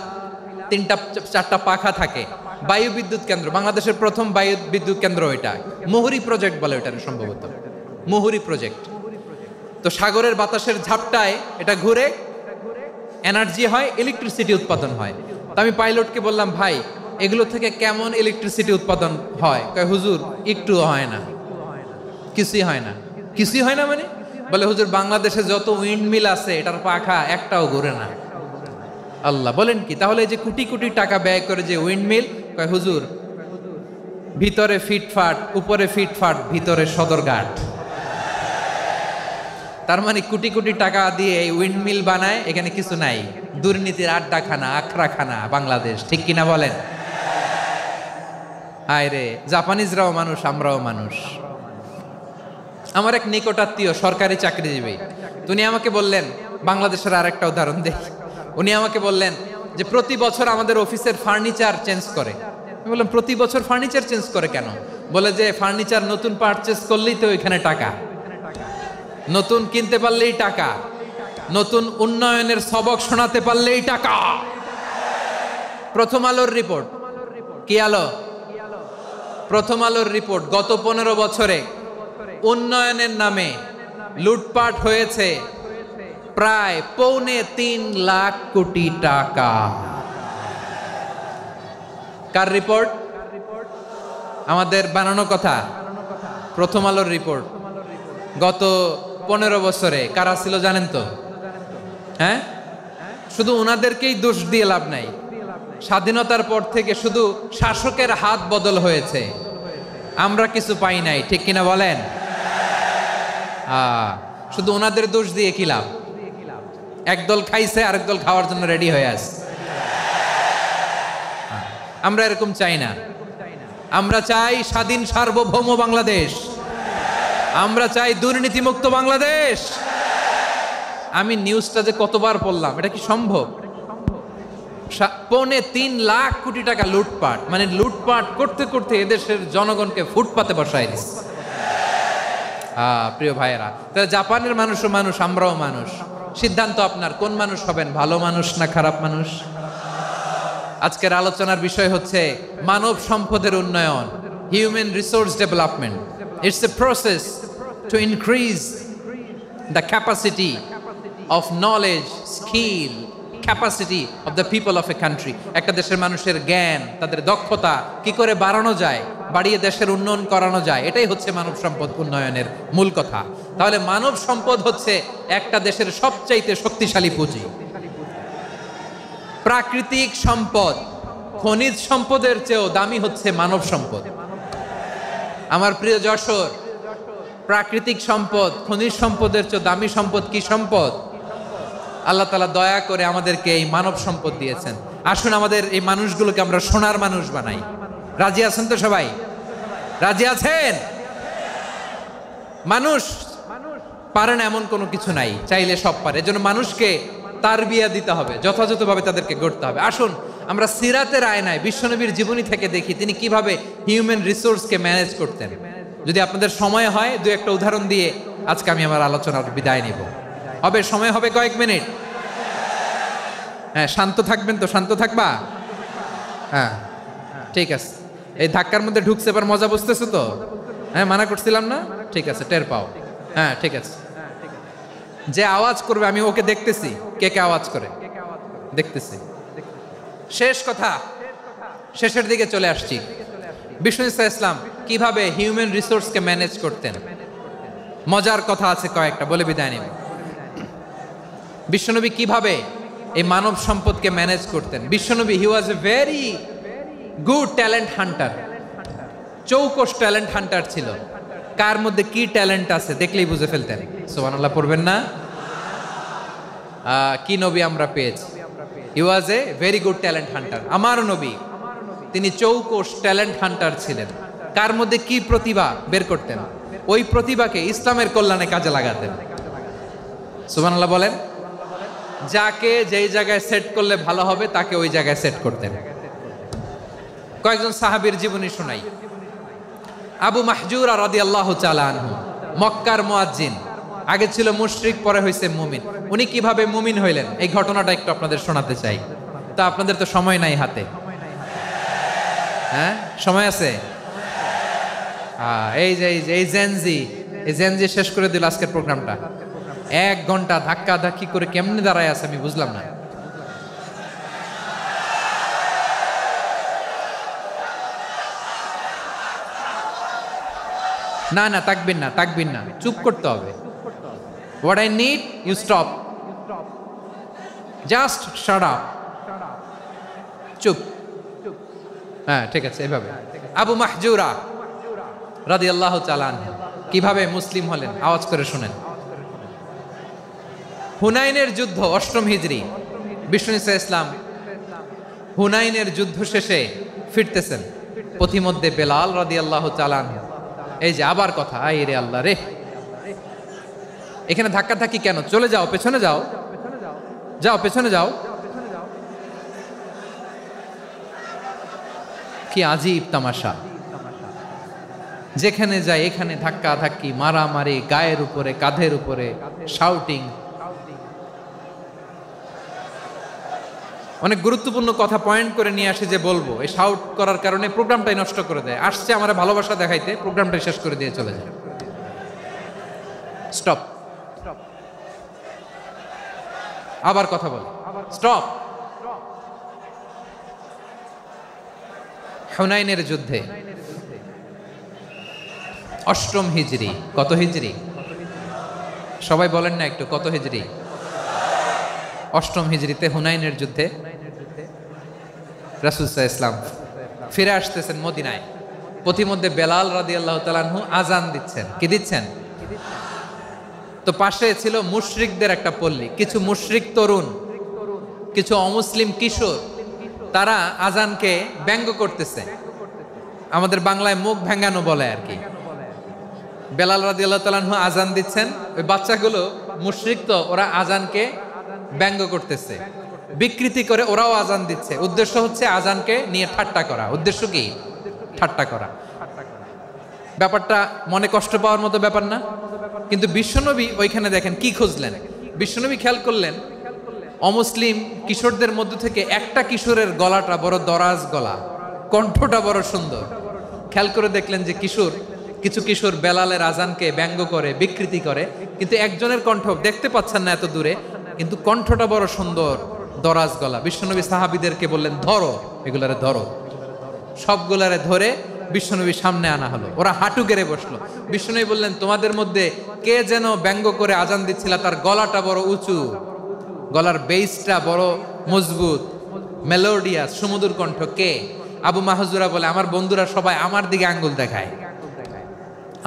3টা-4টা পাখা থাকে। বায়ু বিদ্যুৎ কেন্দ্র, বাংলাদেশের প্রথম বায়ু বিদ্যুৎ কেন্দ্র এটা। মুহুরী প্রজেক্ট বলে এটা সম্ভবত, মুহুরী প্রজেক্ট। তো সাগরের বাতাসের ঝাপটায় এটা ঘুরে এনার্জি হয়, ইলেকট্রিসিটি উৎপাদন হয়। তো আমি পাইলটকে বললাম, ভাই এগুলো থেকে কেমন ইলেকট্রিসিটি উৎপাদন হয়? কয়, হুজুর একটুও হয় না, কিছুই হয় না। কিছুই হয় না মানে? বলে, হুজুর বাংলাদেশে যত উইন্ডমিল আছে এটার পাখা একটাও ঘুরে না। আল্লাহ, বলেন কি? তাহলে যে কোটি কোটি টাকা ব্যয় করে যে উইন্ডমিল, কয় হুজুর ভিতরে ফিটফাট, উপরে ফিটফাট, ভিতরে সদরঘাট। তার মানে কোটি কোটি টাকা দিয়ে এই উইন্ডমিল বানায়, এখানে কিছু নাই। দুর্নীতির আড্ডাখানা, আখড়াখানা বাংলাদেশ, ঠিক কিনা বলেন? হায় রে, জাপানিজরাও মানুষ, আমরাও মানুষ। আমার এক নিকটাত্মীয় সরকারি চাকরিজীবী, উনি আমাকে বললেন, বাংলাদেশের আর একটা উদাহরণ দেখ, উনি আমাকে বললেন যে প্রতি বছর আমাদের অফিসের ফার্নিচার চেঞ্জ করে। আমি বললাম প্রতি বছর ফার্নিচার চেঞ্জ করে কেন? বলে যে ফার্নিচার নতুন পারচেজ করলেই তো ওইখানে টাকা, নতুন কিনতে পারলেই টাকা, নতুন উন্নয়নের সবক শোনাতে পারলেই টাকা। প্রথম আলোর রিপোর্ট, কি আলো? প্রথম আলোর রিপোর্ট, গত 15 বছরে উন্নয়নের নামে লুটপাট হয়েছে প্রায় 3.25 লাখ কোটি টাকা। কার রিপোর্ট? আমাদের বানানো কথা, প্রথম আলোর রিপোর্ট। গত 15 বছরে কারা ছিল জানেন তো? হ্যাঁ, শুধু ওনাদেরকেই দোষ দিয়ে লাভ নাই। স্বাধীনতার পর থেকে শুধু শাসকের হাত বদল হয়েছে, আমরা কিছু পাই নাই, ঠিক কিনা বলেন? শুধু ওনাদের দোষ দিয়ে কি লাভ? একদল খাইছে, আরেক দল খাওয়ার জন্য রেডি হয়ে আছে। আমরা এরকম চাই না। আমরা চাই স্বাধীন সার্বভৌম বাংলাদেশ, আমরা চাই দুর্নীতিমুক্ত বাংলাদেশ। আমি নিউজটা যে কতবার পড়লাম, এটা কি সম্ভব? 3.25 লাখ কোটি টাকা লুটপাট, মানে লুটপাট করতে করতে এদেশের জনগণকে ফুটপাতে বসায় দিচ্ছে। প্রিয় ভাইয়েরা, তাহলে জাপানের মানুষও মানুষ, আমরাও মানুষ। সিদ্ধান্ত আপনার, কোন মানুষ হবেন, ভালো মানুষ না খারাপ মানুষ? আজকের আলোচনার বিষয় হচ্ছে মানব সম্পদের উন্নয়ন, human resource development. It's a process to increase the capacity of knowledge, skill, capacity of the people of a country. একটা দেশের মানুষের জ্ঞান, তাদের দক্ষতা কি করে বাড়ানো যায়, বাড়িয়ে দেশের উন্নয়ন করানো যায়, এটাই হচ্ছে মানব সম্পদ উন্নয়নের মূল কথা। তাহলে মানব সম্পদ হচ্ছে একটা দেশের সবচাইতে শক্তিশালী পুঁজি। প্রাকৃতিক সম্পদ, খনিজ সম্পদের চেয়েও দামি হচ্ছে মানব সম্পদ। আমার প্রিয় যশোর, প্রাকৃতিক সম্পদ, খনিজ সম্পদের চেয়ে দামি সম্পদ কি সম্পদ? আল্লাহ তাআলা দয়া করে আমাদেরকে এই মানব সম্পদ দিয়েছেন। আসুন আমাদের এই মানুষগুলোকে আমরা সোনার মানুষ বানাই। রাজি আছেন তো সবাই? রাজি আছেন? মানুষ পারে না এমন কোনো কিছু নাই, চাইলে সব পারে। এজন্য মানুষকে তারবিয়া দিতে হবে, যথাযথভাবে তাদেরকে গড়তে হবে। আসুন আমরা সিরাতের আয়নায় বিশ্বনবীর জীবনী থেকে দেখি তিনি কিভাবে হিউম্যান রিসোর্সকে ম্যানেজ করতেন। যদি আপনাদের সময় হয়, দু একটা উদাহরণ দিয়ে আজকে আমি আমার আলোচনার বিদায় নিব। হবে সময় হবে কয়েক মিনিট? হ্যাঁ, শান্ত থাকবেন তো? শান্ত থাকবা? হ্যাঁ, ঠিক আছে। এই ধাক্কার মধ্যে ঢুকছে, এবার মজা বুঝতেছে তো? হ্যাঁ, মানা করছিলাম না? ঠিক আছে, টের পাও। হ্যাঁ, ঠিক আছে। যে আওয়াজ করবে আমি ওকে দেখতেছি, কে কে আওয়াজ করে দেখতেছি। শেষ কথা, শেষের দিকে চলে আসছি। বিষ্ণু ইসলাম কিভাবে হিউম্যান রিসোর্সকে ম্যানেজ করতেন, মজার কথা আছে কয়েকটা, বলে বিদায় নিব। বিশ্বনবী কিভাবে এই মানব সম্পদকে ম্যানেজ করতেন। বিশ্বনবী, he was a very good talent hunter, চৌকস ট্যালেন্ট হান্টার ছিল। কার মধ্যে কি ট্যালেন্ট আছে দেখলেই বুঝে ফেলতেন। সুবহানাল্লাহ পড়বেন না? কি নবী আমরা পেয়েছি! He was a very good talent hunter. আমার নবী, তিনি চৌকস ট্যালেন্ট হান্টার ছিলেন। কার মধ্যে কি প্রতিভা বের করতেন, ওই প্রতিভাকে ইসলামের কল্যাণে কাজে লাগাতেন। সুবহানাল্লাহ বলেন। যাকে যেই জায়গায় সেট করলে ভালো হবে তাকে ওই জায়গায় সেট করতেন। কয়েকজন সাহাবীর জীবনী শোনাই। আবু মাহজুরা রাদিয়াল্লাহু তাআলা আনহু, মক্কার মুয়াজ্জিন, আগে ছিল মুশরিক, পরে হয়েছে মুমিন। উনি কিভাবে মুমিন হইলেন এই ঘটনাটা একটু আপনাদের শোনাতে চাই। তা আপনাদের তো সময় নাই হাতে। হ্যাঁ, সময় আছে? এই জেনজি শেষ করে দিল আজকের প্রোগ্রামটা। 1 ঘন্টা ধাক্কা ধাক্কি করে কেমনে দাঁড়ায় আছে আমি বুঝলাম না। না না, তাকবির না, চুপ করতে হবে। What I need, you stop. Just shut up. চুপ। হ্যাঁ, ঠিক আছে, এভাবে। আবু মাহজুরা রাদিয়াল্লাহু তাআলা আনহু কিভাবে মুসলিম হলেন, আওয়াজ করে শুনেন। হুনাইনের যুদ্ধ 8ম হিজরি, বিষ্ণু ঈসা ইসলাম হুনাইনের যুদ্ধ শেষে ফিরতেছেন, পথিমধ্যে বেলাল রাদিয়াল্লাহু তাআলা আনহু, এই যে আবার কথা, আই রে আল্লাহ রে, এখানে ধাক্কা ধাক্কি কেন? চলে যাও, পেছনে যাও, যাও পেছনে যাও। কি আজীব তামাশা, যেখানে যায় এখানে ধাক্কা ধাক্কি, মারামারি, গায়ের উপরে কাঁধের উপরে শাউটিং। অনেক গুরুত্বপূর্ণ কথা পয়েন্ট করে নিয়ে আসে যে বলবো, এই শাউট করার কারণে প্রোগ্রামটাই নষ্ট করে দেয়। আসছে আমার ভালোবাসা দেখাইতে, প্রোগ্রামটাই শেষ করে দিয়ে চলে যায়। স্টপ, আবার কথা বল, স্টপ। হুনাইনের যুদ্ধে 8ম হিজরি, কত হিজরি সবাই বলেন না একটু, কত হিজরি? 8ম হিজরিতে হুনাইনের যুদ্ধে রাসূল সাল্লাল্লাহু আলাইহি ওয়াসাল্লাম ফিরে আসতেছেন মদিনায়। পথিমধ্যে বেলাল রাদিয়াল্লাহু তাআলা আনহু আজান দিচ্ছেন। কি দিচ্ছেন? তো পাশে ছিল মুশরিকদের একটা পল্লী, কিছু মুশরিক তরুণ, কিছু অমুসলিম কিশোর, তারা আজানকে ব্যঙ্গ করতেছে, আমাদের বাংলায় মুখ ভেঙ্গানো বলে আর কি। বেলাল রাদিয়াল্লাহু তাআলা আনহু আজান দিচ্ছেন, ওই বাচ্চাগুলো মুশরিক, তো ওরা আজানকে ব্যঙ্গ করতেছে, বিকৃতি করে ওরাও আজান দিচ্ছে। উদ্দেশ্য হচ্ছে আজানকে নিয়ে ঠাট্টা করা। উদ্দেশ্য কি? ঠাট্টা করা। ব্যাপারটা মনে কষ্ট পাওয়ার মতো ব্যাপার না? কিন্তু বিশ্বনবী ওইখানে দেখেন কি খুঁজলেন। বিশ্বনবী খেয়াল করলেন অমুসলিম কিশোরদের মধ্য থেকে একটা কিশোরের গলাটা বড় দরাজ গলা, কণ্ঠটা বড় সুন্দর। খেয়াল করে দেখলেন যে কিছু কিশোর বেলালের আজানকে ব্যঙ্গ করে, বিকৃতি করে, কিন্তু একজনের কণ্ঠ দেখতে পাচ্ছেন না এত দূরে, কিন্তু কণ্ঠটা বড় সুন্দর, দরাজ গলা। বিশ্বনবী সাহাবীদেরকে বললেন, ধরো এগুলারে, ধরো। সবগুলারে ধরে বিশ্বনবীর সামনে আনা হলো। ওরা হাঁটু গেড়ে বসলো। বিশ্বনবী বললেন, তোমাদের মধ্যে কে যেন ব্যঙ্গ করে আজান দিচ্ছিল, তার গলাটা বড় উঁচু, গলার বেসটা বড় মজবুত, মেলোডিয়াস, সুমধুর কণ্ঠ, কে? আবু মাহজুরা বলে, আমার বন্ধুরা সবাই আমার দিকে আঙ্গুল দেখায়,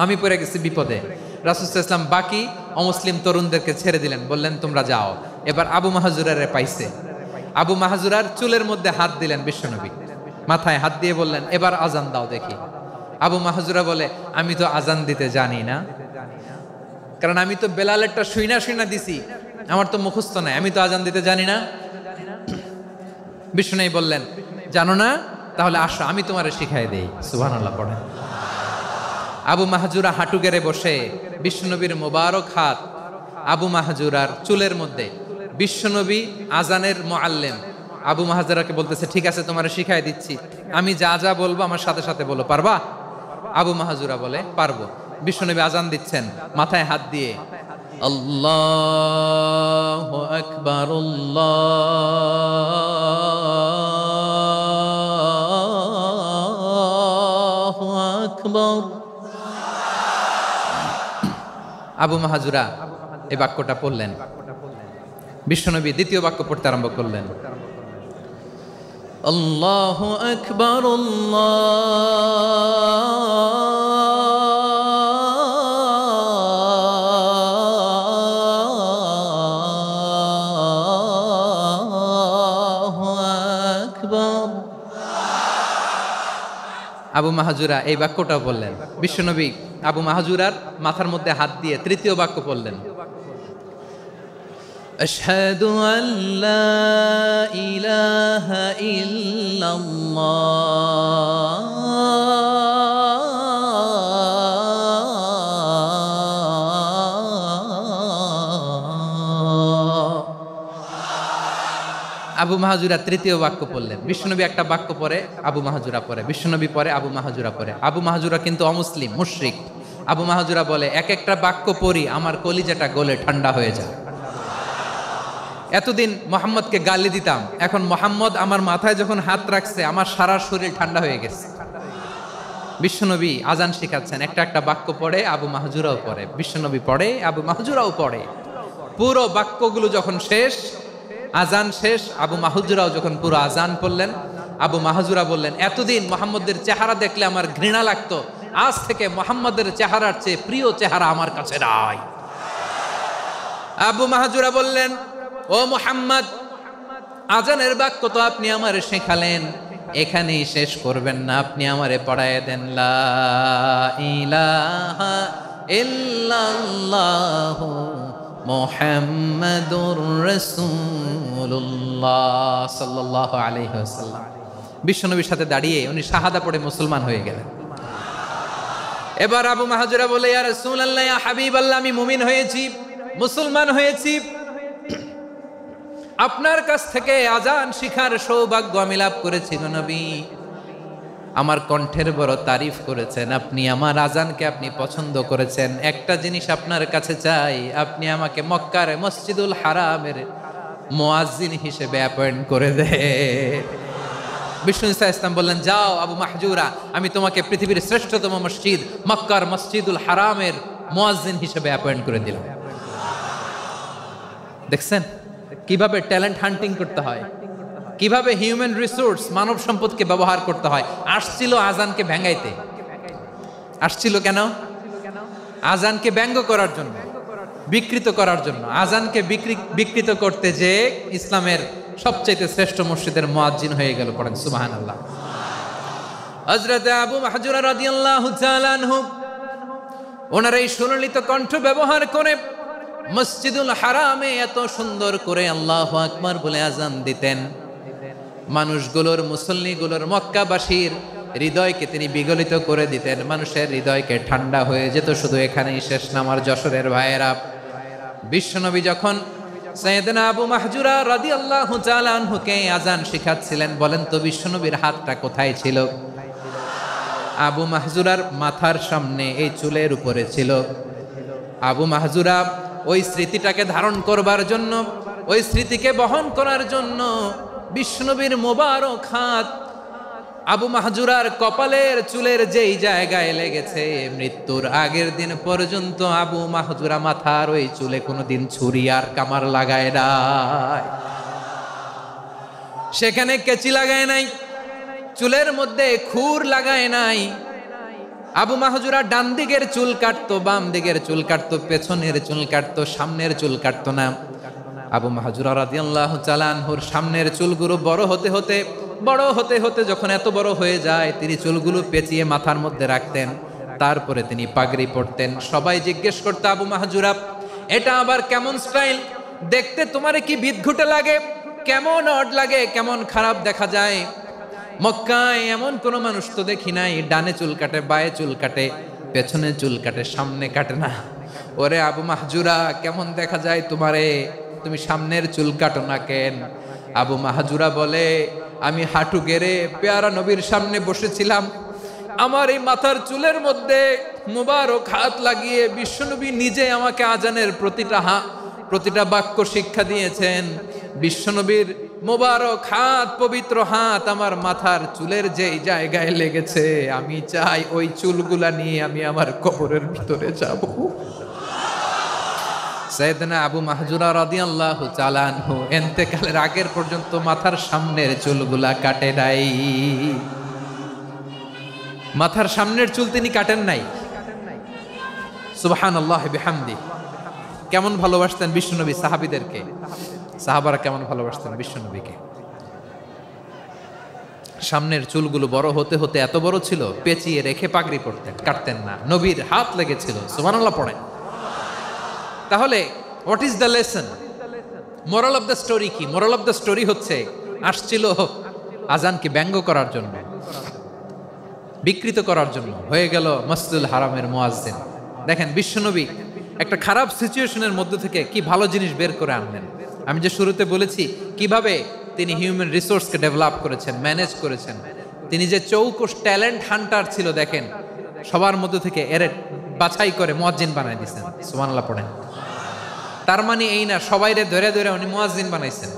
আমি পড়ে গেছি বিপদে। রাসূল সাল্লাল্লাহু আলাইহি ওয়াসাল্লাম বাকি অমুসলিম তরুণদেরকে ছেড়ে দিলেন, বললেন তোমরা যাও। এবার আবু মাহজুরারে পাইছে। আবু মাহজুরার চুলের মধ্যে হাত দিলেন বিশ্বনবী, মাথায় হাত দিয়ে বললেন, এবার আজান দাও দেখি। আবু মাহজুরা বলে, আমি তো আজান দিতে জানি না, কারণ আমি তো বেলালেরটা শুইনা দিছি, আমার তো মুখস্থ নাই, আমি তো আজান দিতে জানি না। বিশ্বনবী বললেন, জানো না? তাহলে আসো, আমি তোমারে শিখাই দেই। সুবহানাল্লাহ পড়েন। আবু মাহজুরা হাঁটু গেড়ে বসে, বিশ্বনবীর মোবারক হাত আবু মাহজুরার চুলের মধ্যে। বিশ্বনবী আজানের মুআল্লিম আবু মাহজুরাকে বলতেছে, ঠিক আছে তোমারে শিখাই দিচ্ছি, আমি যা যা বলবো আমার সাথে সাথে বলো, পারবা? আবু মাহজুরা বলে, পারবো। বিশ্বনবী আজান দিচ্ছেন, মাথায় হাত দিয়ে আল্লাহু আকবার, আল্লাহু আকবার। আবু মাহজুরা এই বাক্যটা পড়লেন। বিশ্বনবী দ্বিতীয় বাক্য পড়তে আরম্ভ করলেন, আল্লাহু আকবার, আল্লাহু আকবার। আবু মাহজুরা এই বাক্যটা বললেন। বিশ্বনবী আবু মাহজুরার মাথার মধ্যে হাত দিয়ে তৃতীয় বাক্য বললেন, আশহাদু আল্লা ইলাহা ইল্লাল্লাহ, আবু মাহজুরা তৃতীয় বাক্য পড়লেন। বিশ্বনবী একটা বাক্য পরে আবু মাহজুরা পরে, বিশ্বনবী পরে আবু মাহজুরা পরে। আবু মাহজুরা কিন্তু অমুসলিম, মুশরিক। আবু মাহজুরা বলে, এক একটা বাক্য পড়ি আমার কলিজাটা গলে ঠান্ডা হয়ে যায়। এতদিন মোহাম্মদকে গালি দিতাম, এখন মোহাম্মদ আমার মাথায় যখন হাত রাখছে আমার সারা শরীর ঠান্ডা হয়ে গেছে। বিশ্বনবী আজান শিখাচ্ছেন, একটা একটা বাক্য পড়ে আবু মাহজুরাও পড়ে, বিশ্বনবী পড়ে আবু মাহজুরাও পড়ে। পুরো বাক্যগুলো যখন শেষ, আজান শেষ, আবু মাহজুরাও যখন পুরো আজান পড়লেন, আবু মাহজুরা বললেন, এতদিন মোহাম্মদের চেহারা দেখলে আমার ঘৃণা লাগতো, আজ থেকে মোহাম্মদের চেহারার চেয়ে প্রিয় চেহারা আমার কাছে নাই। আবু মাহজুরা বললেন, ও মুহাম্মদ, আজানের বাক্য তো আপনি আমারে শেখালেন, এখানেই শেষ করবেন না, আপনি আমারে পড়ায় দেন লা ইলাহা ইল্লাল্লাহু মুহাম্মাদুর রাসূলুল্লাহ সাল্লাল্লাহু আলাইহি ওয়াসাল্লাম। বিশ্বনবীর সাথে দাঁড়িয়ে উনি শাহাদা পড়ে মুসলমান হয়ে গেলেন। এবার আবু মাহজুরা বলে, ইয়া রাসূলুল্লাহ, ইয়া হাবিবাল্লাহ, আমি মুমিন হয়েছি, মুসলমান হয়েছি, আপনার কাছ থেকে আজান শিখার সৌভাগ্য আমি লাভ করেছি গো নবী। আমার কণ্ঠের বড় তারিফ করেছেন, আপনি আমার আজানকে আপনি পছন্দ করেছেন। একটা জিনিস আপনার কাছে চাই, আপনি আমাকে মক্কার মসজিদুল হারামের মুয়াজ্জিন হিসেবে অ্যাপয়েন্ট করে দেন। বিষ্ণু ইসা ইসলাম বললেন, যাও আবু মাহজুরা, আমি তোমাকে পৃথিবীর শ্রেষ্ঠতম মসজিদ মক্কার মসজিদুল হারামের মুয়াজ্জিন হিসেবে অ্যাপয়েন্ট করে দিলাম। দেখছেন কিভাবে ট্যালেন্ট হান্টিং করতে হয়, কিভাবে হিউম্যান রিসোর্স মানব সম্পদকে ব্যবহার করতে হয়। আসছিল আজানকে ভেঙাইতে, আসছিল কেন? আজানকে ব্যঙ্গ করার জন্য, বিকৃত করার জন্য। আজানকে বিকৃত করতে যে ইসলামের সবচেয়ে শ্রেষ্ঠ মসজিদের মুয়াজ্জিন হয়ে গেল। পড়েন সুবহানাল্লাহ। হযরত আবু মাহজুরা রাদিয়াল্লাহু তাআলা আনহু ওনার এই সুললিত কণ্ঠ ব্যবহার করে মসজিদুল হারামে এত সুন্দর করে আল্লাহু আকবার বলে আজান দিতেন, মানুষগুলোর, মুসল্লিগুলোর, মক্কাবাসীর হৃদয়কে তিনি বিগলিত করে দিতেন। মানুষের হৃদয়কে ঠান্ডা হয়ে যেত। শুধু এখানেই শেষ না আমার যশোরের ভাইয়েরা, বিশ্বনবী যখন সাইয়েদনা আবু মাহজুরা রাদিয়াল্লাহু তাআলা আনহুকে আজান শিখাচ্ছিলেন, বলেন তো বিশ্বনবীর হাতটা কোথায় ছিল? আবু মাহজুরার মাথার সামনে, এই চুলের উপরে ছিল। আবু মাহজুরা ওই স্মৃতিটাকে ধারণ করবার জন্য, ওই স্মৃতিকে বহন করার জন্য বিশ্বনবীর মোবারক হাত আবু মাহজুরার কপালের চুলের যেই জায়গায় লেগেছে, মৃত্যুর আগের দিন পর্যন্ত আবু মাহজুরা মাথার ওই চুলে কোনোদিন ছুরি আর কামার লাগায় নাই, সেখানে কেচি লাগায় নাই, চুলের মধ্যে খুর লাগায় নাই। আবু মাহজুরা ডান দিকের চুল কাটতো, বাম দিকের চুল কাটতো, পেছনের চুল কাটতো, সামনের চুল কাটতো না। আবু মাহজুরা রাদিয়াল্লাহু তাআলা আনহুর সামনের চুলগুলো বড় হতে হতে যখন এত বড় হয়ে যায়, তিনি চুলগুলো পেঁচিয়ে মাথার মধ্যে রাখতেন, তারপরে তিনি পাগড়ি পরতেন। সবাই জিজ্ঞেস করতো, আবু মাহজুরা, এটা আবার কেমন স্টাইল? দেখতে তোমারে কি বিদঘুটে লাগে? কেমন অড লাগে? কেমন খারাপ দেখা যায়? মক্কায় এমন কোন মানুষ তো দেখি নাই, ডানে চুল কাটে, বায়ে চুল কাটে, পেছনে চুল কাটে, সামনে কাটে না। ওরে আবু মাহজুরা, কেমন দেখা যায় তোমারে? তুমি সামনের চুল কাটো না কেন? আবু মাহজুরা বলে, আমি হাঁটু গেড়ে পেয়ারা নবীর সামনে বসেছিলাম, আমার এই মাথার চুলের মধ্যে মুবারক হাত লাগিয়ে বিশ্বনবী নিজে আমাকে আজানের প্রতিটা বাক্য শিক্ষা দিয়েছেন। বিশ্বনবীর মোবারক হাত, পবিত্র হাত আমার মাথার চুলের যেই জায়গায় লেগেছে, আমি চাই ওই চুলগুলা নিয়ে আমি আমার কবরের ভিতরে যাব। সাইয়েদনা আবু মাহজুরা রাদিয়াল্লাহু তাআলা আনহু ইন্তেকালের আগের পর্যন্ত মাথার সামনের চুলগুলা কাটে নাই। মাথার সামনের চুল তিনি কাটেন নাই। সুবহানাল্লাহি বিহামদি। কেমন ভালোবাসতেন বিশ্বনবী সাহাবীদেরকে, সাহাবারা কেমন ভালোবাসতেন বিশ্বনবীকে। সামনের চুলগুলো বড় হতে হতে এত বড় ছিল, পেঁচিয়ে রেখে পাগড়ি পরতেন, কাটতেন না। নবীর হাত লেগেছিল। সুবহানাল্লাহ পড়েন। তাহলে what is the lesson? Moral of the story কি? মোরাল অফ দ্য স্টোরি হচ্ছে, আসছিল আজানকে ব্যঙ্গ করার জন্য, বিকৃত করার জন্য, হয়ে গেল মসজিদুল হারামের মুয়াজ্জিন। দেখেন বিশ্বনবী একটা খারাপ সিচুয়েশনের মধ্যে থেকে কি ভালো জিনিস বের করে আনলেন। আমি যে শুরুতে বলেছি কিভাবে তিনি হিউম্যান রিসোর্সকে ডেভেলপ করেছেন, ম্যানেজ করেছেন। তিনি যে চৌকস ট্যালেন্ট হান্টার ছিল, দেখেন সবার মধ্যে থেকে এর বাছাই করে মুয়াজ্জিন বানাই দিয়েছেন। সুবহানাল্লাহ পড়েন। তার মানে এই না সবাইরে ধরে ধরে উনি মুয়াজ্জিন বানাইছেন।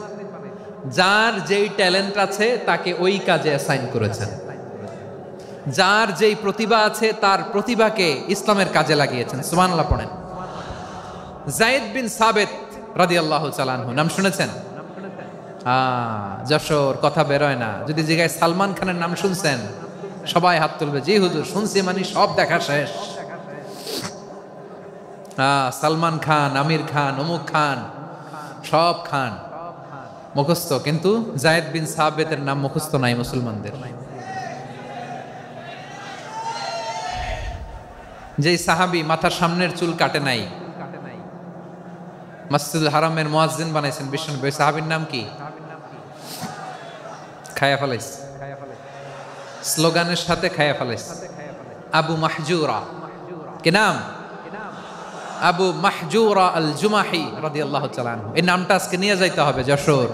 যার যেই ট্যালেন্ট আছে তাকে ওই কাজে অ্যাসাইন করেছেন। যার যেই প্রতিভা আছে তার প্রতিভাকে ইসলামের কাজে লাগিয়েছেন। সুবহানাল্লাহ পড়েন। যায়েদ বিন সাবিত রাদিয়াল্লাহু তাআলা আনহু নাম শুনেছেন? যশোর কথা বেরোয় না। যদি জিজ্ঞাসা সালমান খানের নাম শুনছেন, সবাই হাত তুলবে, জি হুজুর শুনছি, মানে সব দেখা শেষ। সালমান খান, আমির খান, অমুক খান, সব খান মুখস্থ, কিন্তু জায়েদ বিন সাবেতের নাম মুখস্থ নাই মুসলমানদের। যেই সাহাবী মাথার সামনের চুল কাটে নাই, মসজিদুল হারামের মুয়াজ্জিন বানাইছেন বিশ্বনবী, ওই সাহাবীর নাম কি? খায়া ফেলাইস, স্লোগানের সাথে খায়া ফেলাইস। আবু মাহজুরা, কি নাম? আবু মাহজুরা আল জুমাহি রাদিয়াল্লাহু তাআলা আনহু। এই নামটা আজকে নিয়ে যাইতে হবে যশোর।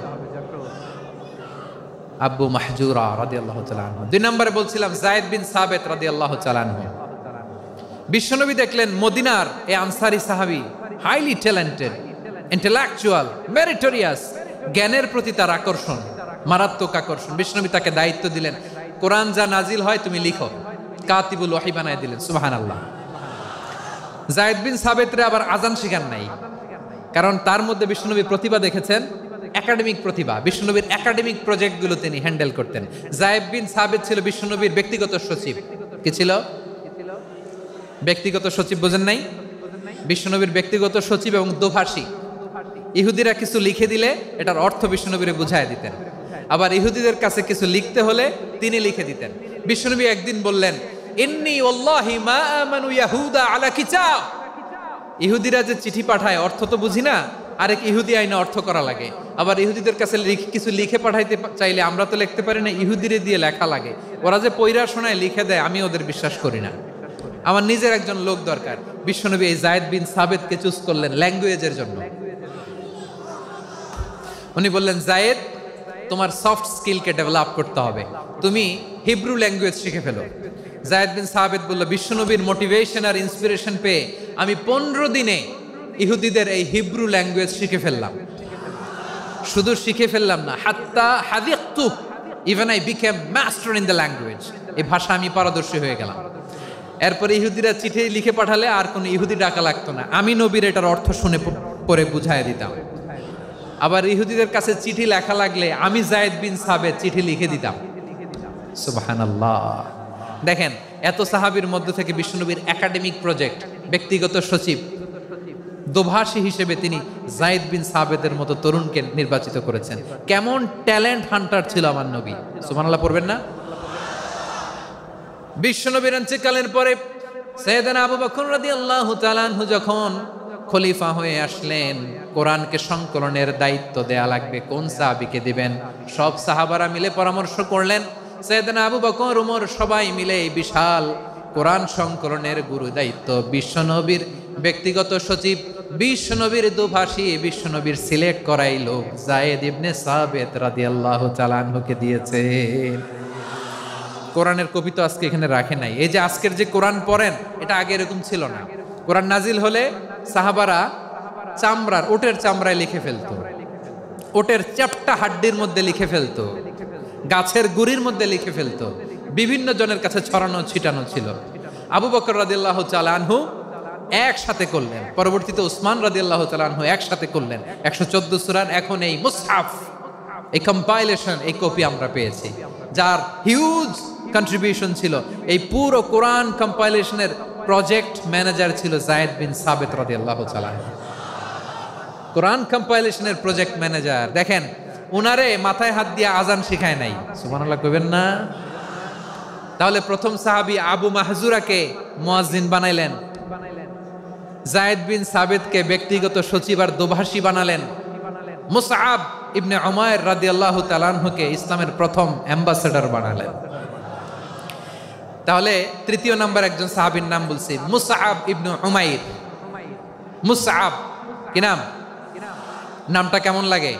আবু মাহজুরা রাদিয়াল্লাহু তাআলা আনহু। 2 নম্বরে বলছিলাম জায়েদ বিন সাবিত রাদিয়াল্লাহু তাআলা আনহু। বিশ্বনবী দেখলেন মদিনার এই আনসারী সাহাবী হাইলি ট্যালেন্টেড, ইন্টেলেকচুয়াল, মেরিটোরিয়াস, জ্ঞানের প্রতি তার আকর্ষণ, মারাত্মক আকর্ষণ। বিশ্বনবী তাকে দায়িত্ব দিলেন, কোরআন যা নাজিল হয় তুমি লিখো, কাতিবুল ওহী বানায় দিলেন। সুবহানাল্লাহ। জায়েদ বিন সাবিতরে আবার আজান শিখান নাই, কারণ তার মধ্যে বিশ্বনবী প্রতিভা দেখেছেন, একাডেমিক প্রতিভা। বিশ্বনবীর একাডেমিক প্রজেক্টগুলো তিনি হ্যান্ডেল করতেন। জায়েদ বিন সাবিত ছিল বিশ্বনবীর ব্যক্তিগত সচিব। কি ছিল? ব্যক্তিগত সচিব। বোঝেন নাই? বিশ্বনবীর ব্যক্তিগত সচিব এবং দোভাষী। ইহুদিরা কিছু লিখে দিলে এটার অর্থ বিশ্বনবীরে বুঝায় দিতেন, আবার ইহুদিদের কাছে কিছু লিখতে হলে তিনি লিখে দিতেন। বিশ্বনবী একদিন বললেন, ইন্নী ওয়াল্লাহি মা আমানু ইয়াহুদা আলা কিতাব। ইহুদিরা যে চিঠি পাঠায় অর্থ তো বুঝি না, আরেক ইহুদি আইনা অর্থ করা লাগে। আবার ইহুদিদের কাছে কিছু লিখে পাঠাইতে চাইলে আমরা তো লিখতে পারি না, ইহুদিরে দিয়ে লেখা লাগে। ওরা যে পয়রা শোনায় লিখে দেয়, আমি ওদের বিশ্বাস করি না, আমার নিজের একজন লোক দরকার। বিশ্বনবী এই জায়েদ বিন সাবিতকে চুজ করলেন ল্যাঙ্গুয়েজের জন্য। উনি বললেন, জায়েদ, তোমার সফট স্কিলকে ডেভেলপ করতে হবে, তুমি হিব্রু ল্যাঙ্গুয়েজ শিখে ফেলো। জায়েদ বিন সাবিত বলল, বিশ্বনবীর মোটিভেশন আর ইন্সপিরেশন পেয়ে আমি 15 দিনে ইহুদিদের এই হিব্রু ল্যাঙ্গুয়েজ শিখে ফেললাম। শুধু শিখে ফেললাম না, হাত্তা হাদিকতু, even I became master in the language. এই ভাষা আমি পারদর্শী হয়ে গেলাম। এরপরে ইহুদিরা চিঠি লিখে পাঠালে আর কোনো ইহুদি ডাকা লাগতো না, আমি নবীর এটার অর্থ শুনে পরে বুঝায় দিতাম। আবার ইহুদিদের কাছে চিঠি লেখা লাগলে আমি জায়েদ বিন সাবিত চিঠি লিখে দিতাম। সুবহানাল্লাহ। দেখেন, এত সাহাবীর মধ্য থেকে বিশ্বনবীর একাডেমিক প্রজেক্ট, ব্যক্তিগত সচিব, দোভাষী হিসেবে তিনি জায়েদ বিন সাবিতের মতো তরুণকে নির্বাচিত করেছেন। কেমন ট্যালেন্ট হান্টার ছিল আমার নবী। সুবহানাল্লাহ পড়বেন না? বিশ্বনবীর ইন্তেকালের পরে সাইয়েদনা আবু বকর রাদিয়াল্লাহু তাআলা আনহু যখন খলিফা হয়ে আসলেন, কোরআনকে সংকলনের দায়িত্ব দেয়া লাগবে, কোন সাহাবীকে দিবেন? সব সাহাবারা মিলে পরামর্শ করলেন। সাইয়েদনা আবু বকর, ওমর সবাই মিলে এই বিশাল কোরআন সংকলনের গুরু দায়িত্ব বিশ্বনবীর ব্যক্তিগত সচিব, বিশ্বনবীর দোভাষী, বিশ্বনবীর সিলেক্ট করাই লোক জায়েদ ইবনে সাবিত রাদিয়াল্লাহু তাআলা আনহুকে দিয়েছে। কোরআনের কপি তো আজকে এখানে রাখে নাই। এই যে আজকের যে কোরআন পড়েন, এটা আগে এরকম ছিল না। কোরআন নাজিল হলে সাহাবারা চামড়ার, ওটের চামড়ায় লিখে ফেলতো, ওটের চ্যাপ্টা হাড্ডির মধ্যে লিখে ফেলতো, গাছের গুড়ির মধ্যে লিখে ফেলতো, বিভিন্ন জনের কাছে ছড়ানো ছিটানো ছিল। আবু বকর রাদিয়াল্লাহু তাআলা আনহু একসাথে করলেন, পরবর্তীতে উসমান রাদিয়াল্লাহু তাআলা আনহু একসাথে করলেন। 114 সূরার এখন এই মুসহাফ, এই কম্পাইলেশন, এই কপি আমরা পেয়েছি, যার হিউজ কন্ট্রিবিউশন ছিল। এই পুরো কোরআন কম্পাইলেশনের প্রজেক্ট ম্যানেজার ছিল জায়েদ বিন সাবিত রাদিয়াল্লাহু তাআলা। কোরআন কম্পাইলেশনের প্রজেক্ট ম্যানেজার। দেখেন, উনারে মাথায় হাত দিয়ে আজান শিখায় নাই। সুবহানাল্লাহ কইবেন না? তাহলে প্রথম সাহাবী আবু মাহজুরাকে মুয়াজ্জিন বানাইলেন, জায়েদ বিন সাবিতকে ব্যক্তিগত সচিব আর দোভাষী বানালেন, মুসআব ইবনে উমাইর রাদিয়াল্লাহু তাআলা আনহুকে ইসলামের প্রথম অ্যাম্বাসেডর বানালেন। তাহলে তৃতীয় নাম্বার একজন সাহাবীর নাম বলছি, মুসআব ইবনে উমাইর। মুসআব কি নাম? নামটা কেমন লাগে?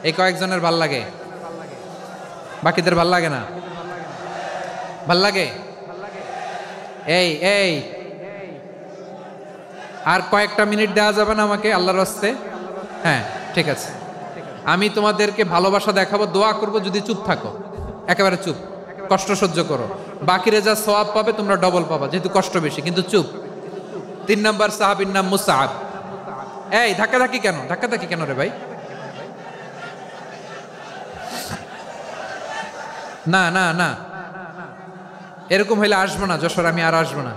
এই কয়েকজনের ভাল লাগে, বাকিদের ভাল লাগে না? ভাল লাগে? এই এই আর কয়েকটা মিনিট দেওয়া যাবে না আমাকে আল্লাহর রাস্তে? হ্যাঁ, ঠিক আছে। আমি তোমাদেরকে ভালোবাসা দেখাবো, দোয়া করব, যদি চুপ থাকো, একেবারে চুপ, কষ্ট সহ্য করো। বাকিরা যা সওয়াব পাবে তোমরা ডবল পাবা, যেহেতু কষ্ট বেশি, কিন্তু চুপ। 3 নম্বর সাহাবীর নাম মুসআব। এই ধাক্কাধাক্কি কেন? ধাক্কাধাক্কি কেন রে ভাই? না না না, এরকম হইলে আসবো না যশোর, আমি আর আসবো না।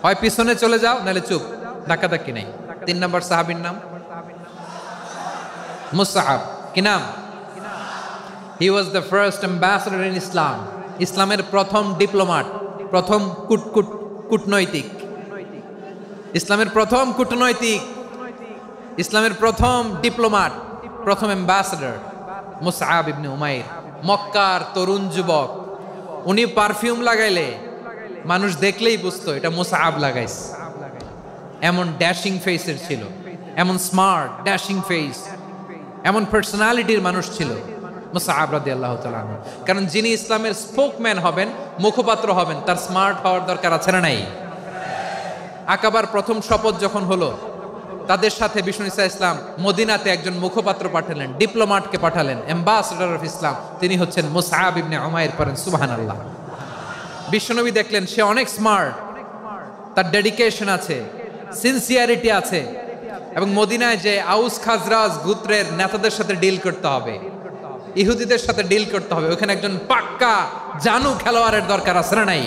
হয় পিছনে চলে যাও, নাহলে চুপ, ধাক্কাধাক্কি নেই। 3 নম্বর সাহাবীর নাম মুসআব। কি নাম? He was the first ambassador in Islam. ইসলামের প্রথম ডিপ্লোম্যাট, প্রথম কূটনৈতিক, ইসলামের প্রথম কূটনৈতিক, ইসলামের প্রথম ডিপ্লোম্যাট, প্রথম অ্যাম্বাসেডর মুসআব ইবনে উমাইর। মক্কার তরুণ যুবক, উনি পারফিউম লাগাইলে মানুষ দেখলেই বুঝতো এটা মুসআব লাগাইছে। এমন ড্যাশিং ফেসের ছিল, এমন স্মার্ট ড্যাশিং ফেস, এমন পার্সোনালিটির মানুষ ছিল মুসআব রাদিয়াল্লাহু তাআলা আনহু। কারণ যিনি ইসলামের স্পোকম্যান হবেন, মুখপাত্র হবেন, তার স্মার্ট হওয়ার দরকার আছে না নাই? আকাবার প্রথম শপথ যখন হলো, তাদের সাথে বিষ্ণু ঈসা ইসলাম মদিনাতে একজন মুখপাত্র পাঠালেন, ডিপ্লোম্যাটকে পাঠালেন, অ্যাম্বাসেডর অফ ইসলাম। তিনি হচ্ছেন মুসআব ইবনে উমাইর। পড়েন সুবহানাল্লাহ। বিশ্বনবী দেখলেন সে অনেক স্মার্ট, তার ডেডিকেশন আছে, সিনসিয়ারিটি আছে, এবং মদিনায় যে আউস খাজরাজ গোত্রের নেতাদের সাথে ডিল করতে হবে, ইহুদিদের সাথে ডিল করতে হবে, ওখানে একজন পাক্কা জানু খেলোয়াড়ের দরকার আছে না নাই?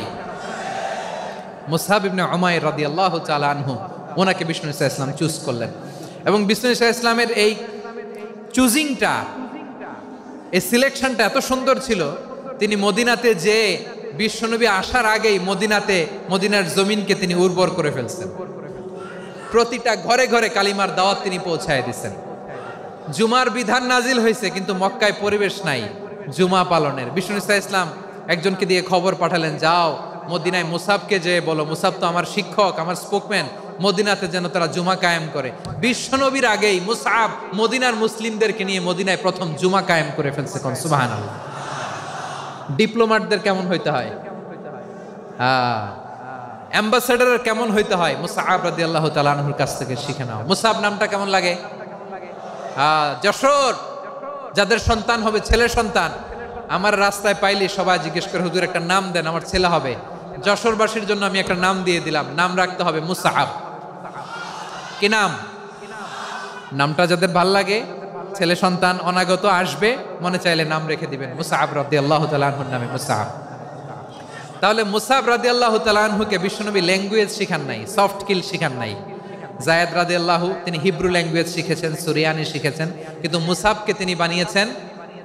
মুসআব ইবনে উমাইর রাদিয়াল্লাহু তাআলা আনহু, ওনাকে বিষ্ণু ঈসা ইসলাম চুজ করলেন। এবং বিষ্ণু ঈসা ইসলামের এই চুজিংটা, এই সিলেকশনটা এত সুন্দর ছিল, তিনি মদিনাতে যে বিশ্বনবী আসার আগেই মদিনার জমিনকে তিনি উর্বর করে ফেলছেন। প্রতিটা ঘরে ঘরে কালিমার দাওয়াত তিনি পৌঁছায় দিচ্ছেন। জুমার বিধান নাজিল হয়েছে, কিন্তু মক্কায় পরিবেশ নাই জুমা পালনের। বিষ্ণু ঈসা ইসলাম একজনকে দিয়ে খবর পাঠালেন, যাও মদিনায় মুসাবকে যে বলো, মুসাব তো আমার শিক্ষক, আমার স্পোকম্যান, মদিনাতে যেন তারা জুমা কায়েম করে। বিশ্বনবীর আগেই মুসআব মদিনার মুসলিমদেরকে নিয়ে মদিনায় প্রথম জুমা কায়েম করে ফেলছে। কোন সুবহানাল্লাহ। ডিপ্লোম্যাটদের কেমন হইতে হয়, অ্যাম্বাসেডরের কেমন হইতে হয়, মুসআব রাদিয়াল্লাহু তাআলা আনহুর কাছ থেকে শিখে নাও। মুসআব নামটা কেমন লাগে? যশোর যাদের সন্তান হবে, ছেলে সন্তান, আমার রাস্তায় পাইলে সবাই জিজ্ঞেস করে, হুজুর একটা নাম দেন, আমার ছেলে হবে। যশোরবাসীর জন্য আমি একটা নাম দিয়ে দিলাম, নাম রাখতে হবে মুসআব। কি নাম? নামটা যাদের ভাল লাগে, ছেলে সন্তান অনাগত আসবে, মনে চাইলে নাম রেখে দিবেন মুসআব রাদিয়াল্লাহু তাআলা আনহুর নামে মুসআব। তাহলে মুসআব রাদিয়াল্লাহু তাআলা আনহুকে বিশ্বনবী ল্যাঙ্গুয়েজ শিখান নাই, সফট স্কিল শিখান নাই। যায়েদ রাদিয়াল্লাহু তিনি হিব্রু ল্যাঙ্গুয়েজ শিখেছেন, সুরিয়ানি শিখেছেন, কিন্তু মুসআবকে তিনি বানিয়েছেন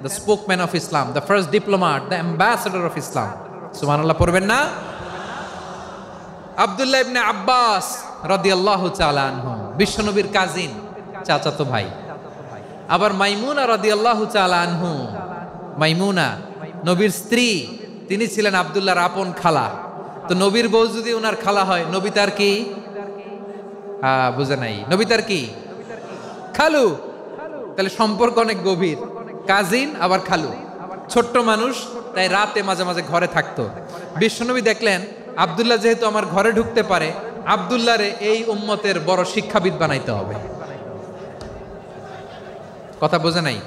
the spokesman of Islam, the first diplomat, the ambassador of Islam. সুবহানাল্লাহ পড়বেন না? আব্দুল্লাহ ইবনে আব্বাস রাদিয়াল্লাহু তাআলা আনহু বিশ্বনবীর কাজিন, চাচাতো ভাই। আবার মাইমুনা রাদিয়াল্লাহু তাআলা আনহু, মাইমুনা নবীর স্ত্রী, তিনি ছিলেন আব্দুল্লাহর আপন খালা। তো নবীর বউ যদি ওনার খালা হয়, নবী তার কি? বুঝে নাই, নবী তার কি? খালু। তাহলে সম্পর্ক অনেক গভীর, কাজিন আবার খালু। ছোট্ট মানুষ, তাই রাতে মাঝে মাঝে ঘরে থাকতো। বিশ্বনবী দেখলেন আব্দুল্লাহ যেহেতু আমার ঘরে ঢুকতে পারে, আব্দুল্লাহরে এই উম্মতের বড় শিক্ষাবিদ বানাইতে হবে। কথা বোঝে নাই?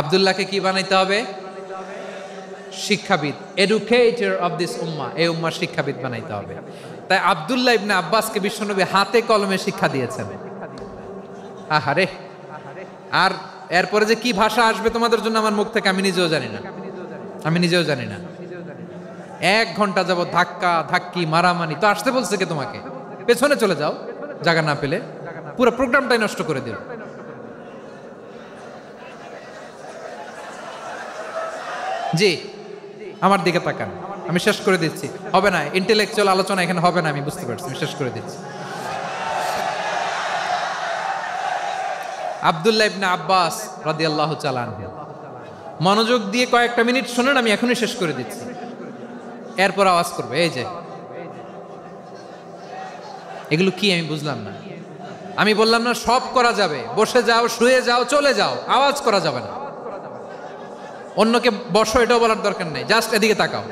আব্দুল্লাহকে কি বানাইতে হবে? শিক্ষাবিদ, এডুকেটর অফ দিস উম্মাহ, এই উম্মার শিক্ষাবিদ বানাইতে হবে। তাই আব্দুল্লাহ ইবনে আব্বাসকে বিশ্বনবী হাতে কলমে শিক্ষা দিয়েছেন। আহারে, আর এরপরে যে কি ভাষা আসবে তোমাদের জন্য আমার মুখ থেকে আমি নিজেও জানি না। 1 ঘন্টা যাবত ধাক্কা ধাক্কি মারামারি। তো আসতে বলছে কে তোমাকে? পেছনে চলে যাও, জায়গা না পেলে। পুরো প্রোগ্রামটাই নষ্ট করে দিল। জি, আমার দিকে তাকান, আমি শেষ করে দিচ্ছি। হবে না, ইন্টেলেকচুয়াল আলোচনা এখানে হবে না, আমি বুঝতে পারছি, আমি শেষ করে দিচ্ছি। আব্দুল্লাহ ইবনে আব্বাস রাদিয়াল্লাহু তাআলা আনহু, মনোযোগ দিয়ে কয়েকটা মিনিট শুনুন, আমি এখনই শেষ করে দিচ্ছি। এরপর আওয়াজ করবে, এই যে এগুলো কি আমি বুঝলাম না। আমি বললাম না সব করা যাবে, বসে যাও, শুয়ে যাও, চলে যাও, আওয়াজ করা যাবে না। অন্যকে বসো এটাও বলার দরকার নেই, জাস্ট এদিকে তাকাও।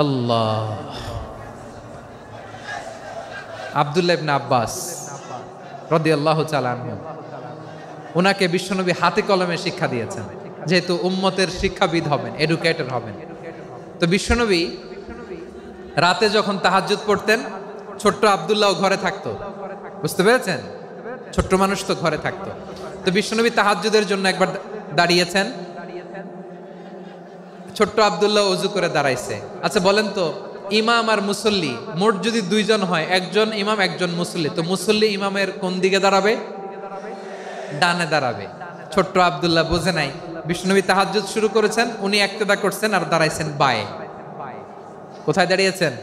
আল্লাহ। আব্দুল্লাহ ইবনে আব্বাস রাদিয়াল্লাহু তাআলা আনহু, ওনাকে বিশ্বনবী হাতে কলমে শিক্ষা দিয়েছেন, যেহেতু উম্মতের শিক্ষাবিদ হবেন, এডুকেটর হবেন। তো বিশ্বনবী রাতে যখন তাহাজ্জুদ পড়তেন, ছোট্ট আব্দুল্লাহ ঘরে থাকতো। বুঝতে পেরেছেন? ছোট্ট মানুষ তো ঘরে থাকতো। তো বিশ্বনবী তাহাজ্জুদের জন্য একবার দাঁড়িয়েছেন, ছোট্ট আব্দুল্লাহ ওযু করে দাঁড়াইছে। আচ্ছা বলেন তো, ইমাম আর মুসল্লি মোট যদি দুইজন হয়, একজন ইমাম একজন মুসল্লি, তো মুসল্লি ইমামের কোন দিকে দাঁড়াবে? ডানে দাঁড়াবে। ছোট্ট আব্দুল্লাহ বোঝে নাই, বিষ্ণুনবী তাহাজ্জুদ শুরু করেছেন, উনি ইক্তেদা করছেন আর দাঁড়াইছেন বায়ে। কোথায় দাঁড়িয়েছেন?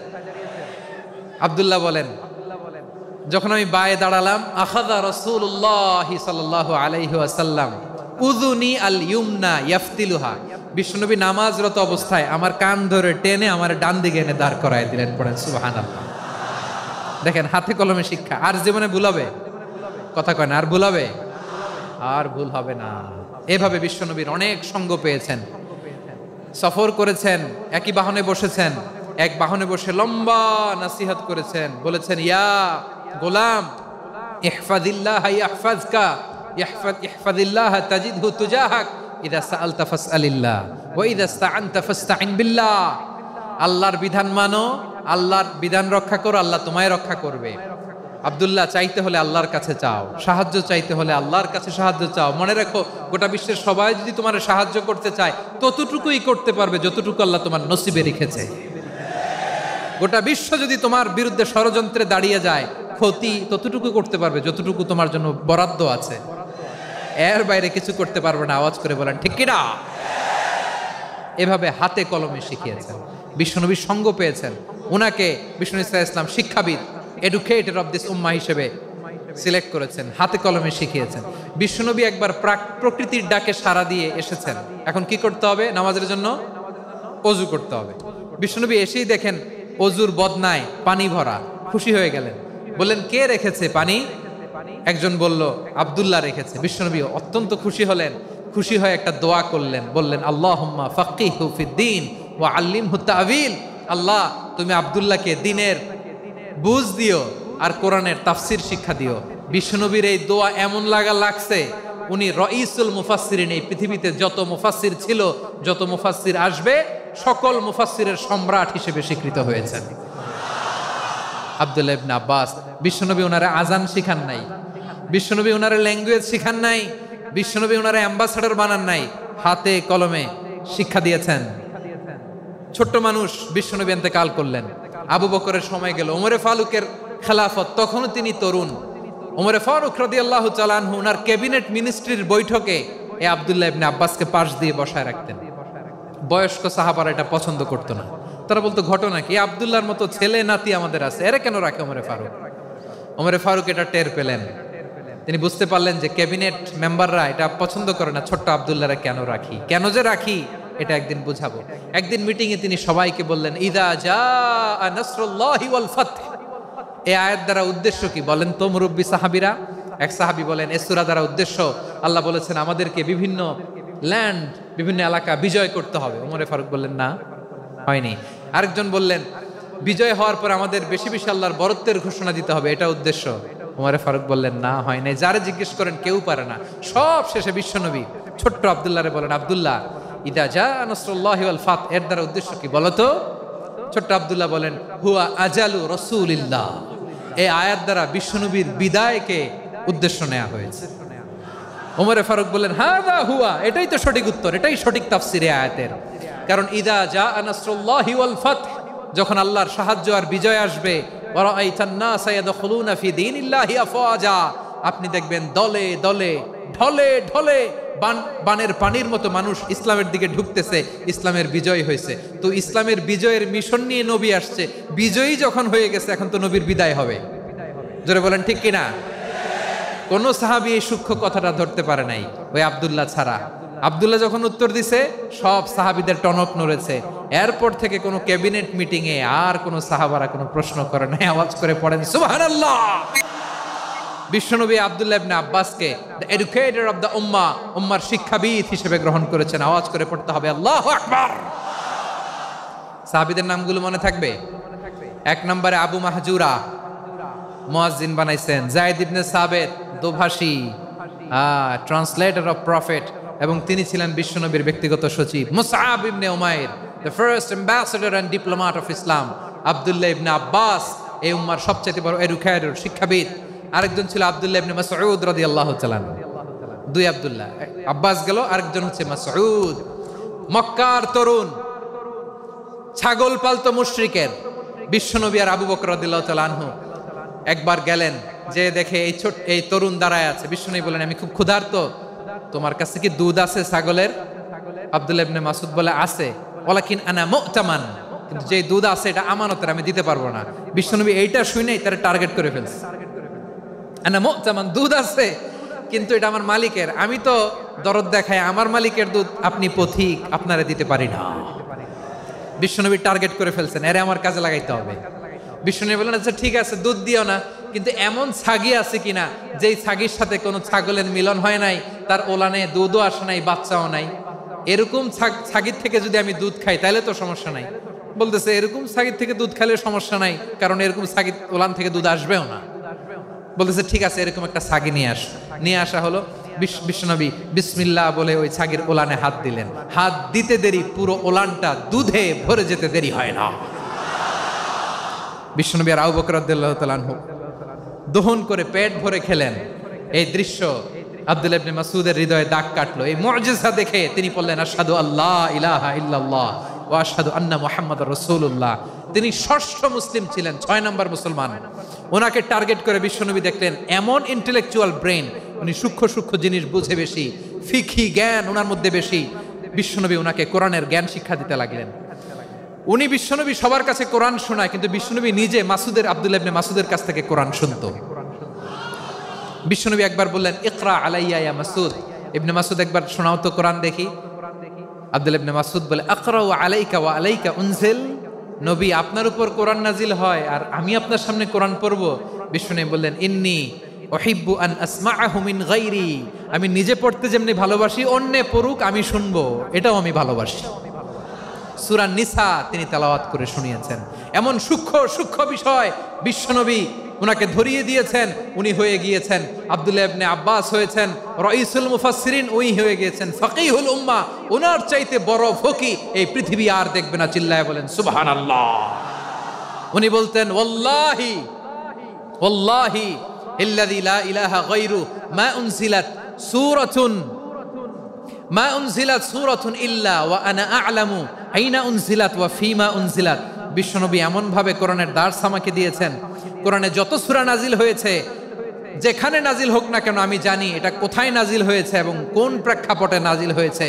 আব্দুল্লাহ বলেন, যখন আমি বায়ে দাঁড়ালাম, আখাযা রাসূলুল্লাহ সাল্লাল্লাহু আলাইহি ওয়াসাল্লাম উযুনি আল ইউমনা ইয়াফতিলুহা, বিষ্ণুনবী নামাজরত অবস্থায় আমার কান ধরে টেনে আমার ডান দিকে এনে দাঁড় করায় দিলেন। পড়েন সুবহানাল্লাহ। দেখেন, হাতে কলমে শিক্ষা। আর জীবনে ভুল হবে? কথা কয় না, আর ভুল হবে? আর ভুল হবে না। এভাবে বিশ্বনবীর অনেক সঙ্গ পেয়েছেন, সফর করেছেন, একই বাহনে বসেছেন, এক বাহনে বসে লম্বা নাসিহত করেছেন, বলেছেন, ইয়া গোলাম ইহফাজিল্লাহ ইয়াহফাজকা ইহফাজিল্লাহ তাজিদহু তুজাহাক ইযা সাআলতা ফাসআলিল্লাহ ওয়া ইযা ইসতাআনতা ফাসতাইন বিল্লাহ। আল্লাহর বিধান মানো, আল্লাহর বিধান রক্ষা করো, আল্লাহ তোমায় রক্ষা করবে। আব্দুল্লাহ, চাইতে হলে আল্লাহর কাছে চাও, সাহায্য চাইতে হলে আল্লাহর কাছে সাহায্য চাও। মনে রাখো, গোটা বিশ্বের সবাই যদি তোমার সাহায্য করতে চায়, ততটুকুই করতে পারবে যতটুকু আল্লাহ তোমার নসিবে রেখেছে। গোটা বিশ্ব যদি তোমার বিরুদ্ধে ষড়যন্ত্রে দাঁড়িয়ে যায়, ক্ষতি ততটুকু করতে পারবে যতটুকু তোমার জন্য বরাদ্দ আছে, এর বাইরে কিছু করতে পারবে না। আওয়াজ করে বলেন ঠিক কিনা? এভাবে হাতে কলমে শিখিয়েছেন, বিশ্বনবীর সঙ্গ পেয়েছেন। ওনাকে বিষ্ণু ইসলাম শিক্ষাবিদ, এডুকেটর অফ দিস উম্মাহ হিসেবে সিলেক্ট করেছেন, হাতে কলমে শিখিয়েছেন। বিশ্বনবী একবার প্রকৃতির ডাকে সাড়া দিয়ে এসেছেন। এখন কি করতে হবে? নামাজের জন্য ওযু করতে হবে। বিশ্বনবী এসেই দেখেন ওযুর বদনায় পানি ভরা, খুশি হয়ে গেলেন, বললেন, কে রেখেছে পানি? একজন বলল, আব্দুল্লাহ রেখেছে। বিশ্বনবী অত্যন্ত খুশি হলেন, খুশি হয়ে একটা দোয়া করলেন, বললেন, আল্লাহুম্মা ফাক্কিহু ফিদ্দীন ওয়া আল্লিমহু তা'ওয়ীল। আল্লাহ, তুমি আব্দুল্লাহকে দ্বীনের বুঝ দিও আর কোরআনের তাফসীর শিক্ষা দিও। বিশ্বনবীর এই দোয়া এমন লাগছে, উনি রাইসুল মুফাসসিরিন, এই পৃথিবীতে যত মুফাসসির ছিল, যত মুফাসসির আসবে, সকল মুফাসসিরের সম্রাট হিসেবে স্বীকৃত হয়েছেন। আব্দুল্লাহ ইবনে আব্বাস, বিশ্বনবী ওনারে আজান শিখান নাই, বিশ্বনবী ওনারে ল্যাঙ্গুয়েজ শিখান নাই, বিশ্বনবী ওনারে অ্যাম্বাসেডর বানান নাই, হাতে কলমে শিক্ষা দিয়েছেন। ছোট্ট মানুষ, বিশ্বনবী ইন্তেকাল করলেন, আবু বকরের সময় গেল, ওমরে ফারুকের খেলাফত, তখনও তিনি তরুণ। ওমরে ফারুক রাদিয়াল্লাহু তাআলা আনহু ওনার ক্যাবিনেট মিনিস্ট্রির বৈঠকে এই আব্দুল্লাহ ইবনে আব্বাসকে পাশ দিয়ে বসায় রাখতেন। বয়স্ক সাহাবারা এটা পছন্দ করতো না, তারা বলতো, ঘটনা কি? আব্দুল্লাহর মতো ছেলে নাতি আমাদের আছে, এরা কেন রাখে ওমরে ফারুক? ওমরে ফারুক এটা টের পেলেন, তিনি বুঝতে পারলেন যে ক্যাবিনেট মেম্বাররা এটা পছন্দ করে না, ছোট্ট আব্দুল্লাহরা কেন রাখি, কেন যে রাখি, এটা একদিন বুঝাবো। একদিন মিটিংয়ে তিনি সবাইকে বললেন, ইযা জাআ নাসরুল্লাহি ওয়াল ফাতহ। এই আয়াত দ্বারা উদ্দেশ্য কি বলেন তো মুরব্বী সাহাবীরা? এক সাহাবী বলেন, এই সূরা দ্বারা উদ্দেশ্য, আল্লাহ বলেছেন আমাদেরকে বিভিন্ন ল্যান্ড, বিভিন্ন এলাকা বিজয় করতে হবে। ওমরে ফারুক বললেন, না, হয়নি। আরেকজন বললেন, বিজয় হওয়ার পর আমাদের বেশি বেশি আল্লাহর বরত্বের ঘোষণা দিতে হবে, এটা উদ্দেশ্য। ওমরে ফারুক বললেন, না, হয় নাই। যারা জিজ্ঞেস করেন কেউ পারে না। সব শেষে বিশ্বনবী ছোট্ট আব্দুল্লাহরে বলেন, আব্দুল্লাহ, ইদা জাআ নাসরুল্লাহি ওয়াল ফাতহ, এর দ্বারা উদ্দেশ্য কি বলো তো? ছোট্ট আব্দুল্লাহ বলেন, হুয়া আজালু রাসূলিল্লাহ। এই আয়াত দ্বারা বিশ্বনবীর বিদায়কে উদ্দেশ্য নেওয়া হয়েছে। ওমরে ফারুক বললেন, হাযা হুয়া, এটাই তো সঠিক উত্তর, এটাই সঠিক তাফসীর এই আয়াতের। কারণ ইদা জাআ নাসরুল্লাহি ওয়াল ফাতহ, যখন আল্লাহর সাহায্য আর বিজয় আসবে, ওয়া রাআইতান নাসা ইয়াদখুলুনা ফি দীনিল্লাহি আফওয়াজা, আপনি দেখবেন দলে দলে, ঢলে ঢলে, বানের পানির মতো মানুষ ইসলামের দিকে ঢুকতেছে, ইসলামের বিজয় হয়েছে। তো ইসলামের বিজয়ের মিশন নিয়ে নবী আসছে, বিজয়ী যখন হয়ে গেছে, এখন তো নবীর বিদায় হবে। জোরে বলেন ঠিক কিনা? কোন সাহাবী এই সূক্ষ্ম কথাটা ধরতে পারে নাই, ওই আব্দুল্লাহ ছাড়া। আব্দুল্লাহ যখন উত্তর দিছে, সব সাহাবীদের টনক নড়েছে। এরপর থেকে কোনো ক্যাবিনেট মিটিং এ আর কোনো সাহাবারা কোনো প্রশ্ন করে নাই। আওয়াজ করে পড়েন সুবহানাল্লাহ। বিশ্বনবী আব্দুল্লাহ ইবনে আব্বাসকে দ্য এডুকেটর অফ দ্য উম্মাহ, উম্মার শিক্ষাবিদ হিসেবে গ্রহণ করেছেন। আওয়াজ করে পড়তে হবে আল্লাহু আকবার। সাহাবীদের নামগুলো মনে থাকবে? এক নম্বরে আবু মাহজুরা, মুয়াজ্জিন বানাইছেন। যায়েদ ইবনে সাবিত, দোভাষী, ট্রান্সলেটর অফ প্রফেট, এবং তিনি ছিলেন বিশ্বনবীর ব্যক্তিগত সচিব। Musab ibn Umair, the first ambassador and diplomat of Islam. Abdullah ibn Abbas, এই উম্মার সবচেয়ে বড় এডুকেটর, শিক্ষাবিদ। আরেকজন ছিল আব্দুল্লাহ ইবনে মাসউদ রাদিয়াল্লাহু তাআলা। দুই আব্দুল্লাহ, আব্বাস গেল, আরেকজন হচ্ছে মাসউদ। মক্কার তরুণ, ছাগল পালতো মুশরিকের, বিশ্বনবী আর আবু বকর রাদিয়াল্লাহু তাআলা আনহু একবার গেলেন, যে দেখে এই তরুণ দাঁড়ায় আছে। বিশ্বনবী বলেন, আমি খুব ক্ষুধার্ত, তোমার কাছে কি দুধ আছে ছাগলের? আব্দুল্লাহ ইবনে মাসউদ বলে, আছে। ওয়ালাকিন আনা মু'তামান, কিন্তু যে দুধ আছে এটা আমানতের, আমি দিতে পারবো না। বিশ্বনবী এইটা শুনেই তার টার্গেট করে ফেলছে। আনা মু'তামান, দুধ আছে কিন্তু এটা আমার মালিকের, আমি তো দরদ দেখায় আমার মালিকের দুধ আপনি পথিক, আপনারে দিতে পারি না। বিশ্বনবী টার্গেট করে ফেলছেন, এরে আমার কাজে লাগাইতে হবে। বিশ্বনবী বললেন, আচ্ছা ঠিক আছে, দুধ দিও না, কিন্তু এমন ছাগি আছে কিনা যেই ছাগির সাথে কোনো ছাগলের মিলন হয় নাই, তার ওলানে দুধও আসে নাই, বাচ্চাও নাই, এরকম ছাগির থেকে যদি আমি দুধ খাই তাহলে তো সমস্যা নাই। বলতেছে, এরকম ছাগির থেকে দুধ খাইলে সমস্যা নাই, কারণ এরকম ছাগির ওলান থেকে দুধ আসবেও না। বলতেছে, ঠিক আছে, এরকম একটা ছাগি নিয়ে আসা হলো। বিশ্বনবী বিসমিল্লাহ বলে ওই ছাগির ওলানে হাত দিলেন। হাত দিতে দেরি, পুরো ওলানটা দুধে ভরে যেতে দেরি হয় না। বিশ্বনবী আর আবু বকর রাদিয়াল্লাহু তাআলা আনহু দহন করে পেট ভরে খেলেন। এই দৃশ্য আব্দুল্লাহ ইবনে মাসউদের হৃদয়ে দাগ কাটলো। এই মুজিজা দেখে তিনি বললেন, আশহাদু আল্লা ইলাহা ইল্লাল্লাহ ওয়া আশহাদু আন্না মুহাম্মাদুর রাসূলুল্লাহ। তিনি ষষ্ঠ মুসলিম ছিলেন, 6 নম্বর মুসলমান। ওনাকে টার্গেট করে বিশ্বনবী দেখলেন এমন ইন্টেলেকচুয়াল ব্রেন, উনি সূক্ষ্ম সূক্ষ্ম জিনিস বুঝে বেশি, ফিকহি জ্ঞান ওনার মধ্যে বেশি। বিশ্বনবী ওনাকে কোরআনের জ্ঞান শিক্ষা দিতে লাগলেন। উনি বিশ্বনবী সবার কাছে কোরআন শোনায়, কিন্তু বিশ্বনবী নিজে আব্দুল্লাহ ইবনে মাসউদের কাছ থেকে কোরআন শুনতো। বিশ্বনবী একবার বললেন, ইকরা আলাইয়া ইয়া মাসউদ। ইবনে মাসউদ, একবার শোনাও তো কোরআন দেখি। আব্দুল্লাহ ইবনে মাসউদ বলে, আকরাউ আলাইকা ওয়া আলাইকা উনজিল। নবী, আপনার উপর কোরআন নাজিল হয় আর আমি আপনার সামনে কোরআন পড়ব। বিশ্বনবী বললেন, ইন্নী উহিব্বু আন আসমাআহু মিন গায়রি। আমি নিজে পড়তে যেমনি ভালোবাসি, অন্যে পড়ুক আমি শুনবো, এটাও আমি ভালোবাসি। সূরা নিসা তিনি তেলাওয়াত করে শুনিয়েছেন। এমন সূক্ষ্ম সূক্ষ্ম বিষয় বিশ্বনবী উনাকে ধরিয়ে দিয়েছেন। উনি হয়ে গিয়েছেন, আব্দুল্লাহ ইবনে আব্বাস হয়েছেন রাইসুল মুফাসসিরিন, উনি হয়ে গিয়েছেন ফাকিহুল উম্মাহ। ওনার চাইতে বড় ফকি এই পৃথিবী আর দেখবে না। চিল্লায় বলেন সুবহানাল্লাহ। উনি বলতেন, ওয়াল্লাহি ওয়াল্লাহি ইল্লাযী লা ইলাহা গায়রু মা উনজিলাত সূরাতুন ইল্লা ওয়া আনা আ'লামু আইনা উনজিলাত ওয়া ফীমা উনজিলাত। বিশ্বনবী এমন ভাবে কোরআনের দার্স আমাকে দিয়েছেন, কোরআনে যত সূরা নাজিল হয়েছে, যেখানে নাজিল হোক না কেন আমি জানি এটা কোথায় নাজিল হয়েছে এবং কোন প্রেক্ষাপটে নাজিল হয়েছে।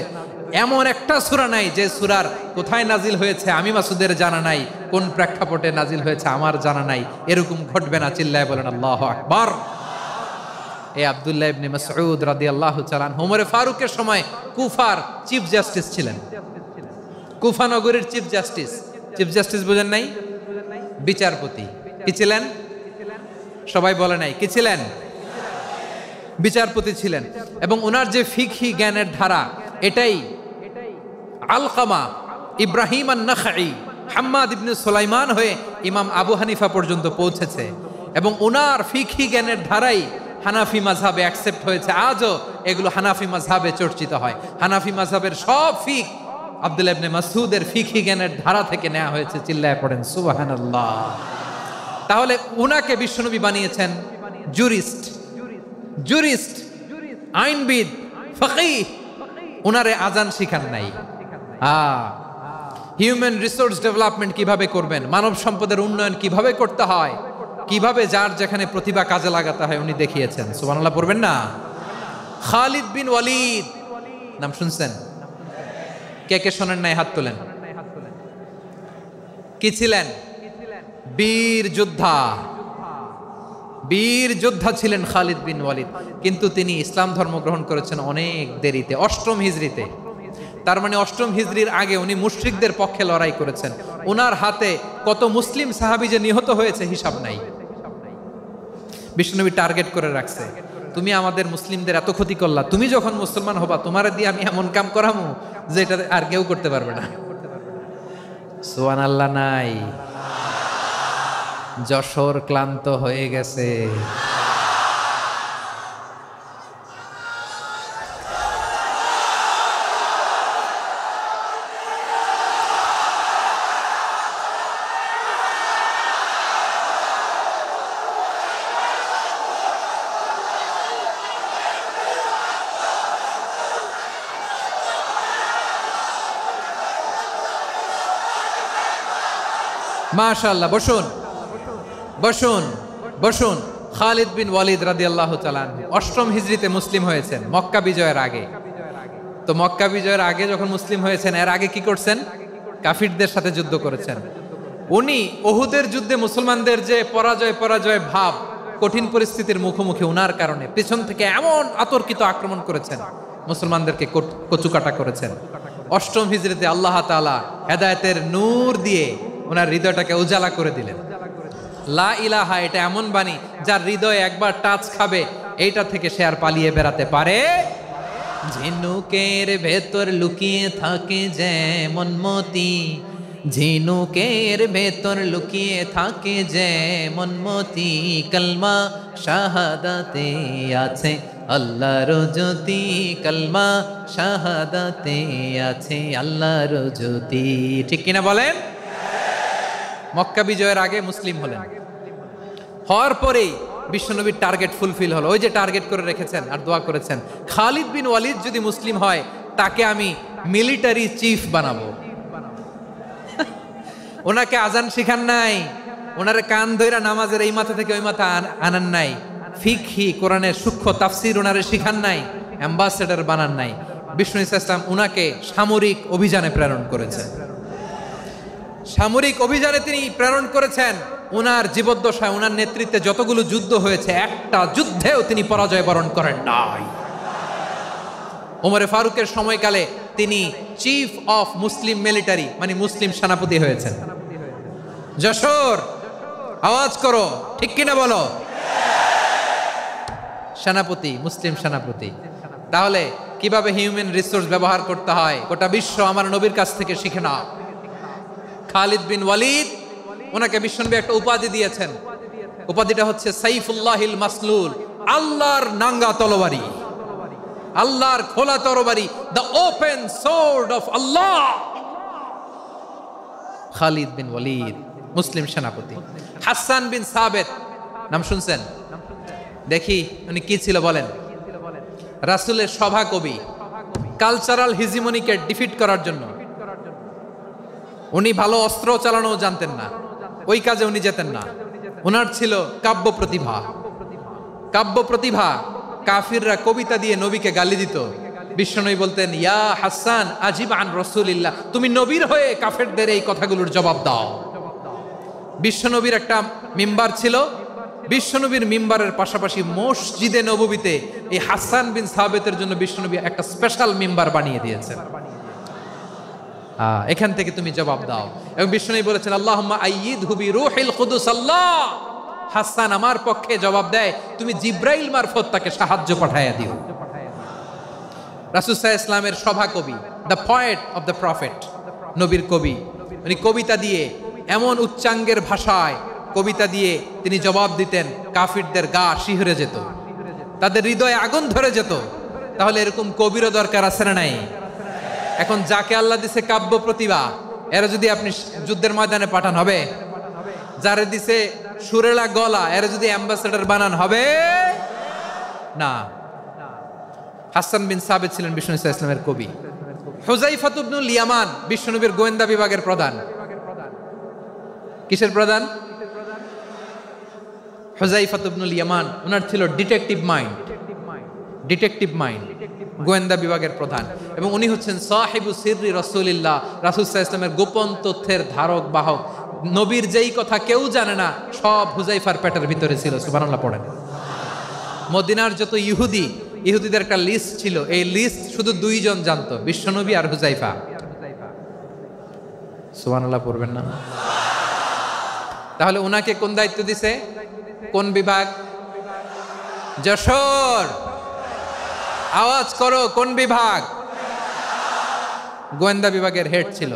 এমন একটা সূরা নাই যে সূরার কোথায় নাজিল হয়েছে আমি মাসুদের জানা নাই, কোন প্রেক্ষাপটে নাজিল হয়েছে আমার জানা নাই। এরকম ঘটবে না। চিল্লায় বলেন আল্লাহু আকবার। এই আব্দুল্লাহ ইবনে মাসউদ রাদিয়াল্লাহু তাআলা আনহু ওমর ফারুকের সময় কুফার চিফ জাস্টিস ছিলেন। কুফা নগরীর চিফ জাস্টিস বুঝেন নাই? বিচারপতি। কি ছিলেন? সবাই বলে নাই, কি ছিলেন? বিচারপতি ছিলেন। এবং ওনার যে ফিকহি জ্ঞানের ধারা, এটাই আলকামা, ইব্রাহিম আন-নাখাই, হাম্মাদ ইবনে সুলাইমান হয়ে ইমাম আবু হানিফা পর্যন্ত পৌঁছেছে। এবং ওনার ফিকহি জ্ঞানের ধারাই হানাফি মাযহাবে অ্যাকসেপ্ট হয়েছে। আজও এগুলো হানাফি মাযহাবে চর্চিত হয়। হানাফি মাযহাবের সব ফিক আব্দুল্লাহ ইবনে মাসউদের ফিকহি জ্ঞানের ধারা থেকে নেওয়া হয়েছে। চিল্লায় পড়েন সুবহানাল্লাহ। তাহলে উনাকে বিশ্বনবী বানিয়েছেন জুরিস্ট, আইনবিদ, ফাকিহ। উনারে আজান শিখান নাই। হিউম্যান রিসোর্স ডেভেলপমেন্ট কিভাবে করবেন, মানব সম্পদের উন্নয়ন কিভাবে করতে হয়, কিভাবে যার যেখানে প্রতিভা কাজে লাগাতে হয় উনি দেখিয়েছেন। সুবহানাল্লাহ পড়বেন না? খালিদ বিন ওয়ালিদ নাম শুনছেন? কে কে শোনেন নাই হাত তোলেন। কি ছিলেন? বীর যোদ্ধা ছিলেন খালিদ বিন ওয়ালিদ। কিন্তু তিনি ইসলাম ধর্ম গ্রহণ করেছেন অনেক দেরিতে, 8ম হিজরিতে। তার মানে 8ম হিজরির আগে উনি মুশরিকদের পক্ষে লড়াই করেছেন। ওনার হাতে কত মুসলিম সাহাবী যে নিহত হয়েছে হিসাব নাই। বিশ্বনবী টার্গেট করে রাখছে, তুমি আমাদের মুসলিমদের এত ক্ষতি করলা, তুমি যখন মুসলমান হবা তোমার দিয়ে আমি এমন কাম করামু যে এটা আর কেউ করতে পারবে না। সুবহানাল্লাহ নাই? যশোর ক্লান্ত হয়ে গেছে। মাশাআল্লাহ, বসুন বসুন বসুন। খালিদ বিন ওয়ালিদ রাদিয়াল্লাহু তাআলা অষ্টম হিজরিতে মুসলিম হয়েছেন, মক্কা বিজয়ের আগে। তো মক্কা বিজয়ের আগে যখন মুসলিম হয়েছেন, এর আগে কি করছেন? কাফিরদের সাথে যুদ্ধ করেছেন। উনি উহুদের যুদ্ধে মুসলমানদের যে পরাজয় ভাব, কঠিন পরিস্থিতির মুখোমুখি উনার কারণে পেছন থেকে এমন আতর্কিত আক্রমণ করেছেন, মুসলমানদেরকে কচুকাটা করেছেন। অষ্টম হিজরিতে আল্লাহ তাআলা হেদায়েতের নূর দিয়ে ওনার হৃদয়টাকে উজালা করে দিলেন। লা ইলাহা, এটা এমন বাণী যার হৃদয়ে একবার টাচ খাবে, এইটা থেকে সে আর পালিয়ে বেড়াতে পারে। ঝিনুকের ভেতর লুকিয়ে থাকে যেমন মতি, ঝিনুকের ভেতর লুকিয়ে থাকে যেমন মতি, কলমা শাহাদাতে আছে আল্লাহর জ্যোতি, কলমা শাহাদাতে আছে আল্লাহর জ্যোতি। ঠিক কিনা বলেন? মক্কা বিজয়ের আগে মুসলিম হলেন, হওয়ার পরেই বিশ্বনবীর টার্গেট ফুলফিল হলো। ওই যে টার্গেট করে রেখেছেন আর দোয়া করেছেন, খালিদ বিন ওয়ালিদ যদি মুসলিম হয় তাকে আমি মিলিটারি চিফ বানাবো। ওনাকে আজান শিখান নাই, ওনারে কান ধইরা নামাজের এই মাথা থেকে ওই মাথা আনান নাই, ফিকহি কোরআনের সূক্ষ্ম তাফসীর ওনারে শিখান নাই, অ্যাম্বাসেডর বানান নাই। বিষ্ণু ইসলাম উনাকে সামরিক অভিযানে প্রেরণ করেছেন। সামরিক অভিযানে তিনি প্রেরণ করেছেন। উনার জীবদ্দশায় উনার নেতৃত্বে যতগুলো যুদ্ধ হয়েছে, একটা যুদ্ধেও তিনি পরাজয় বরণ করেন নাই। ওমরে ফারুকের সময়কালে তিনি চিফ অফ মুসলিম মিলিটারি, মানে মুসলিম সেনাপতি হয়েছেন। যশোর, আওয়াজ করো, ঠিক কিনা বলো? সেনাপতি, মুসলিম সেনাপতি। তাহলে কিভাবে হিউম্যান রিসোর্স ব্যবহার করতে হয় গোটা বিশ্ব আমার নবীর কাছ থেকে শিখে নাও। খালিদ বিন ওয়ালিদ, ওনাকে বিশ্বনবী একটা উপাধি দিয়েছেন। উপাধিটা হচ্ছে সাইফুল্লাহিল মাসলুল, আল্লাহর নাঙ্গা তরবারি, আল্লাহর খোলা তরবারি, দ্য ওপেন সোর্ড অফ আল্লাহ। খালিদ বিন ওয়ালিদ মুসলিম সেনাপতি। হাসান বিন সাবেত নাম শুনছেন? দেখি উনি কি ছিল বলেন। রাসূলের সভা কবি, কালচারাল হিজিমনিকে ডিফিট করার জন্য উনি ভালো অস্ত্র চালানো জানতেন না, ওই কাজে উনি যেতেন না। ওনার ছিল কাব্য প্রতিভা। কাব্য প্রতিভা, কাফিররা কবিতা দিয়ে নবীকে গালি দিত। বিশ্বনবী বলতেন, ইয়া হাসান আজিব আন রাসূলিল্লাহ, তুমি নবীর হয়ে কাফেরদের এই কথাগুলোর জবাব দাও। বিশ্বনবীর একটা মিম্বার ছিল। বিশ্বনবীর মিম্বারের পাশাপাশি মসজিদে নববীতে এই হাসান বিন সাবেতের জন্য বিশ্বনবী একটা স্পেশাল মিম্বার বানিয়ে দিয়েছেন। এখান থেকে তুমি জবাব দাও। এবং বিশ্বনবী বলেছেন, আল্লাহুম্মা আইয়িদহু বিরূহিল কুদুস, আল্লাহ হাসান আমার পক্ষে জবাব দেয়, তুমি জিব্রাইল মারফত তাকে সাহায্য পাঠাইয়া দিও। রাসূল সাল্লাল্লাহু আলাইহি ওয়াসাল্লামের সভা কবি, the poet of the prophet, নবীর কবি। উনি কবিতা দিয়ে, এমন উচ্চাঙ্গের ভাষায় কবিতা দিয়ে তিনি জবাব দিতেন, কাফিরদের গা শিহরে যেত, তাদের হৃদয়ে আগুন ধরে যেত। তাহলে এরকম কবিরও দরকার আছে না নাই? এখন যাকে আল্লাহ দিছে কাব্য প্রতিভা, এরা যদি আপনি যুদ্ধের ময়দানে পাঠান হবে? যারে দিছে সুরেলা গলা, এরা যদি অ্যাম্বাসেডর বানান হবে না। হাসান বিন সাবেত ছিলেন বিষ্ণু ইসলামের কবি। হুযায়ফা ইবনুল ইয়ামান বিশ্বনবীর গোয়েন্দা বিভাগের প্রধান। কিসের প্রধান? হুযায়ফা ইবনুল ইয়ামান। ওনার ছিল ডিটেকটিভ মাইন্ড, ডিটেকটিভ মাইন্ড, গোয়েন্দা বিভাগের প্রধান। এবং উনি হচ্ছেন সাহিবু সিররি রাসূলিল্লাহ, রাসূল সাল্লাল্লাহু আলাইহি ওয়াসাল্লামের গোপন তথ্যের ধারক বাহক। নবীর যেই কথা কেউ জানে না, সব হুযায়ফার পেটের ভিতরে ছিল। সুবহানাল্লাহ পড়েন। মদিনার যত ইহুদিদের একটা লিস্ট ছিল, এই লিস্ট শুধু দুইজন জানতো, বিশ্বনবী আর হুযায়ফা। সুবহানাল্লাহ পড়বেন না? তাহলে ওনাকে কোন দায়িত্ব দিছে? কোন বিভাগ? যশোর, আওয়াজ করো, কোন বিভাগ? গোয়েন্দা বিভাগের হেড ছিল।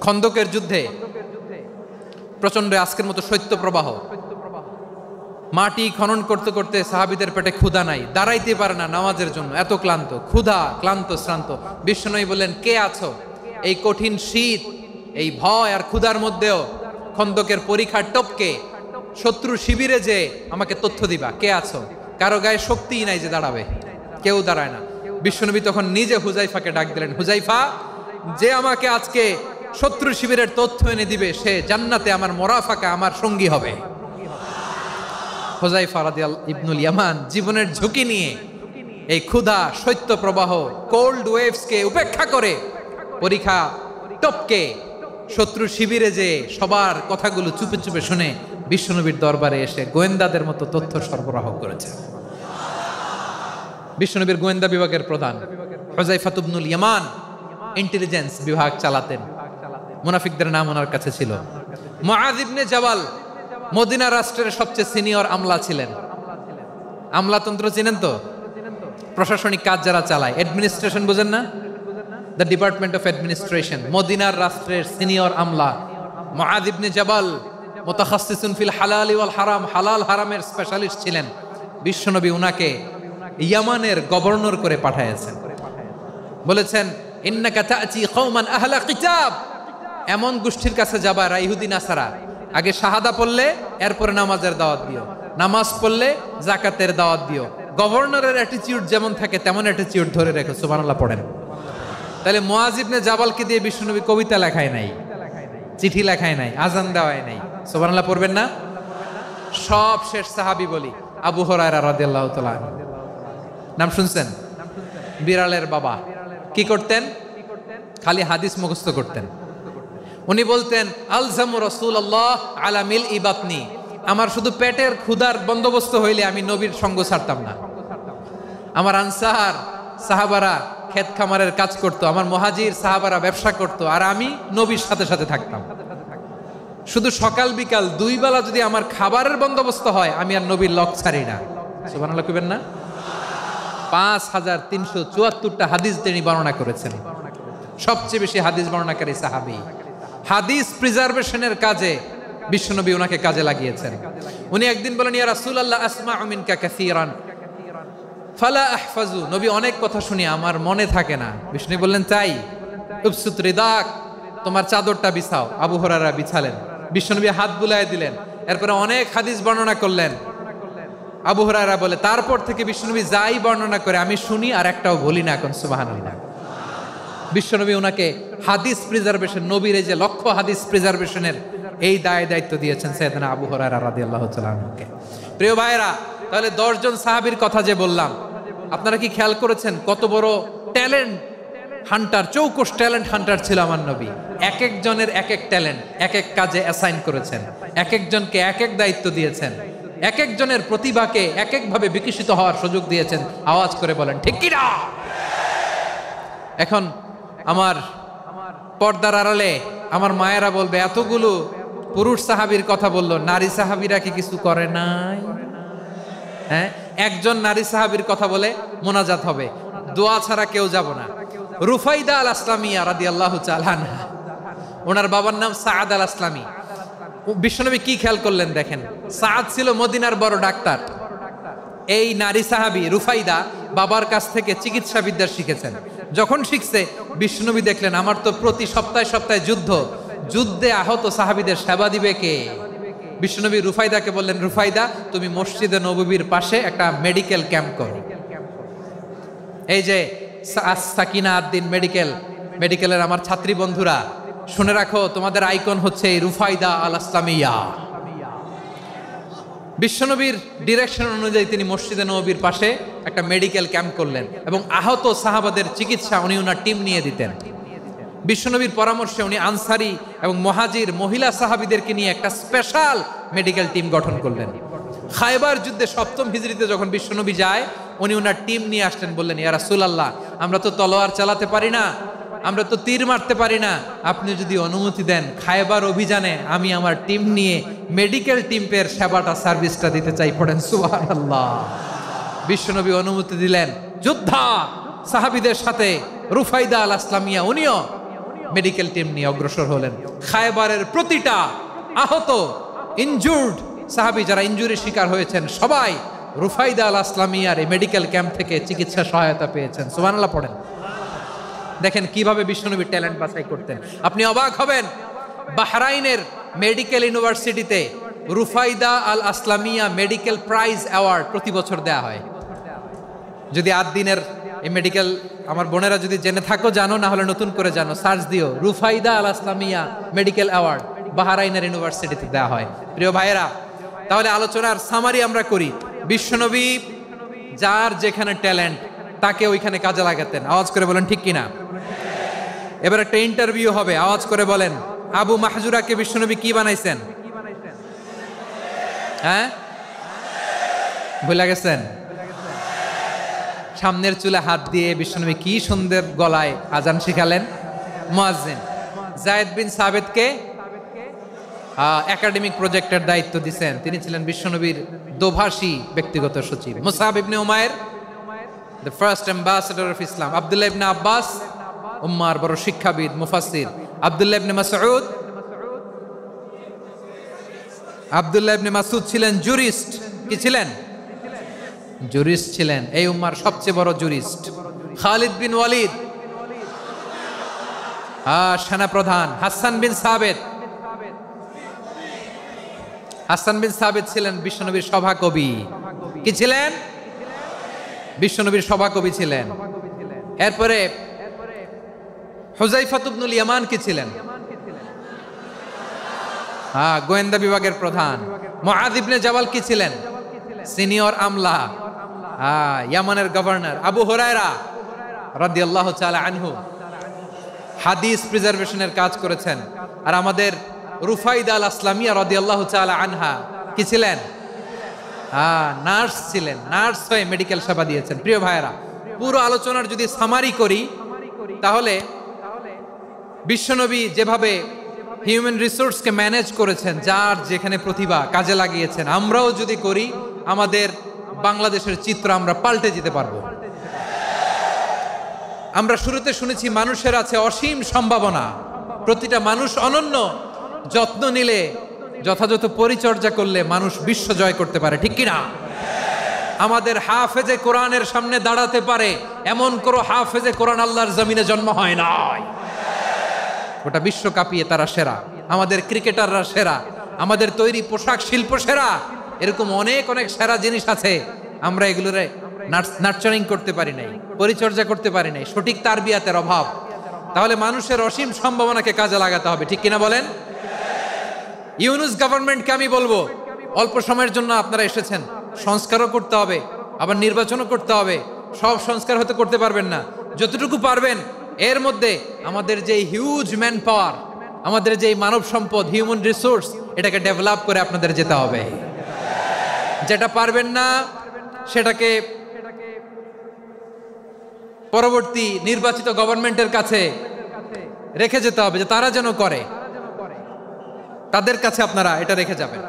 খন্দকের যুদ্ধে প্রচন্ড আজকের মতো শৈত্য প্রবাহ, মাটি খনন করতে করতে সাহাবীদের পেটে ক্ষুধা নাই, দাঁড়াইতে পারে না নামাজের জন্য, এত ক্লান্ত, ক্ষুধা, ক্লান্ত, শ্রান্ত। বিশ্বনবী বললেন, কে আছো এই কঠিন শীত, এই ভয় আর ক্ষুধার মধ্যেও খন্দকের পরীক্ষার টপকে শত্রু শিবিরে যে আমাকে তথ্য দিবা, কে আছো? কারো গায়ে শক্তিই নাই যে দাঁড়াবে, কেউ দাঁড়ায় না। বিশ্বনবী তখন নিজে হুযায়ফাকে ডাক দিলেন, হুযায়ফা, যে আমাকে আজকে শত্রু শিবিরের তথ্য এনে দিবে, সে জান্নাতে আমার মোরাফাকা, আমার সঙ্গী হবে। হুযায়ফা রাদিয়াল্লাহু ইবনুল ইয়ামান জীবনের ঝুঁকি নিয়ে এই ক্ষুধা, শৈত্য প্রবাহ, কোল্ড ওয়েভসকে উপেক্ষা করে পরীক্ষা টপকে শত্রু শিবিরে যে সবার কথাগুলো চুপে চুপে শুনে বিশ্বনবীর দরবারে এসে গোয়েন্দাদের মতো তথ্য সরবরাহ করেছে। বিশ্বনবীর গোয়েন্দা বিভাগের প্রধান হুযায়ফা ইবনুল ইয়ামান ইন্টেলিজেন্স বিভাগ চালাতেন। মুনাফিকদের নাম ওনার কাছে ছিল। মুআয ইবনে জাবাল মদিনা রাষ্ট্রের সবচেয়ে সিনিয়র আমলা ছিলেন। আমলাতন্ত্র চিনেন তো? প্রশাসনিক কাজ যারা চালায়, অ্যাডমিনিস্ট্রেশন বুঝেন না? The department of administration. মদিনার রাষ্ট্রের সিনিয়র আমলা মুআয ইবনে জাবাল মুতাখাসসিসুন ফিল হালাল ওয়াল হারাম, হালাল হারামের স্পেশালিস্ট ছিলেন। বিশ্বনবী উনাকে ইয়ামানের গভর্নর করে পাঠাইছেন। বলেছেন, ইন্নাকা তা'তি কওমান আহলা কিতাব, এমন গোষ্ঠীর কাছে যাবা যারা ইহুদি নাসারা, আগে শাহাদা পড়লে এরপরে নামাজের দাওয়াত দিও, নামাজ পড়লে যাকাতের দাওয়াত দিও। গভর্নরের অ্যাটিটিউড যেমন থাকে তেমন অ্যাটিটিউড ধরে রেখো। সুবহানাল্লাহ পড়েন। তাহলে মুআয ইবনে জাবালকে দিয়ে বিশ্বনবী কবিতা লেখায় নাই, চিঠি লেখায় নাই, আজান দেওয়ায় নাই। সুবহানাল্লাহ পড়বেন না? সব শেষ সাহাবী বলি আবু হুরায়রা রাদিয়াল্লাহু তাআলা, নাম শুনছেন? বিড়ালের বাবা। কি করতেন? খালি হাদিস মুখস্থ করতেন। উনি বলতেন, আলজামু রাসূলুল্লাহ আলা মিল ইবাতনি, আমার শুধু পেটের ক্ষুধার বন্দোবস্ত হইলে আমি নবীর সঙ্গ ছাড়তাম না। আমার আনসার সাহাবারা ক্ষেত খামারের কাজ করতো, আমার মুহাজির সাহাবারা ব্যবসা করতো, আর আমি নবীর সাথে সাথে থাকতাম। শুধু সকাল বিকাল দুই বেলা যদি আমার খাবারের বন্দোবস্ত হয়, আমি আর নবীর লক ছাড়ি না। সুবহানাল্লাহ কইবেন না? 5374টা হাদিস তিনি বর্ণনা করেছেন। সবচেয়ে বেশি হাদিস বর্ণনাকারী সাহাবী। হাদিস প্রিজার্ভেশনের কাজে বিশ্বনবী ওনাকে কাজে লাগিয়েছেন। উনি একদিন বলেন, ইয়া রাসূলুল্লাহ আসমাউ মিনকা কাসীরান ফালা আহফাজু, নবী অনেক কথা শুনি আমার মনে থাকে না। বিষ্ণু বললেন, তাই? উবসুত রিদাক, তোমার চাদরটা বিছাও। আবু হুরায়রা বিছালেন, বিশ্বনবী হাত বুলায় দিলেন, এরপরে অনেক হাদিস বর্ণনা করলেন। আবু হুরায়রা বলে, তারপর থেকে বিশ্বনবী যাই বর্ণনা করে আমি শুনি আর একটাও বলি না। এখন সুবহানাল্লাহ। বিশ্বনবী ওনাকে হাদিস প্রিজার্ভেশন, নবীর এই যে লক্ষ্য হাদিস প্রিজার্ভেশনের এই দায়িত্ব দিয়েছেন সাইয়েদনা আবু হুরায়রা রাদিয়াল্লাহু তাআলা আনহুকে। প্রিয় ভাইরা, তাহলে 10 জন সাহাবীর কথা যে বললাম, আপনারা কি খেয়াল করেছেন কত বড় ট্যালেন্ট হান্টার, চৌকস ট্যালেন্ট হান্টার ছিল আমার নবী। এক একজনের এক এক ট্যালেন্ট, এক এক কাজে অ্যাসাইন করেছেন, এক একজনকে এক এক দায়িত্ব দিয়েছেন, এক একজনের প্রতিভাকে এক একভাবে বিকশিত হওয়ার সুযোগ দিয়েছেন। আওয়াজ করে বলেন ঠিক কি না? এখন আমার পর্দার আড়ালে আমার মায়েরা বলবে, এতগুলো পুরুষ সাহাবীর কথা বললো, নারী সাহাবীরা কি কিছু করে নাই? হ্যাঁ, একজন নারী সাহাবীর কথা বলে মোনাজাত হবে, দোয়া ছাড়া কেউ যাব না। রুফাইদা আল আসলামিয়া রাদিয়াল্লাহু তাআলা আনহা, ওনার বাবার নাম সাআদ আল আসলামি। বিশ্বনবী কি খেয়াল করলেন দেখেন, সাআদ ছিল মদিনার বড় ডাক্তার। এই নারী সাহাবী রুফাইদা বাবার কাছ থেকে চিকিৎসা বিদ্যা শিখেছেন। যখন শিখছে, বিশ্বনবী দেখলেন আমার তো প্রতি সপ্তাহে সপ্তাহে যুদ্ধে আহত সাহাবীদের সেবা দিবে কে? বিশ্বনবী রুফাইদাকে বললেন, রুফাইদা তুমি মসজিদে নববীর পাশে একটা মেডিকেল ক্যাম্প করো। এই যে সাকিনা আদ্দিন মেডিকেলের আমার ছাত্রী বন্ধুরা শুনে রাখো, তোমাদের আইকন হচ্ছে রুফাইদা আল আসলামিয়া। বিশ্বনবীর ডিরেকশন অনুযায়ী তিনি মসজিদে নববীর পাশে একটা মেডিকেল ক্যাম্প করলেন এবং আহত সাহাবাদের চিকিৎসা উনি ওনার টিম নিয়ে দিতেন। বিশ্বনবীর পরামর্শে উনি আনসারি এবং মুহাজির মহিলা সাহাবীদেরকে নিয়ে একটা স্পেশাল মেডিকেল টিম গঠন করলেন। খায়বার যুদ্ধে 7ম হিজরিতে যখন বিশ্বনবী যায়, উনি ওনার টিম নিয়ে আসলেন, বললেন, ইয়া রাসূলুল্লাহ আমরা তো তলোয়ার চালাতে পারি না, আমরা তো তীর মারতে পারি না, আপনি যদি অনুমতি দেন খায়বার অভিযানে আমি আমার টিম নিয়ে মেডিকেল টিমের সেবাটা সার্ভিসটা দিতে চাই। পড়েন সুবহানাল্লাহ। বিশ্বনবী অনুমতি দিলেন, যোদ্ধা সাহাবীদের সাথে রুফাইদা আল আসলামিয়া উনিও মেডিকেল টিম নিয়ে অগ্রসর হলেন। খায়বারের প্রতিটা আহত ইনজুর্ড সাহাবী যারা ইনজুরির শিকার হয়েছেন সবাই রুফাইদা আল আসলামিয়ার এই মেডিকেল ক্যাম্প থেকে চিকিৎসা সহায়তা পেয়েছেন। সুবহানাল্লাহ পড়েন। দেখেন কিভাবে বিশ্বনবী ট্যালেন্ট বাছাই করতেন। আপনি অবাক হবেন, বাহরাইনের মেডিকেল ইউনিভার্সিটিতে রুফাইদা আল আসলামিয়া মেডিকেল প্রাইজ অ্যাওয়ার্ড প্রতি বছর দেয়া হয়। যদি 8 দিনের এই মেডিকেল আমার বোনেরা যদি জেনে থাকো জানো, না হলে নতুন করে জানো, সার্চ দিও রুফাইদা আল ইসলামিয়া মেডিকেল অ্যাওয়ার্ড বাহরাইনের ইউনিভার্সিটিতে দেওয়া হয়। প্রিয় ভাইয়েরা, তাহলে আলোচনার সামারি আমরা করি। বিশ্বনবী যার যেখানে ট্যালেন্ট তাকে ওইখানে কাজে লাগাতেন। আওয়াজ করে বলেন ঠিক কিনা? এবার একটা ইন্টারভিউ হবে, আওয়াজ করে বলেন আবু মাহজুরাকে বিশ্বনবী কি বানাইছেন? হ্যাঁ, ভুলে গেছেন? সামনের চুলে হাত দিয়ে বিশ্বনবী কি সুন্দর গলায় আজান শিখালেন। মুয়াজ্জিন। যায়েদ বিন সাবিতকে একাডেমিক প্রজেক্টের দায়িত্ব দিয়েছেন, তিনি ছিলেন বিশ্বনবীর দোভাষী ব্যক্তিগত সচিব। Musab ibn Umair the first ambassador of Islam. Abdullah ibn Abbas উম্মার বড় শিক্ষাবিদ মুফাসসির। আব্দুল্লাহ ইবনে মাসউদ, আব্দুল্লাহ ইবনে মাসউদ ছিলেন জুরিস্ট। কি ছিলেন? জুরিস্ট ছিলেন, এই উম্মার সবচেয়ে বড় জুরিস্ট। খালিদ বিন ওয়ালিদ সেনাপ্রধান। হাসান বিন সাবিত, হাসান বিন সাবিত ছিলেন বিশ্বনবীর সভাকবি। কি ছিলেন? বিশ্বনবীর সভাকবি ছিলেন। এরপরে হুযায়ফা ইবনুল ইয়ামান কি ছিলেন? গোয়েন্দা বিভাগের প্রধান। মুআয ইবনে জাবাল কি ছিলেন? সিনিয়র আমলা, ইয়ামানের গভর্নর। আবু হুরায়রা রাদিয়াল্লাহু তাআলা আনহু হাদিস প্রিজার্ভেশনের কাজ করেছেন। আর আমাদের রুফাইদা আল ইসলামিয়া রাদিয়াল্লাহু তাআলা আনহা কি ছিলেন? নার্স ছিলেন, নার্স হয়ে মেডিকেল সেবা দিয়েছেন। প্রিয় ভাইয়েরা, পুরো আলোচনার যদি সামারি করি তাহলে বিশ্বনবী যেভাবে হিউম্যান রিসোর্সকে ম্যানেজ করেছেন, যার যেখানে প্রতিভা কাজে লাগিয়েছেন, আমরাও যদি করি আমাদের বাংলাদেশের চিত্র আমরা পাল্টে যেতে পারবো। আমরা শুরুতে শুনেছি মানুষের আছে অসীম সম্ভাবনা, প্রতিটা মানুষ অনন্য, যত্ন নিলে, যথাযথ পরিচর্যা করলে মানুষ বিশ্ব জয় করতে পারে। ঠিক কিনা? আমাদের হাফেজে কোরআনের সামনে দাঁড়াতে পারে এমন কোনো হাফেজে কোরআন আল্লাহর জমিনে জন্ম হয় নাই। গোটা বিশ্ব কাঁপিয়ে তারা সেরা। আমাদের ক্রিকেটাররা সেরা, আমাদের তৈরি পোশাক শিল্প সেরা। এরকম অনেক অনেক সেরা জিনিস আছে, আমরা এগুলোরে নার্চারিং করতে পারি নাই, পরিচর্যা করতে পারি নাই, সঠিক তারবিয়াতের অভাব। তাহলে মানুষের অসীম সম্ভাবনাকে কাজে লাগাতে হবে। ঠিক কিনা বলেন? ইউনুস গভর্নমেন্টকে আমি বলবো, অল্প সময়ের জন্য আপনারা এসেছেন, সংস্কারও করতে হবে, আবার নির্বাচনও করতে হবে। সব সংস্কার হয়তো করতে পারবেন না, যতটুকু পারবেন এর মধ্যে আমাদের যে হিউজ ম্যান পাওয়ার, আমাদের যে মানব সম্পদ, হিউম্যান রিসোর্স, এটাকে ডেভেলপ করে আপনাদের যেতে হবে। যেটা পারবেন না সেটাকে পরবর্তী নির্বাচিত গভর্নমেন্টের কাছে রেখে যেতে হবে, যে তারা যেন করে, তাদের কাছে আপনারা এটা রেখে যাবেন।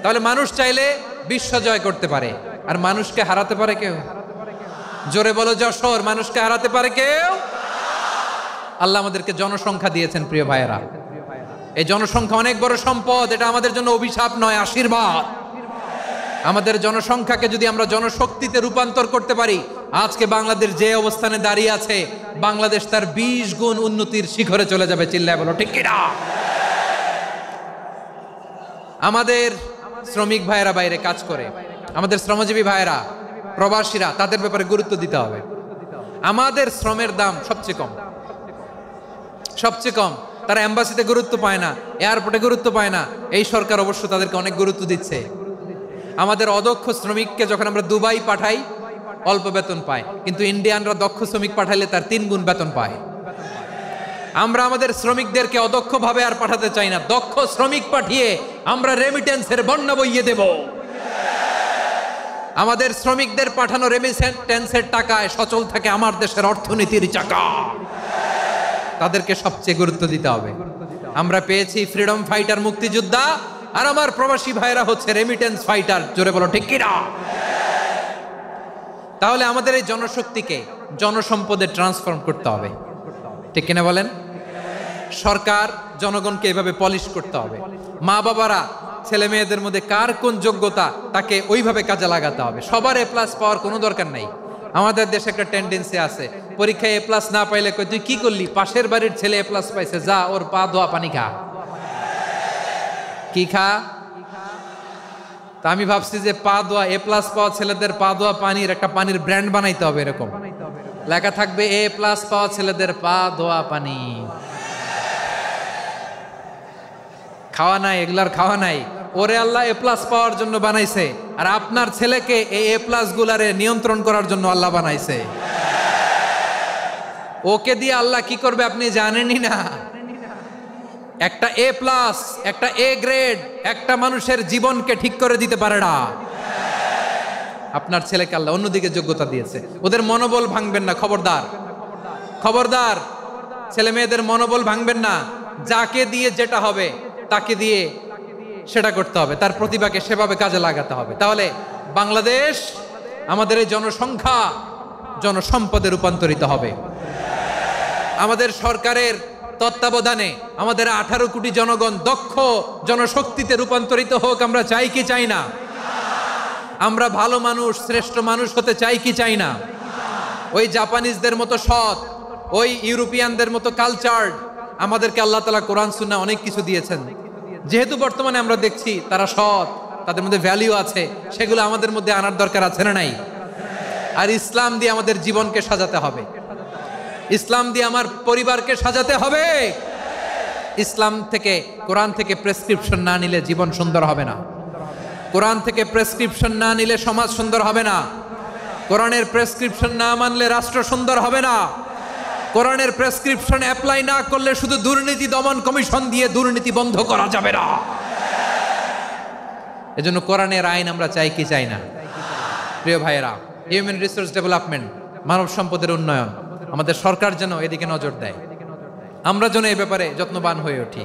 তাহলে মানুষ চাইলে বিশ্ব জয় করতে পারে। আর মানুষকে হারাতে পারে কেউ? জোরে বলো যশোর, মানুষকে হারাতে পারে কেউ? আল্লাহ আমাদেরকে জনসংখ্যা দিয়েছেন প্রিয় ভাইয়েরা। এই জনসংখ্যা অনেক বড় সম্পদ, এটা আমাদের জন্য অভিশাপ নয়, আশীর্বাদ। আমাদের জনসংখ্যাকে যদি আমরা জনশক্তিতে রূপান্তর করতে পারি, আজকে বাংলাদেশ যে অবস্থানে দাঁড়িয়ে আছে, বাংলাদেশ তার 20 গুণ উন্নতির শিখরে চলে যাবে। চিল্লায় বলো ঠিক কিনা? আমাদের শ্রমিক ভাইয়েরা বাইরে কাজ করে, আমাদের শ্রমজীবী ভাইয়েরা, প্রবাসীরা, তাদের ব্যাপারে গুরুত্ব দিতে হবে। আমাদের শ্রমের দাম সবচেয়ে কম, সবচেয়ে কম। তারা এম্বাসিতে গুরুত্ব পায় না, এয়ারপোর্টে গুরুত্ব পায় না। এই সরকার অবশ্য তাদেরকে অনেক গুরুত্ব দিচ্ছে। আমাদের অদক্ষ শ্রমিককে যখন আমরা দুবাই পাঠাই, অল্প বেতন পায়, কিন্তু ইন্ডিয়ানরা দক্ষ শ্রমিক পাঠাইলে তার 3 গুণ বেতন পায়। আমরা আমাদের শ্রমিকদেরকে অদক্ষভাবে আর পাঠাতে চাই না, দক্ষ শ্রমিক পাঠিয়ে আমরা রেমিটেন্সের বন্যা বইয়ে দেব। আমাদের শ্রমিকদের পাঠানো রেমিটেন্সের টাকায় সচল থাকে আমার দেশের অর্থনীতির চাকা। তাদেরকে সবচেয়ে গুরুত্ব দিতে হবে। আমরা পেয়েছি ফ্রিডম ফাইটার, মুক্তিযোদ্ধা, আর আমার প্রবাসী ভাইরা হচ্ছে রেমিটেন্স ফাইটার। জোরে বলো ঠিক কিনা? তাহলে আমাদের এই জনশক্তিকে জনসম্পদে ট্রান্সফর্ম করতে হবে। ঠিক কিনা বলেন? সরকার জনগণকে এভাবে পলিশ করতে হবে। মা বাবারা ছেলে মেয়েদের মধ্যে কার কোন যোগ্যতা, তাকে ওইভাবে কাজে লাগাতে হবে। সবার A+ পাওয়ার কোনো দরকার নাই। আমাদের দেশে একটা টেন্ডেন্সি আছে, পরীক্ষায় A+ না পাইলে কই তুই কি করলি, পাশের বাড়ির ছেলে A+ পাইছে, যা ওর পা ধোয়া পানি খা। কি খা? তা আমি ভাবছি যে পা ধোয়া A+ পাওয়া ছেলেদের পা ধোয়া পানির একটা পানির ব্র্যান্ড বানাইতে হবে এরকম। লেখা থাকবে এ প্লাস পাওয়া ছেলেদের পা দোয়া পানি। খাওয়া নাই, এগুলার খাওয়া নাই। ওরে আল্লাহ এ প্লাস পাওয়ার জন্য বানাইছে, আর আপনার ছেলেকে এই এ প্লাস গুলারে নিয়ন্ত্রণ করার জন্য আল্লাহ বানাইছে। ওকে দিয়ে আল্লাহ কি করবে আপনি জানেনই না। একটা এ প্লাস, একটা এ গ্রেড একটা মানুষের জীবনকে ঠিক করে দিতে পারে না। আপনার ছেলেকে আল্লাহ অন্যদিকে যোগ্যতা দিয়েছে। ওদের মনোবল ভাঙবেন না, খবরদার খবরদার। ছেলে মেয়েদের মনোবল ভাঙবেন না। যাকে দিয়ে যেটা হবে তাকে দিয়ে সেটা করতে হবে, তার প্রতিভাকে সেভাবে কাজে লাগাতে হবে। তাহলে বাংলাদেশ আমাদের এই জনসংখ্যা জনসম্পদে রূপান্তরিত হবে। আমাদের সরকারের তত্ত্বাবধানে আমাদের 18 কোটি জনগণ দক্ষ জনশক্তিতে রূপান্তরিত হোক আমরা চাই কি চাই না? আমরা ভালো মানুষ, শ্রেষ্ঠ মানুষ হতে চাই কি চাই না? ওই জাপানিজদের মতো সৎ, ওই ইউরোপিয়ানদের মতো কালচার্ড। আমাদেরকে আল্লাহ তাআলা কোরআন সুন্নাহ অনেক কিছু দিয়েছেন। যেহেতু বর্তমানে আমরা দেখছি তারা সৎ, তাদের মধ্যে ভ্যালু আছে, সেগুলো আমাদের মধ্যে আনার দরকার আছে না নাই? আর ইসলাম দিয়ে আমাদের জীবনকে সাজাতে হবে, ইসলাম দিয়ে আমার পরিবারকে সাজাতে হবে। ইসলাম থেকে, কোরআন থেকে প্রেসক্রিপশন না নিলে জীবন সুন্দর হবে না। কোরআন থেকে প্রেসক্রিপশন না নিলে সমাজ সুন্দর হবে না। কোরআনের প্রেসক্রিপশন না মানলে রাষ্ট্র সুন্দর হবে না। কোরআনের প্রেসক্রিপশন অ্যাপ্লাই না করলে শুধু দুর্নীতি দমন কমিশন দিয়ে দুর্নীতি বন্ধ করা যাবে না। এজন্য কোরআনের আইন আমরা চাই কি চাই না? প্রিয় ভাইয়েরা, হিউম্যান রিসোর্স ডেভেলপমেন্ট, মানব সম্পদের উন্নয়ন, আমাদের সরকার যেন এদিকে নজর দেয়। আমরা যেন এই ব্যাপারে যত্নবান হয়ে উঠি।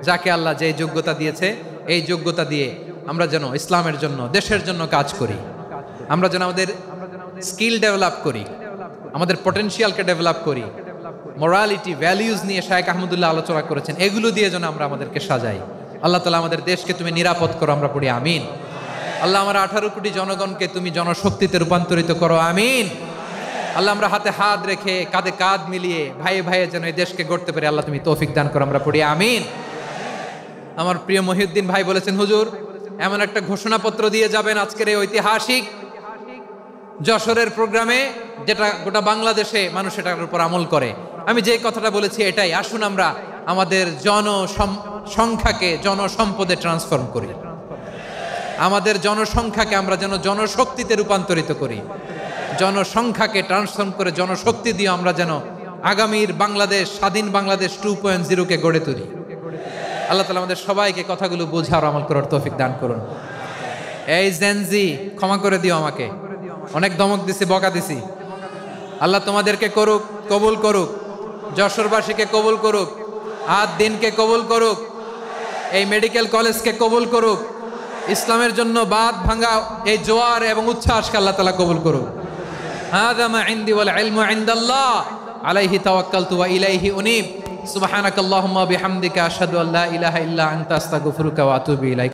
যাকে আল্লাহ যে যোগ্যতা দিয়েছে এই যোগ্যতা দিয়ে আমরা যেন ইসলামের জন্য, দেশের জন্য কাজ করি। আমরা যেন আমাদের স্কিল ডেভেলপ করি, আমাদের পটেনশিয়ালকে ডেভেলপ করি। মোরালিটি, ভ্যালিউজ নিয়ে শায়েখ আহমদুল্লাহ আলোচনা করেছেন, এগুলো দিয়ে যেন আমরা আমাদেরকে সাজাই। আল্লাহ তাআলা আমাদের দেশকে তুমি নিরাপদ করো, আমরা পড়ি আমিন। আল্লাহ আমার 18 কোটি জনগণকে তুমি জনশক্তিতে রূপান্তরিত করো, আমিন। আল্লাহ আমরা হাতে হাত রেখে কাঁধে কাঁধ মিলিয়ে ভাইয়ে ভাইয়ে যেন এই দেশকে গড়তে পারি, আল্লাহ তুমি তৌফিক দান করো, আমরা পড়ি আমিন। আমার প্রিয় মহিউদ্দিন ভাই বলেছেন, হুজুর এমন একটা ঘোষণাপত্র দিয়ে যাবেন আজকের এই ঐতিহাসিক যশোরের প্রোগ্রামে, যেটা গোটা বাংলাদেশে মানুষ এটার উপর আমল করে। আমি যে কথাটা বলেছি এটাই, আসুন আমরা আমাদের জনসংখ্যাকে জনসম্পদে ট্রান্সফর্ম করি। আমাদের জনসংখ্যাকে আমরা যেন জনশক্তিতে রূপান্তরিত করি। জনসংখ্যাকে ট্রান্সফর্ম করে জনশক্তি দিয়ে আমরা যেন আগামীর বাংলাদেশ, স্বাধীন বাংলাদেশ 2.0 কে গড়ে তুলি। আল্লাহ তাআলা আমাদের সবাইকে কথাগুলো বোঝার আমল করার তৌফিক দান করুন। এই জেনজি, ক্ষমা করে দিও আমাকে, অনেক ধমক দিছি, বকা দিছি। আল্লাহ তোমাদেরকে করুক, কবুল করুক, যশোরবাসীকে কবুল করুক, আদ দিনকে কবুল করুক, এই মেডিকেল কলেজকে কবুল করুক, ইসলামের জন্য বাদ ভাঙা এই জোয়ার এবং উচ্ছ্বাসকে আল্লাহ তাআলা কবুল করুক। হাযা মা ইনদি ওয়াল ইলমু ইনদাল্লাহ আলাইহি তাওয়াক্কালতু ওয়া ইলাইহি উনীব। সুবহানাকাল্লাহুম্মা ওয়া বিহামদিকা আশহাদু আল্লা ইলাহা ইল্লা আনতা আস্তাগফিরুকা ওয়া আতুবু ইলাইক।